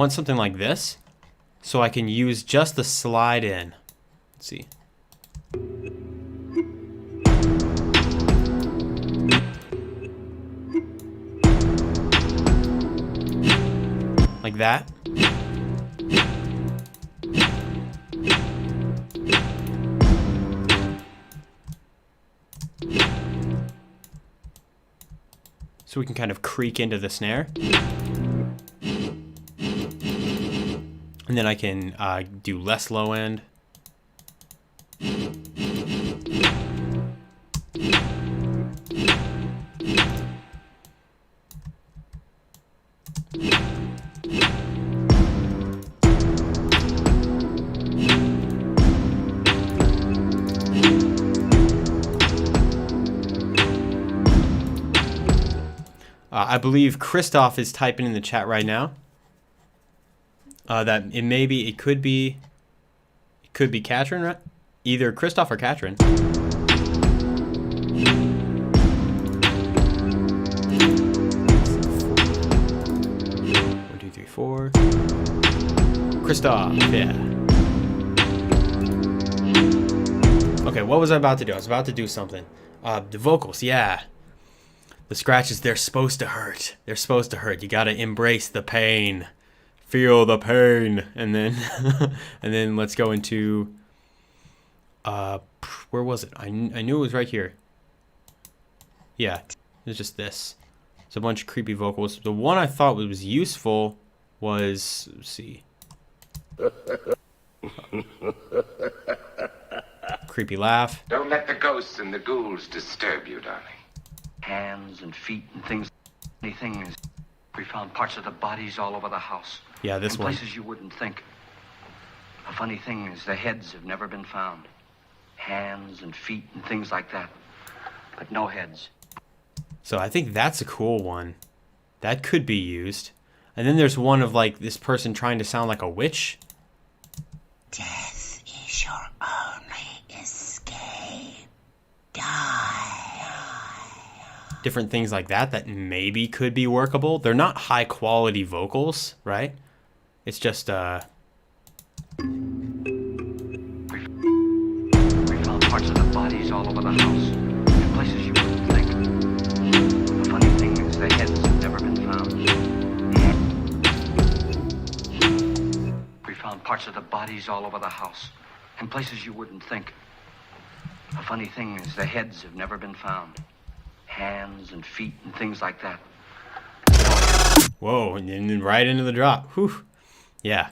want something like this, so I can use just the slide in. Let's see. Like that. So we can kind of creak into the snare. And then I can do less low end. I believe Christoph is typing in the chat right now. That it could be Katrin, right? Either Christoph or Katrin. 1, 2, 3, 4. Christoph, yeah. Okay, what was I about to do? I was about to do something. The vocals, yeah. The scratches, they're supposed to hurt. They're supposed to hurt. You gotta embrace the pain. Feel the pain. And then and then let's go into where was it? I knew it was right here. Yeah, it's just this. It's a bunch of creepy vocals. The one I thought was useful was, let's see. Creepy laugh. Don't let the ghosts and the ghouls disturb you, darling. Hands and feet and things. We found parts of the bodies all over the house. Yeah, this one. Places you wouldn't think. A funny thing is the heads have never been found. Hands and feet and things like that. But no heads. So I think that's a cool one. That could be used. And then there's one of like this person trying to sound like a witch. Death is your only escape. Die. Different things like that maybe could be workable. They're not high quality vocals, right? It's just We found parts of the bodies all over the house. In places you wouldn't think. The funny thing is the heads have never been found. We found parts of the bodies all over the house. In places you wouldn't think. The funny thing is the heads have never been found. Hands and feet and things like that. Whoa, and then right into the drop. Whew. Yeah.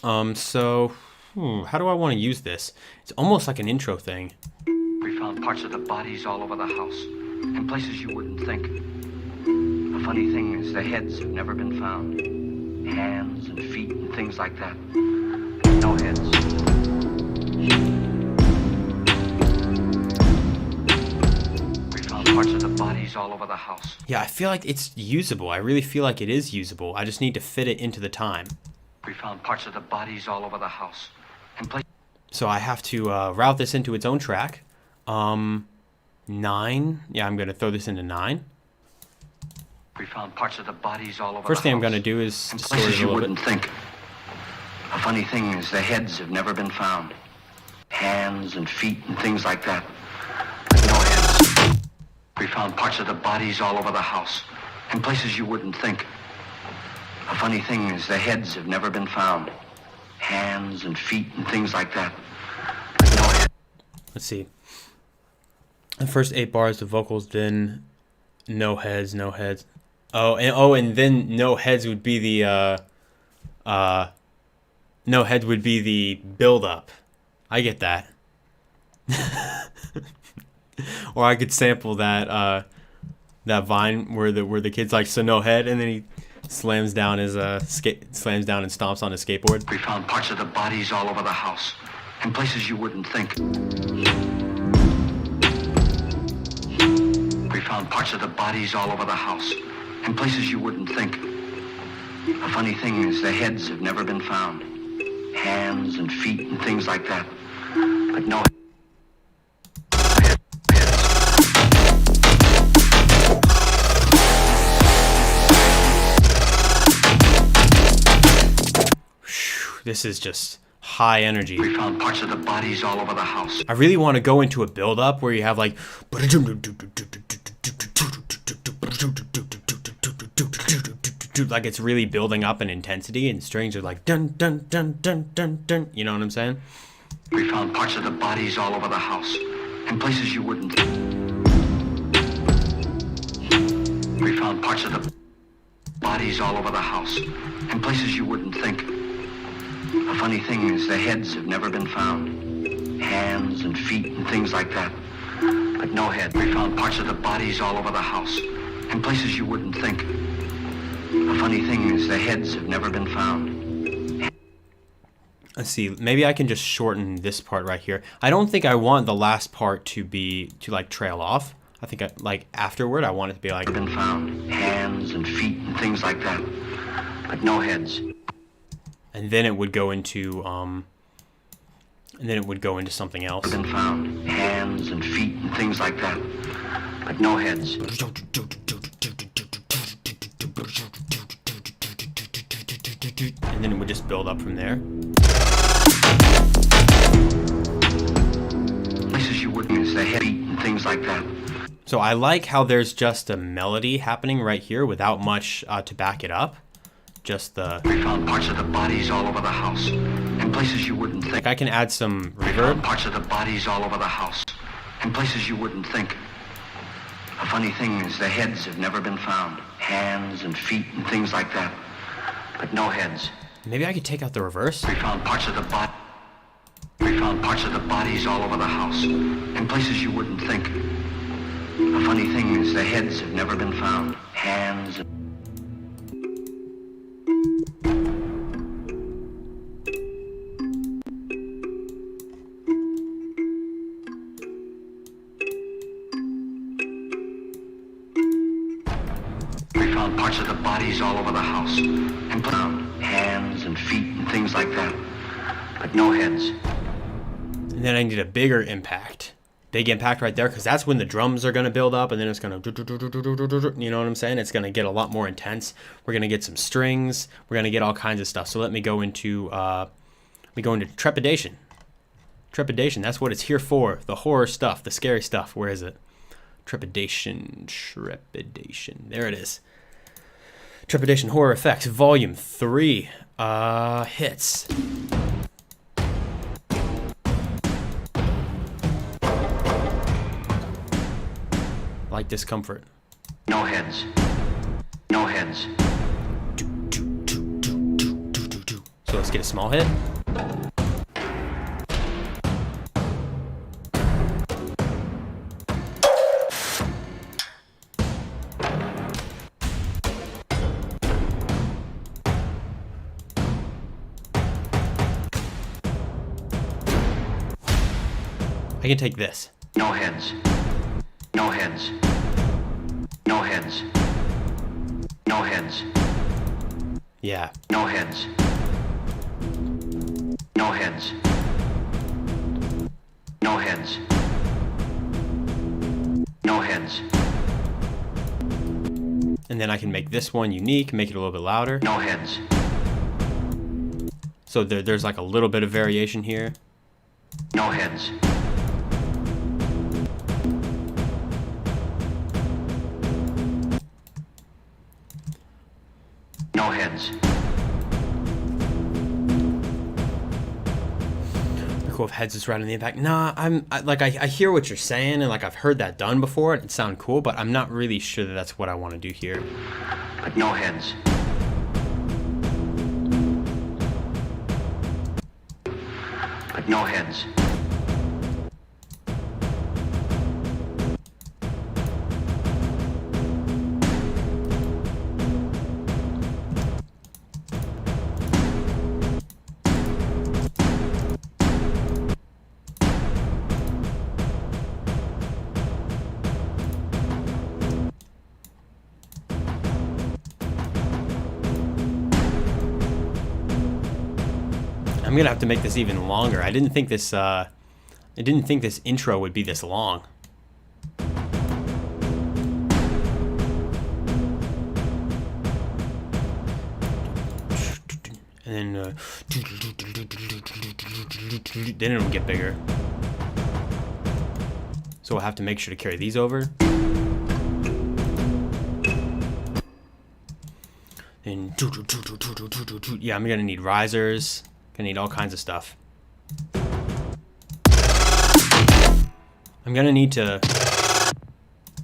So how do I want to use this? It's almost like an intro thing. We found parts of the bodies all over the house. In places you wouldn't think. The funny thing is the heads have never been found. Hands and feet and things like that. No heads. Parts of the bodies all over the house. Yeah, I feel like it's usable. I really feel like it is usable. I just need to fit it into the time. We found parts of the bodies all over the house. So I have to route this into its own track. 9. Yeah, I'm going to throw this into 9. We found parts of the bodies all over First the thing house. I'm going to do is in distort it places a you little wouldn't bit. think. A funny thing is the heads have never been found. Hands and feet and things like that. No heads. We found parts of the bodies all over the house. In places you wouldn't think. A funny thing is the heads have never been found. Hands and feet and things like that. No heads. Let's see. The first 8 bars, the vocals, then no heads, no heads. And then no heads would be the no heads would be the buildup. I get that. Or I could sample that that Vine where the kid's like, so no head, and then he slams down his slams down and stomps on his skateboard. We found parts of the bodies all over the house. In places you wouldn't think. We found parts of the bodies all over the house. In places you wouldn't think. A funny thing is the heads have never been found. Hands and feet and things like that. But no. This is just high energy. We found parts of the bodies all over the house. I really want to go into a build-up where you have like, like it's really building up in intensity, and strings are like dun dun dun dun dun dun. You know what I'm saying? We found parts of the bodies all over the house, in places you wouldn't. We found parts of the bodies all over the house, in places you wouldn't think. The funny thing is, the heads have never been found. Hands and feet and things like that. But no head. We found parts of the bodies all over the house, in places you wouldn't think. The funny thing is, the heads have never been found. Let's see, maybe I can just shorten this part right here. I don't think I want the last part to like trail off. I think like afterward I want it to be like Been found. Hands and feet and things like that. But no heads. and then it would go into something else. Been found. Hands and feet and things like that. But no heads. And then it would just build up from there. Places you wouldn't is the head, feet and things like that. So I like how there's just a melody happening right here without much to back it up. Just the... We found parts of the bodies all over the house, in places you wouldn't think. Like I can add some We found reverb. parts of the bodies all over the house, in places you wouldn't think. The funny thing is, the heads have never been found. Hands and feet and things like that. But no heads. Maybe I could take out the reverse. We found parts of the We found parts of the bodies all over the house, in places you wouldn't think. The funny thing is, the heads have never been found. Hands. We found parts of the bodies all over the house, and found hands and feet and things like that, but no heads. And then I need a bigger impact. Big impact right there, because that's when the drums are going to build up, and then it's going to, you know what I'm saying? It's going to get a lot more intense. We're going to get some strings. We're going to get all kinds of stuff. So let me go into Trepidation. Trepidation, that's what it's here for. The horror stuff, the scary stuff. Where is it? Trepidation. There it is. Trepidation Horror Effects, Volume 3. Hits. Like discomfort. No heads. No heads. So let's get a small hit. I can take this. No heads. No heads. No heads. No heads. Yeah. No heads. No heads. No heads. No heads. And then I can make this one unique, make it a little bit louder. No heads. So there's like a little bit of variation here. No heads. No heads. Cool if heads is right on the impact. Nah, I hear what you're saying, and like I've heard that done before, and it sounds cool, but I'm not really sure that that's what I want to do here. But no heads. But no heads. I'm gonna have to make this even longer. I didn't think this intro would be this long. And then then it'll get bigger. So we'll have to make sure to carry these over. And yeah, I'm gonna need risers. Gonna need all kinds of stuff. I'm gonna need to.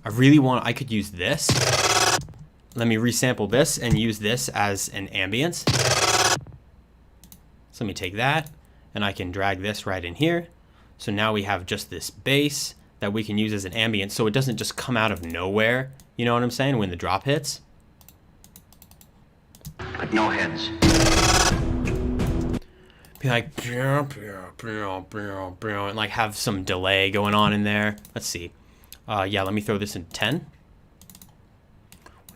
I could use this. Let me resample this and use this as an ambience. So let me take that and I can drag this right in here. So now we have just this bass that we can use as an ambient, so it doesn't just come out of nowhere. You know what I'm saying? When the drop hits. But no heads. Be like, and like have some delay going on in there. Let's see. Yeah, let me throw this in 10. 1,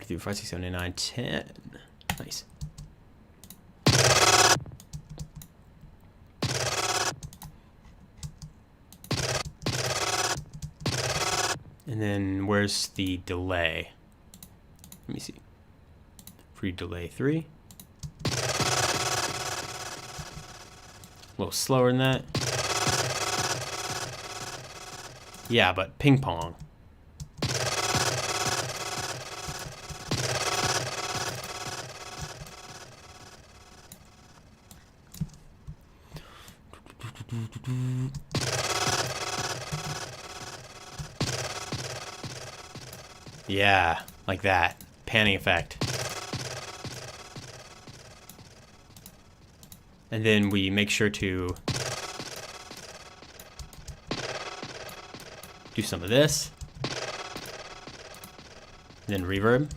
2, 3, 4, 5, 6, 7, 8, 9, 10. Nice. And then where's the delay? Let me see. Free delay 3. A little slower than that. Yeah, but ping pong. Yeah, like that. Panning effect. And then we make sure to do some of this. And then reverb.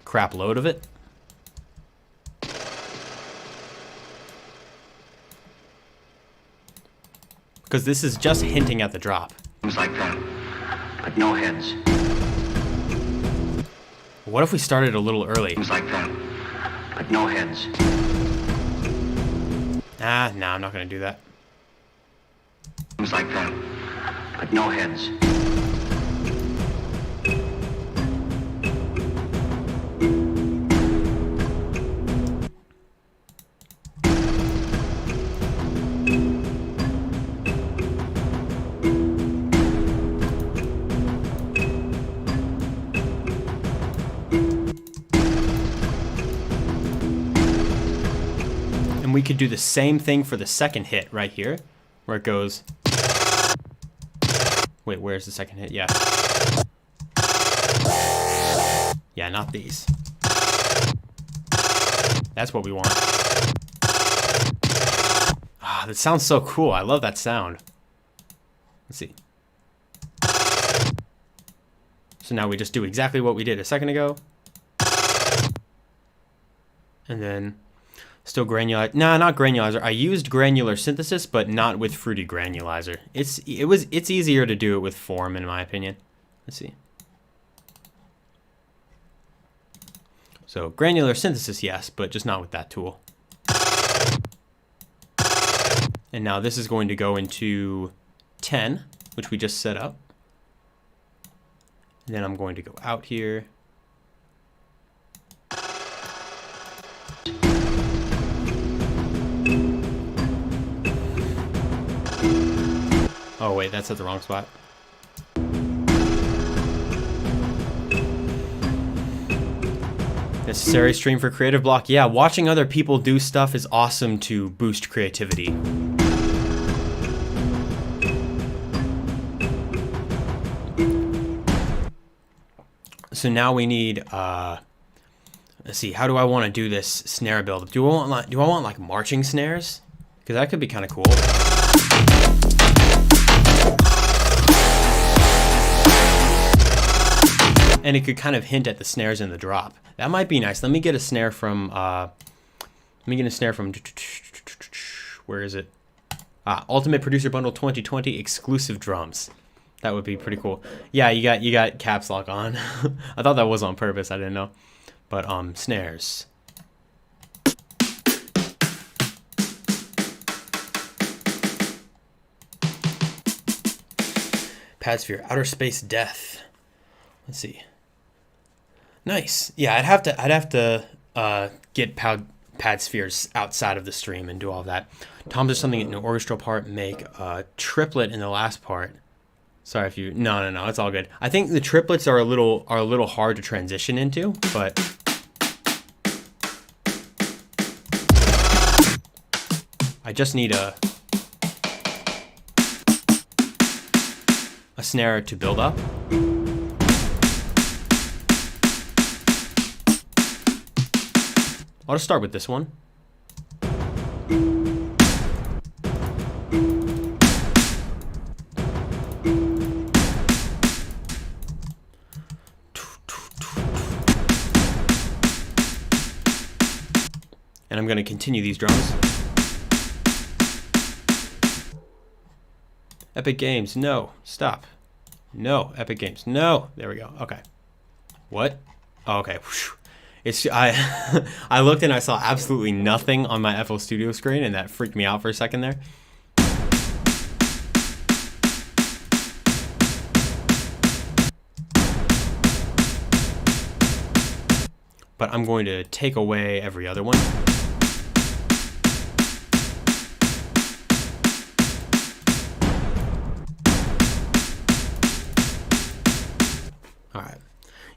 Crap load of it. Because this is just hinting at the drop. Things like that. But no heads. What if we started a little early? Things like that. But no heads. Ah, no, I'm not going to do that. Things like that. But no heads. And we could do the same thing for the second hit right here, where it goes. Wait, where's the second hit? Yeah. Yeah, not these. That's what we want. Ah, that sounds so cool. I love that sound. Let's see. So now we just do exactly what we did a second ago. And then still granulizer. Nah, not granulizer. I used granular synthesis, but not with fruity granulizer. It's easier to do it with form, in my opinion. Let's see. So granular synthesis, yes, but just not with that tool. And now this is going to go into 10, which we just set up. And then I'm going to go out here. Oh wait, that's at the wrong spot. Necessary stream for creative block. Yeah, watching other people do stuff is awesome to boost creativity. So now we need let's see, how do I want to do this snare build? Do I want like marching snares? Because that could be kind of cool. And it could kind of hint at the snares in the drop. That might be nice. Let me get a snare from where is it? Ultimate Producer Bundle 2020 exclusive drums. That would be pretty cool. Yeah, you got caps lock on. I thought that was on purpose. I didn't know. But snares. Padsphere, Outer Space Death. Let's see. Nice. Yeah, I'd have to get pad spheres outside of the stream and do all of that. Tom does something in the orchestral part, make a triplet in the last part. Sorry if you... No, it's all good. I think the triplets are a little hard to transition into, but... I just need a snare to build up. I'll just start with this one. And I'm going to continue these drums. Epic Games, no, stop. No, Epic Games, no. There we go. Okay. What? Oh, okay. It's I looked and I saw absolutely nothing on my FL Studio screen, and that freaked me out for a second there. But I'm going to take away every other one.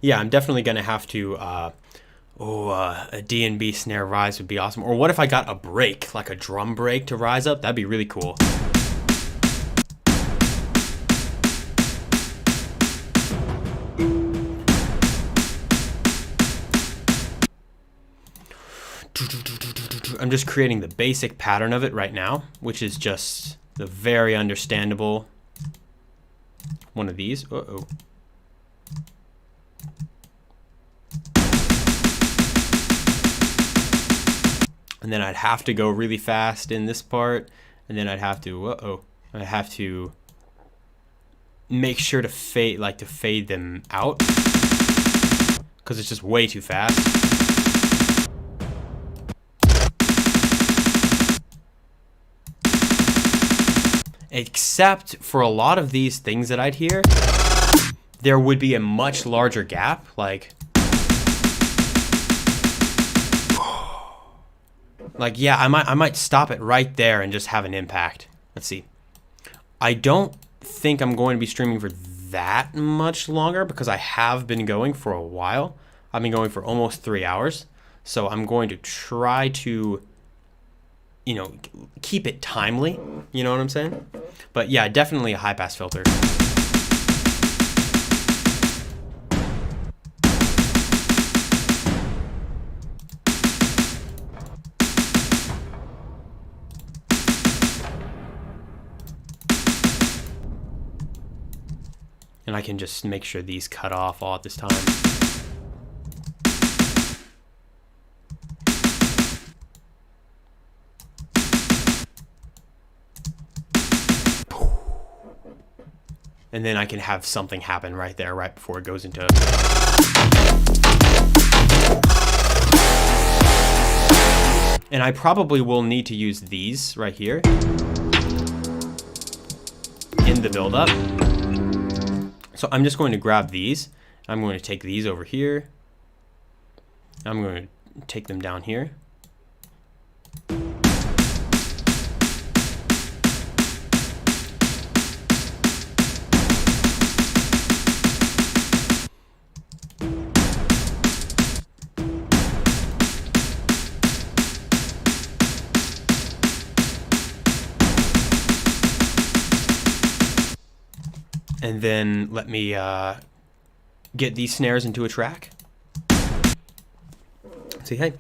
Yeah, I'm definitely going to have to, a D&B snare rise would be awesome. Or what if I got a break, like a drum break to rise up? That'd be really cool. I'm just creating the basic pattern of it right now, which is just the very understandable one of these. Uh-oh. And then I'd have to go really fast in this part, and then I'd have to, I have to make sure to fade them out, because it's just way too fast. Except for a lot of these things that I'd hear, there would be a much larger gap, yeah, I might stop it right there and just have an impact. Let's see. I don't think I'm going to be streaming for that much longer because I have been going for a while. I've been going for almost 3 hours. So I'm going to try to, keep it timely. You know what I'm saying? But yeah, definitely a high pass filter. And I can just make sure these cut off all at this time. And then I can have something happen right there, right before it goes into... And I probably will need to use these right here in the build-up. So I'm just going to grab these. I'm going to take these over here. I'm going to take them down here. And then let me get these snares into a track. See, hey,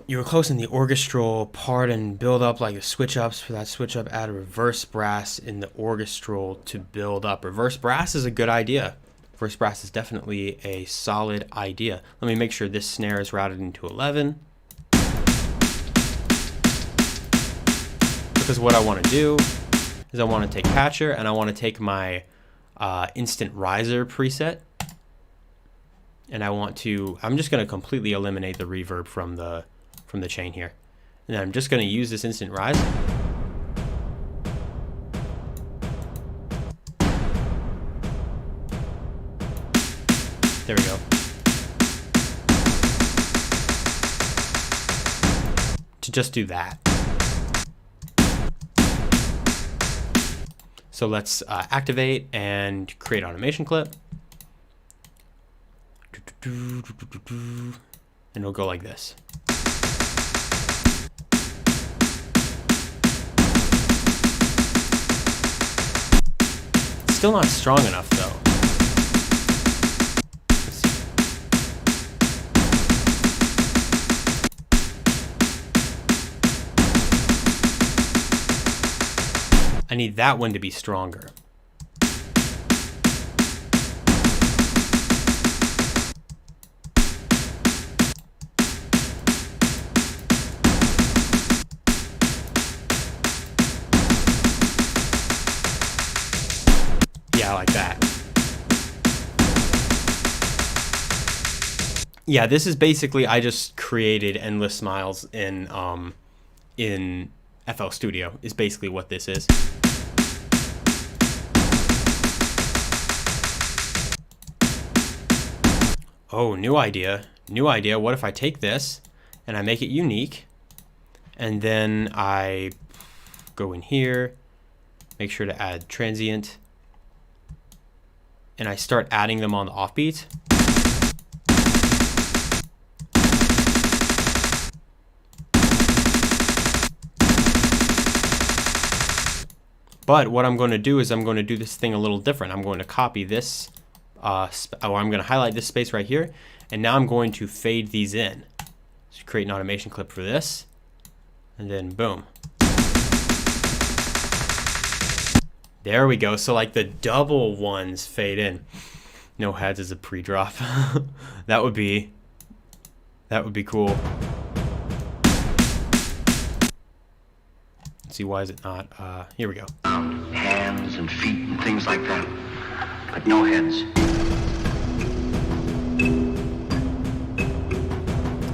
you were close in the orchestral part and build up like the switch ups. For that switch up, add a reverse brass in the orchestral to build up. Reverse brass is a good idea. Reverse brass is definitely a solid idea. Let me make sure this snare is routed into 11. Because what I want to do is I want to take Patcher and I want to take my instant riser preset, and I'm just going to completely eliminate the reverb from the chain here, and then I'm just going to use this instant rise. There we go. just do that. So let's activate and create automation clip. And it'll go like this. Still not strong enough though. Let's see. I need that one to be stronger. Yeah, like that. Yeah, this is basically, I just created endless smiles in FL Studio is basically what this is. Oh, new idea. New idea. What if I take this and I make it unique, and then I go in here, make sure to add transient, and I start adding them on the offbeat. But what I'm going to do is I'm going to do this thing a little different. I'm going to copy this, or I'm going to highlight this space right here, and now I'm going to fade these in. So create an automation clip for this, and then boom. There we go. So like the double ones fade in. No heads is a pre-drop. That would be cool. Let's see, why is it not? Here we go. Hands and feet and things like that, but no heads.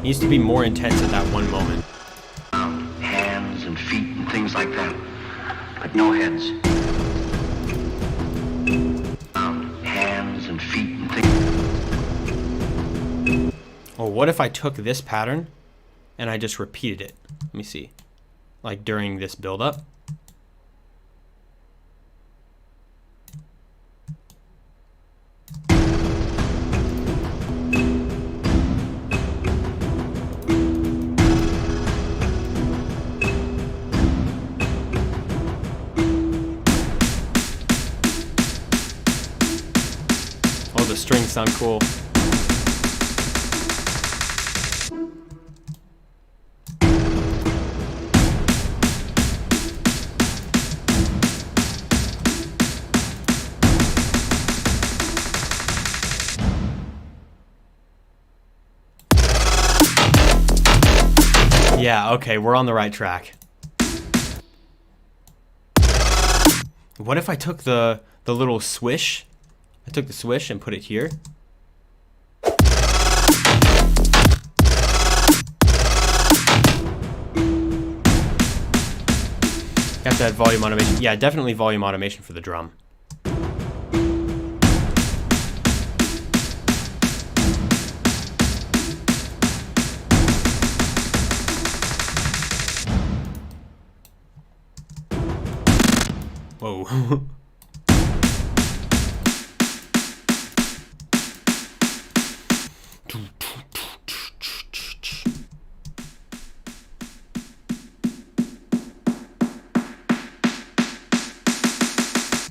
Needs to be more intense at that one moment. Hands and feet and things like that, but no heads. Hands and feet and things. Oh, what if I took this pattern and I just repeated it? Let me see. Like during this buildup. Oh, the strings sound cool. Yeah, okay, we're on the right track. What if I took the little swish? I took the swish and put it here. You have to add volume automation. Yeah, definitely volume automation for the drum. Whoa.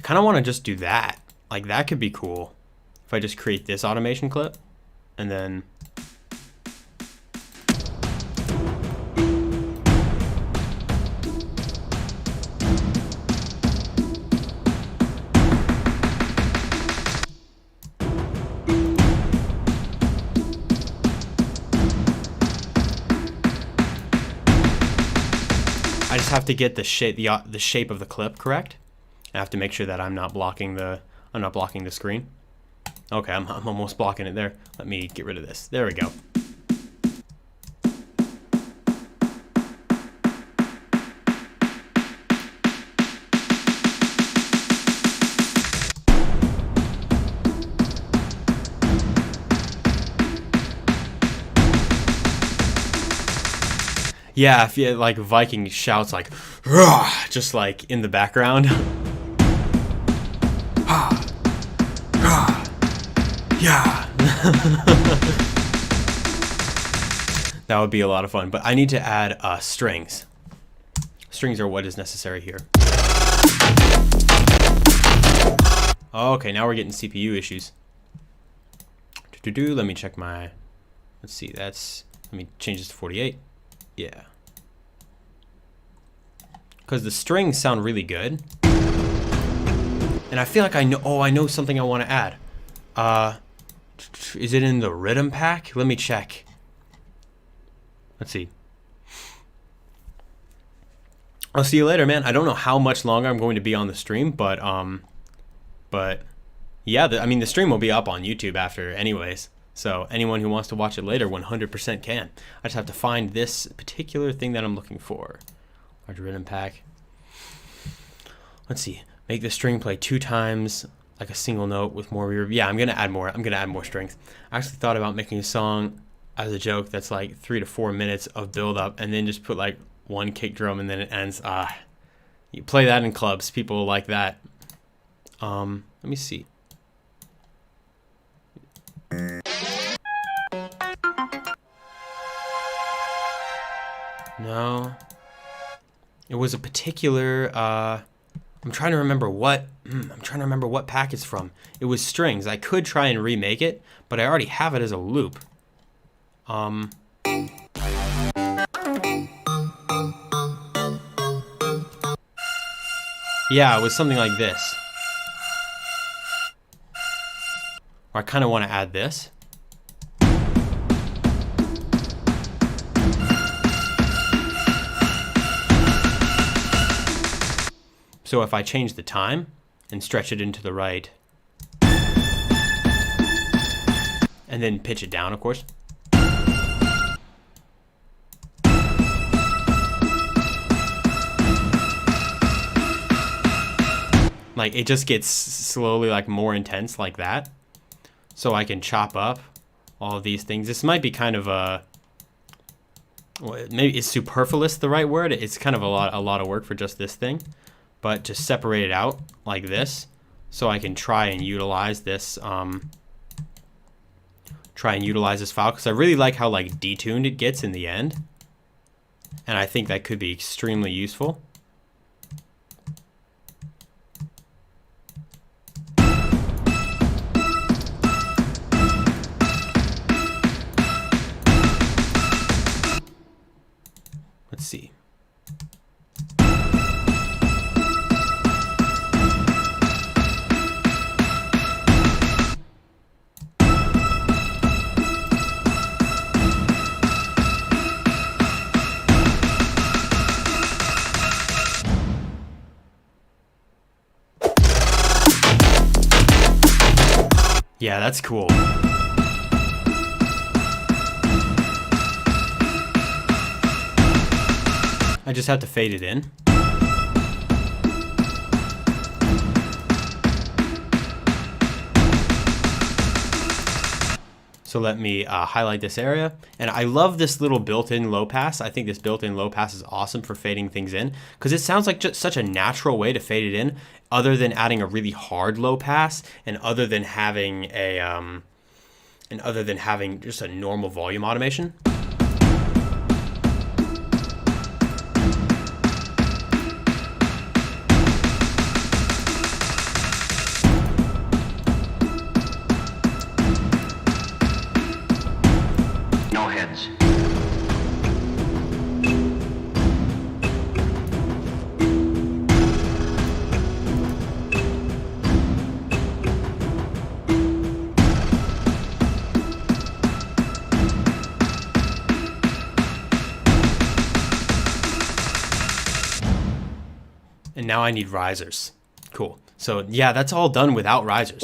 Kind of want to just do that. Like that could be cool. If I just create this automation clip and then I just have to get the shape of the clip correct. I have to make sure that I'm not blocking the screen. Okay, I'm almost blocking it there. Let me get rid of this. There we go. Yeah, if you like Viking shouts like, "Rah!" just like in the background. Yeah. That would be a lot of fun, but I need to add strings. Strings are what is necessary here. Okay, now we're getting CPU issues. Let me check my, let's see, let me change this to 48. Yeah. Because the strings sound really good. And I feel like I know something I want to add. Is it in the Riddim pack? Let me check. Let's see. I'll see you later, man. I don't know how much longer I'm going to be on the stream, but yeah, I mean, the stream will be up on YouTube after anyways. So anyone who wants to watch it later 100% can. I just have to find this particular thing that I'm looking for. Large Riddim pack. Let's see. Make the string play 2 times like a single note with more reverb. Yeah, I'm gonna add more strings. I actually thought about making a song as a joke that's like 3 to 4 minutes of build up and then just put like 1 kick drum and then it ends. You play that in clubs, people like that. Let me see. No. It was a particular I'm trying to remember what pack it's from. It was strings. I could try and remake it, but I already have it as a loop. Yeah, it was something like this. Or I kind of want to add this. So if I change the time and stretch it into the right, and then pitch it down, of course. Like it just gets slowly like more intense like that. So I can chop up all of these things. This might be kind of a, well, maybe is superfluous the right word? It's kind of a lot of work for just this thing. But just separate it out like this, so I can try and utilize this. File because I really like how like detuned it gets in the end, and I think that could be extremely useful. Let's see. Yeah, that's cool. I just have to fade it in. So let me highlight this area. And I love this little built-in low pass. I think this built-in low pass is awesome for fading things in because it sounds like just such a natural way to fade it in, other than adding a really hard low pass and other than having just a normal volume automation. No heads. And now I need risers. Cool. So yeah, that's all done without risers.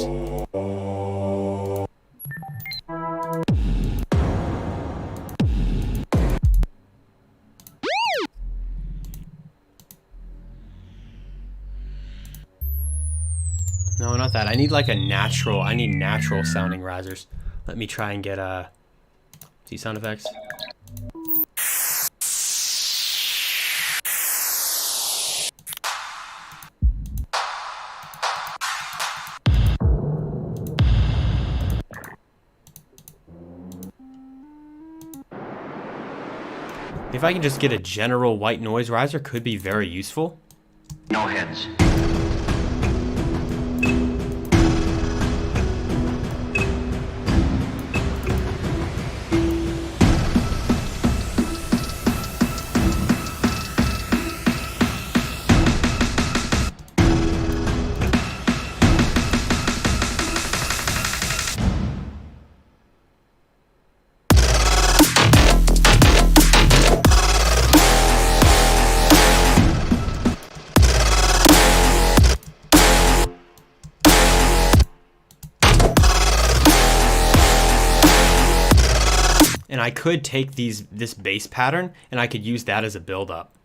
No, not that. I need like I need natural sounding risers. Let me try and get see sound effects. If I can just get a general white noise riser, could be very useful. No heads. And I could take this bass pattern and I could use that as a build-up.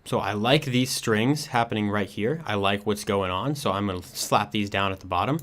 So I like these strings happening right here. I like what's going on, so I'm going to slap these down at the bottom.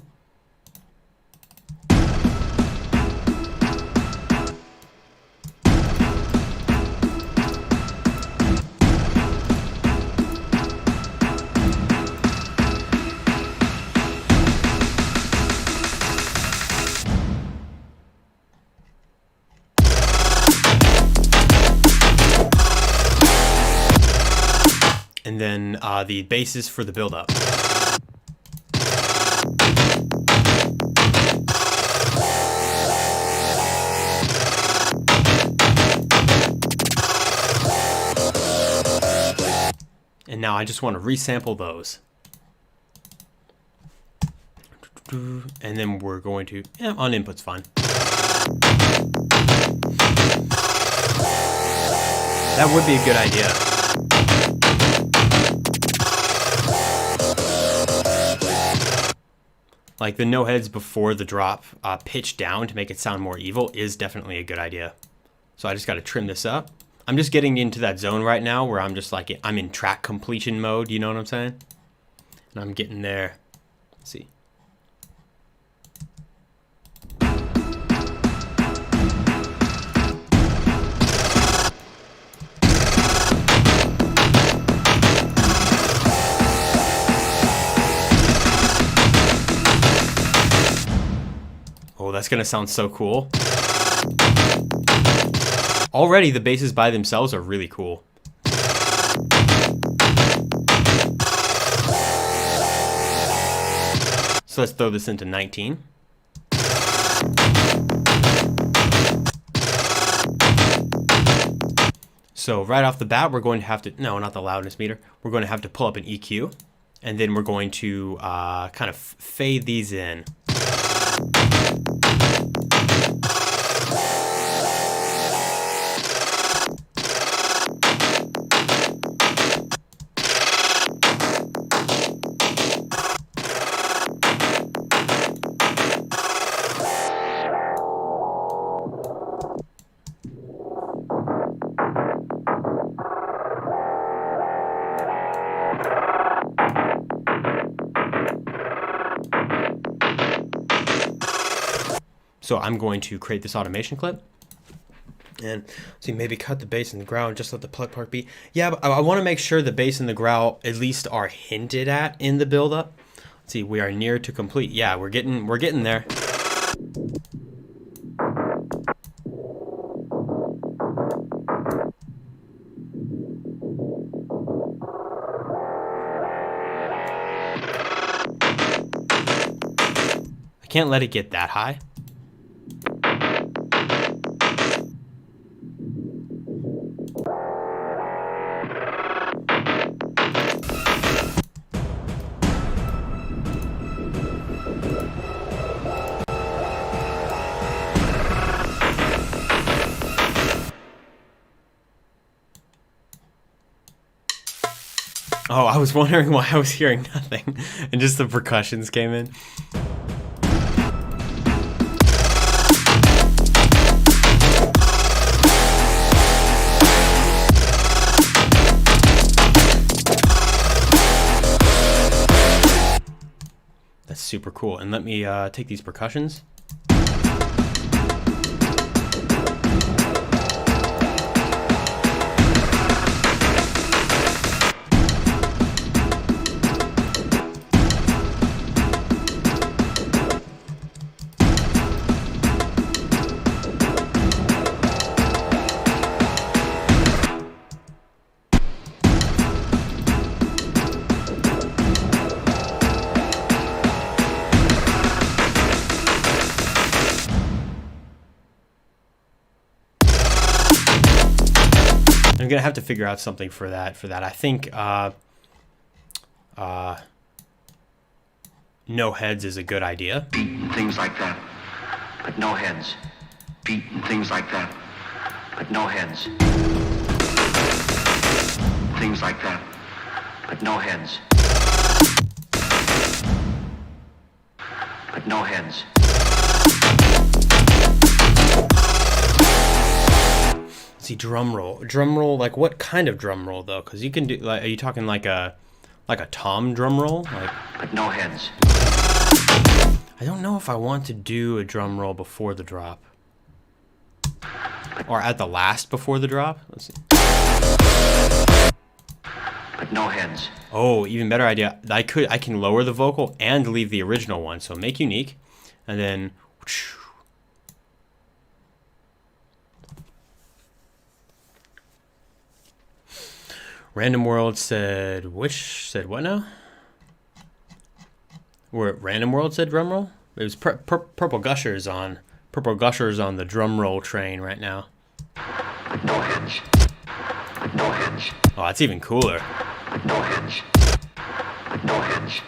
And then the basses for the build-up. And now I just want to resample those. And then we're going to, on input's fine. That would be a good idea. Like the no heads before the drop, pitch down to make it sound more evil is definitely a good idea. So I just got to trim this up. I'm just getting into that zone right now where I'm just like, I'm in track completion mode, you know what I'm saying? And I'm getting there. Let's see. Oh, that's gonna sound so cool. Already the basses by themselves are really cool. So let's throw this into 19. So right off the bat, we're going to have to, no, not the loudness meter. We're going to have to pull up an EQ, and then we're going to kind of fade these in. So I'm going to create this automation clip and see, maybe cut the bass and the growl and just let the pluck part be. Yeah, but I want to make sure the bass and the growl at least are hinted at in the buildup. Let's see, we are near to complete. Yeah, we're getting there. I can't let it get that high. Oh, I was wondering why I was hearing nothing, and just the percussions came in. That's super cool. And let me take these percussions. I'm gonna have to figure out something for that. I think no heads is a good idea. Beat and things like that, but no heads. Beat and things like that, but no heads. Things like that, but no heads. But no heads. Let's see, drum roll. Drum roll, like what kind of drum roll though? Because you can do, like, are you talking like a tom drum roll? Like, but no heads. I don't know if I want to do a drum roll before the drop. Or at the last before the drop. Let's see. But no heads. Oh, even better idea. I can lower the vocal and leave the original one. So make unique, and then. Random World said what now? Where Random World said drum roll? It was Purple Gushers on the drum roll train right now. No heads. No heads. Oh, that's even cooler. No heads. No heads.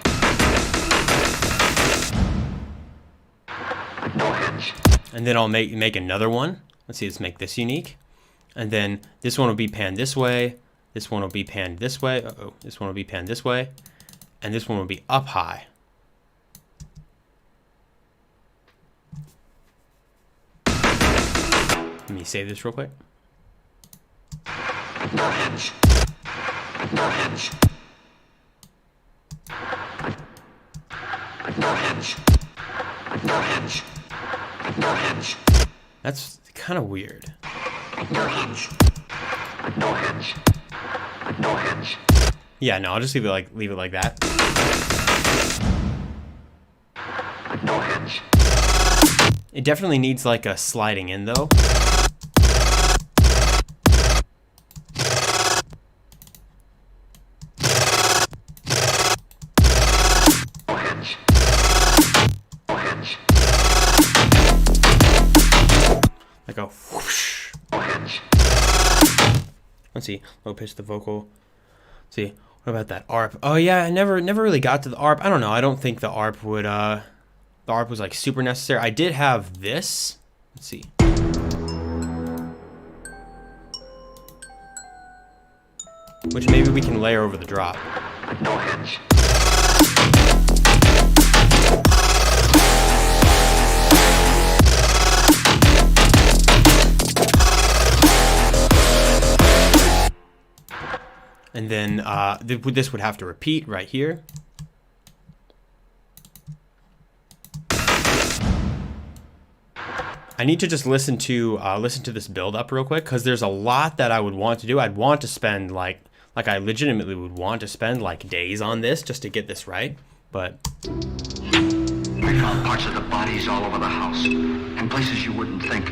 No heads. And then I'll make another one. Let's see, let's make this unique. And then this one will be panned this way. This one will be panned this way. Uh-oh. This one will be panned this way. And this one will be up high. Let me save this real quick. No heads. No heads. No heads. No heads. No heads. That's kind of weird. No heads. No heads. No heads. Yeah, no, I'll just leave it like that. No heads. It definitely needs like a sliding in though. No heads. No heads. Like a whoosh. No heads. Let's see, low pitch the vocal. Let's see, what about that ARP? Oh yeah, I never really got to the ARP. I don't know. I don't think the ARP would the ARP was like super necessary. I did have this. Let's see. Which maybe we can layer over the drop. No heads. And then this would have to repeat right here. I need to just listen to this build up real quick because there's a lot that I would want to do. I'd want to spend like I legitimately would want to spend like days on this just to get this right. But We found parts of the bodies all over the house, in places you wouldn't think.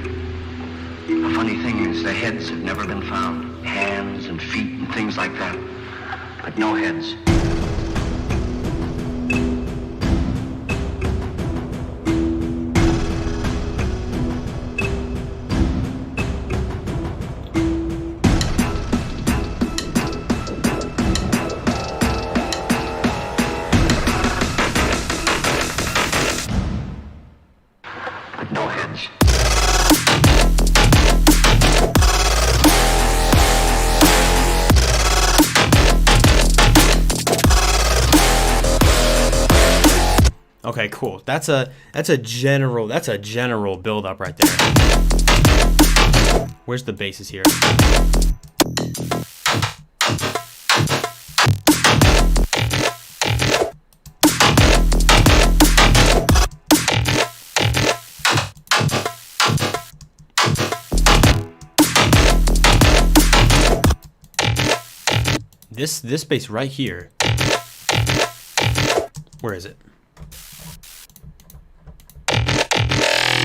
The funny thing is, the heads have never been found. Hands and feet and things like that. But no heads. No heads. okay, cool. That's a general build up right there. Where's the basses here? This bass right here. Where is it?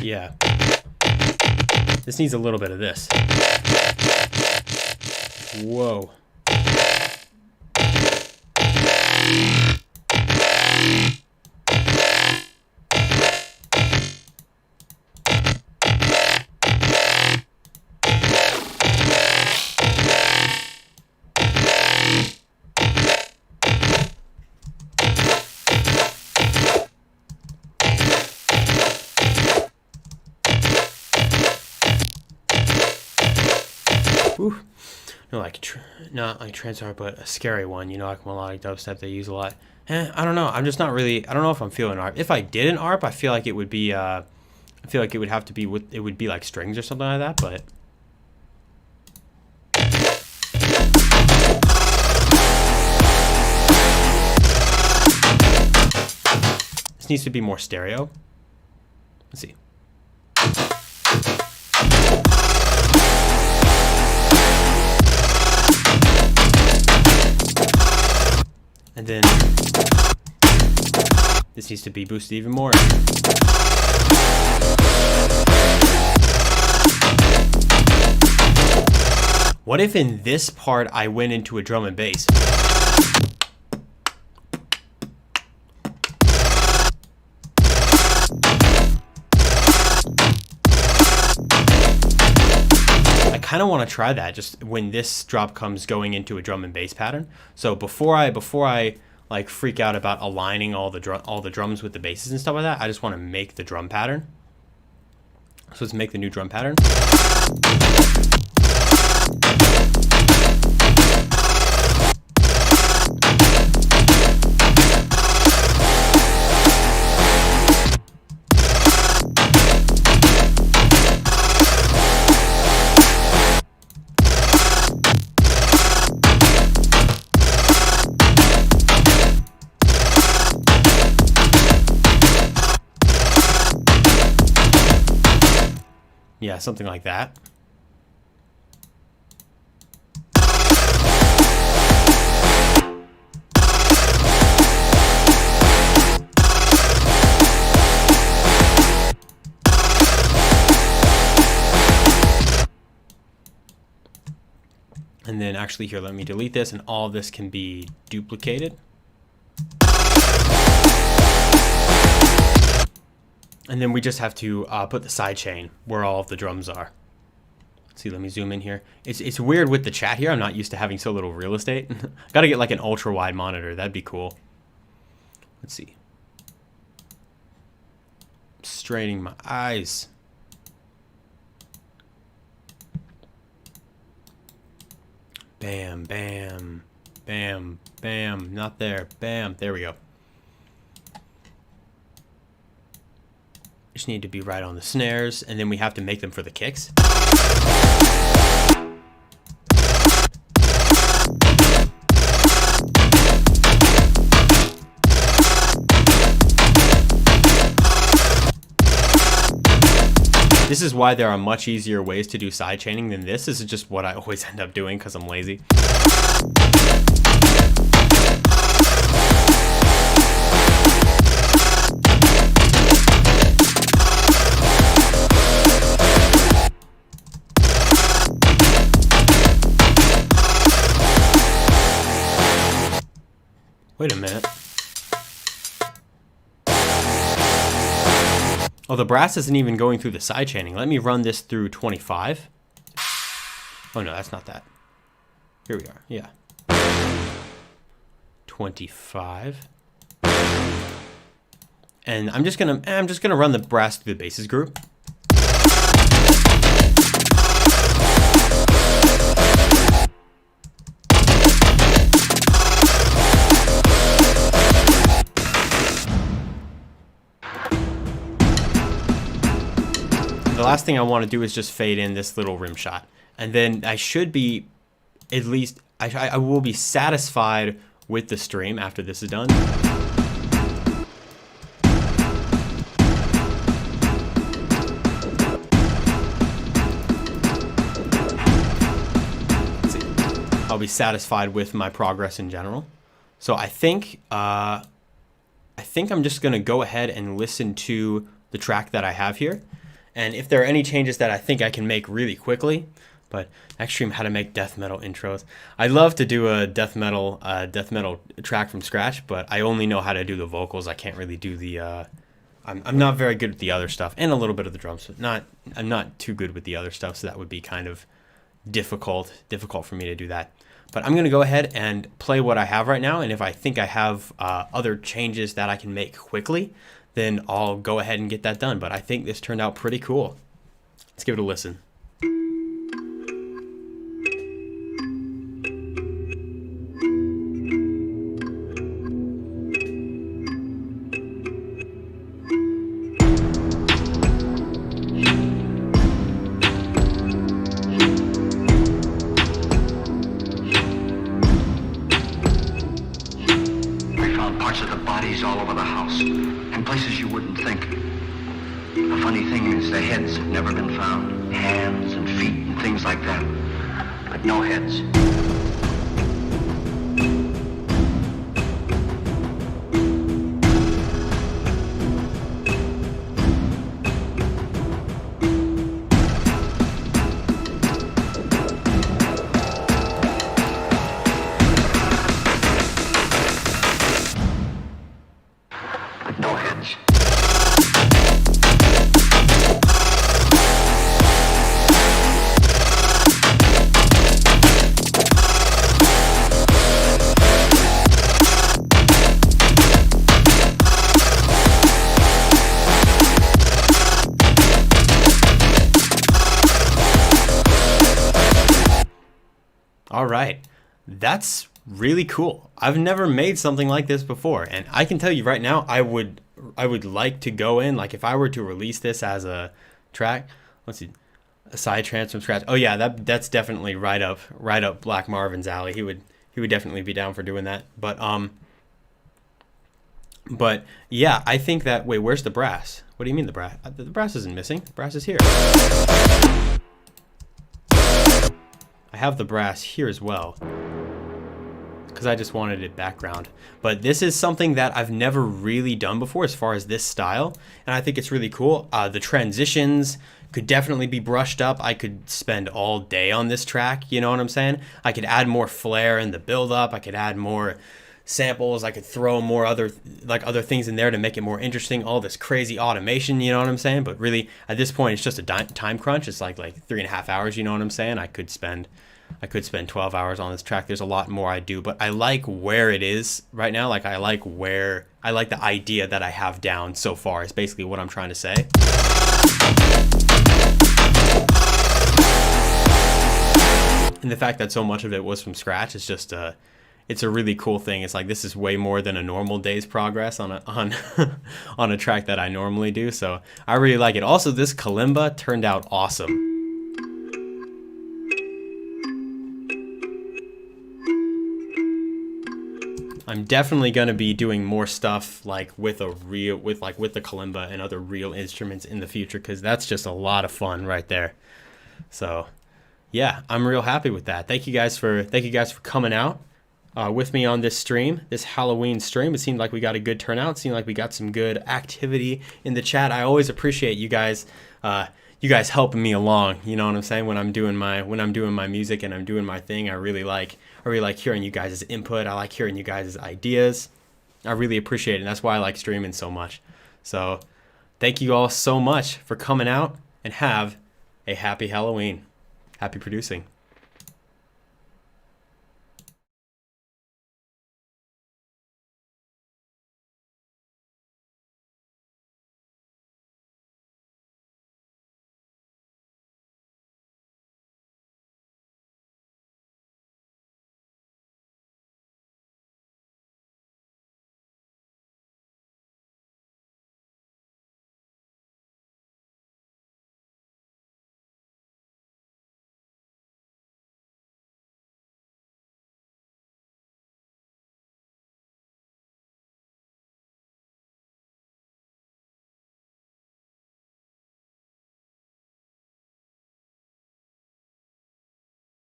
Yeah. This needs a little bit of this. Whoa. No, like not like trance art, but a scary one. You know, like melodic dubstep they use a lot. I don't know. I'm just not really. I don't know if I'm feeling ARP. If I did an ARP, I feel like it would be. I feel like it would have to be with. It would be like strings or something like that. But this needs to be more stereo. Let's see. And then this needs to be boosted even more. What if in this part I went into a drum and bass? I kind of want to try that just when this drop comes going into a drum and bass pattern. So before I like freak out about aligning all the drums with the basses and stuff like that, I just want to make the drum pattern. So let's make the new drum pattern. Yeah, something like that. And then actually here, let me delete this, and all of this can be duplicated. And then we just have to put the side chain where all of the drums are. Let's see, let me zoom in here. It's weird with the chat here. I'm not used to having so little real estate. Gotta get like an ultra wide monitor. That'd be cool. Let's see. Straining my eyes. Bam, bam, bam, bam. Not there. Bam. There we go. Just need to be right on the snares, and then we have to make them for the kicks. This is why there are much easier ways to do side chaining than this. This is just what I always end up doing because I'm lazy. Wait a minute. Oh, the brass isn't even going through the side chaining. Let me run this through 25. Oh no, that's not that. Here we are. Yeah. 25. And I'm just gonna run the brass through the basses group. The last thing I want to do is just fade in this little rim shot. And then I should be, at least, I will be satisfied with the stream after this is done. Let's see. I'll be satisfied with my progress in general. So I think I'm just going to go ahead and listen to the track that I have here. And if there are any changes that I think I can make really quickly, but next stream how to make death metal intros. I'd love to do a death metal track from scratch, but I only know how to do the vocals. I can't really do the. I'm not very good at the other stuff, and a little bit of the drums. But I'm not too good with the other stuff, so that would be kind of difficult for me to do that. But I'm gonna go ahead and play what I have right now, and if I think I have other changes that I can make quickly, then I'll go ahead and get that done. But I think this turned out pretty cool. Let's give it a listen. found parts of the bodies all over the house, in places you wouldn't think. The funny thing is, the heads have never been found. Hands and feet and things like that. But no heads. But no heads. All right, that's really cool. I've never made something like this before, and I can tell you right now, I would like to go in, like if I were to release this as a track, let's see, a side trance from scratch. Oh yeah, that's definitely right up Black Marvin's alley. He would definitely be down for doing that. But yeah, I think that, wait, where's the brass? What do you mean the brass? The brass isn't missing. The brass is here. I have the brass here as well, because I just wanted it background. But this is something that I've never really done before as far as this style, and I think it's really cool. The transitions could definitely be brushed up. I could spend all day on this track, you know what I'm saying? I could add more flair in the build-up. I could add more samples. I could throw more other things in there to make it more interesting. All this crazy automation, you know what I'm saying? But really, at this point, it's just a time crunch. It's like 3.5 hours, you know what I'm saying? I could spend 12 hours on this track. There's a lot more I do, but I like where it is right now. Like I like the idea that I have down so far is basically what I'm trying to say. And the fact that so much of it was from scratch is just it's a really cool thing. It's like this is way more than a normal day's progress on a track that I normally do. So I really like it. Also, this kalimba turned out awesome. I'm definitely going to be doing more stuff like with the kalimba and other real instruments in the future, because that's just a lot of fun right there. So yeah, I'm real happy with that. Thank you guys for coming out with me on this stream, this Halloween stream. It seemed like we got a good turnout. It seemed like we got some good activity in the chat. I always appreciate you guys helping me along. You know what I'm saying? When I'm doing my music and I'm doing my thing, I really like hearing you guys' input. I like hearing you guys' ideas. I really appreciate it, and that's why I like streaming so much. So thank you all so much for coming out, and have a happy Halloween. Happy producing.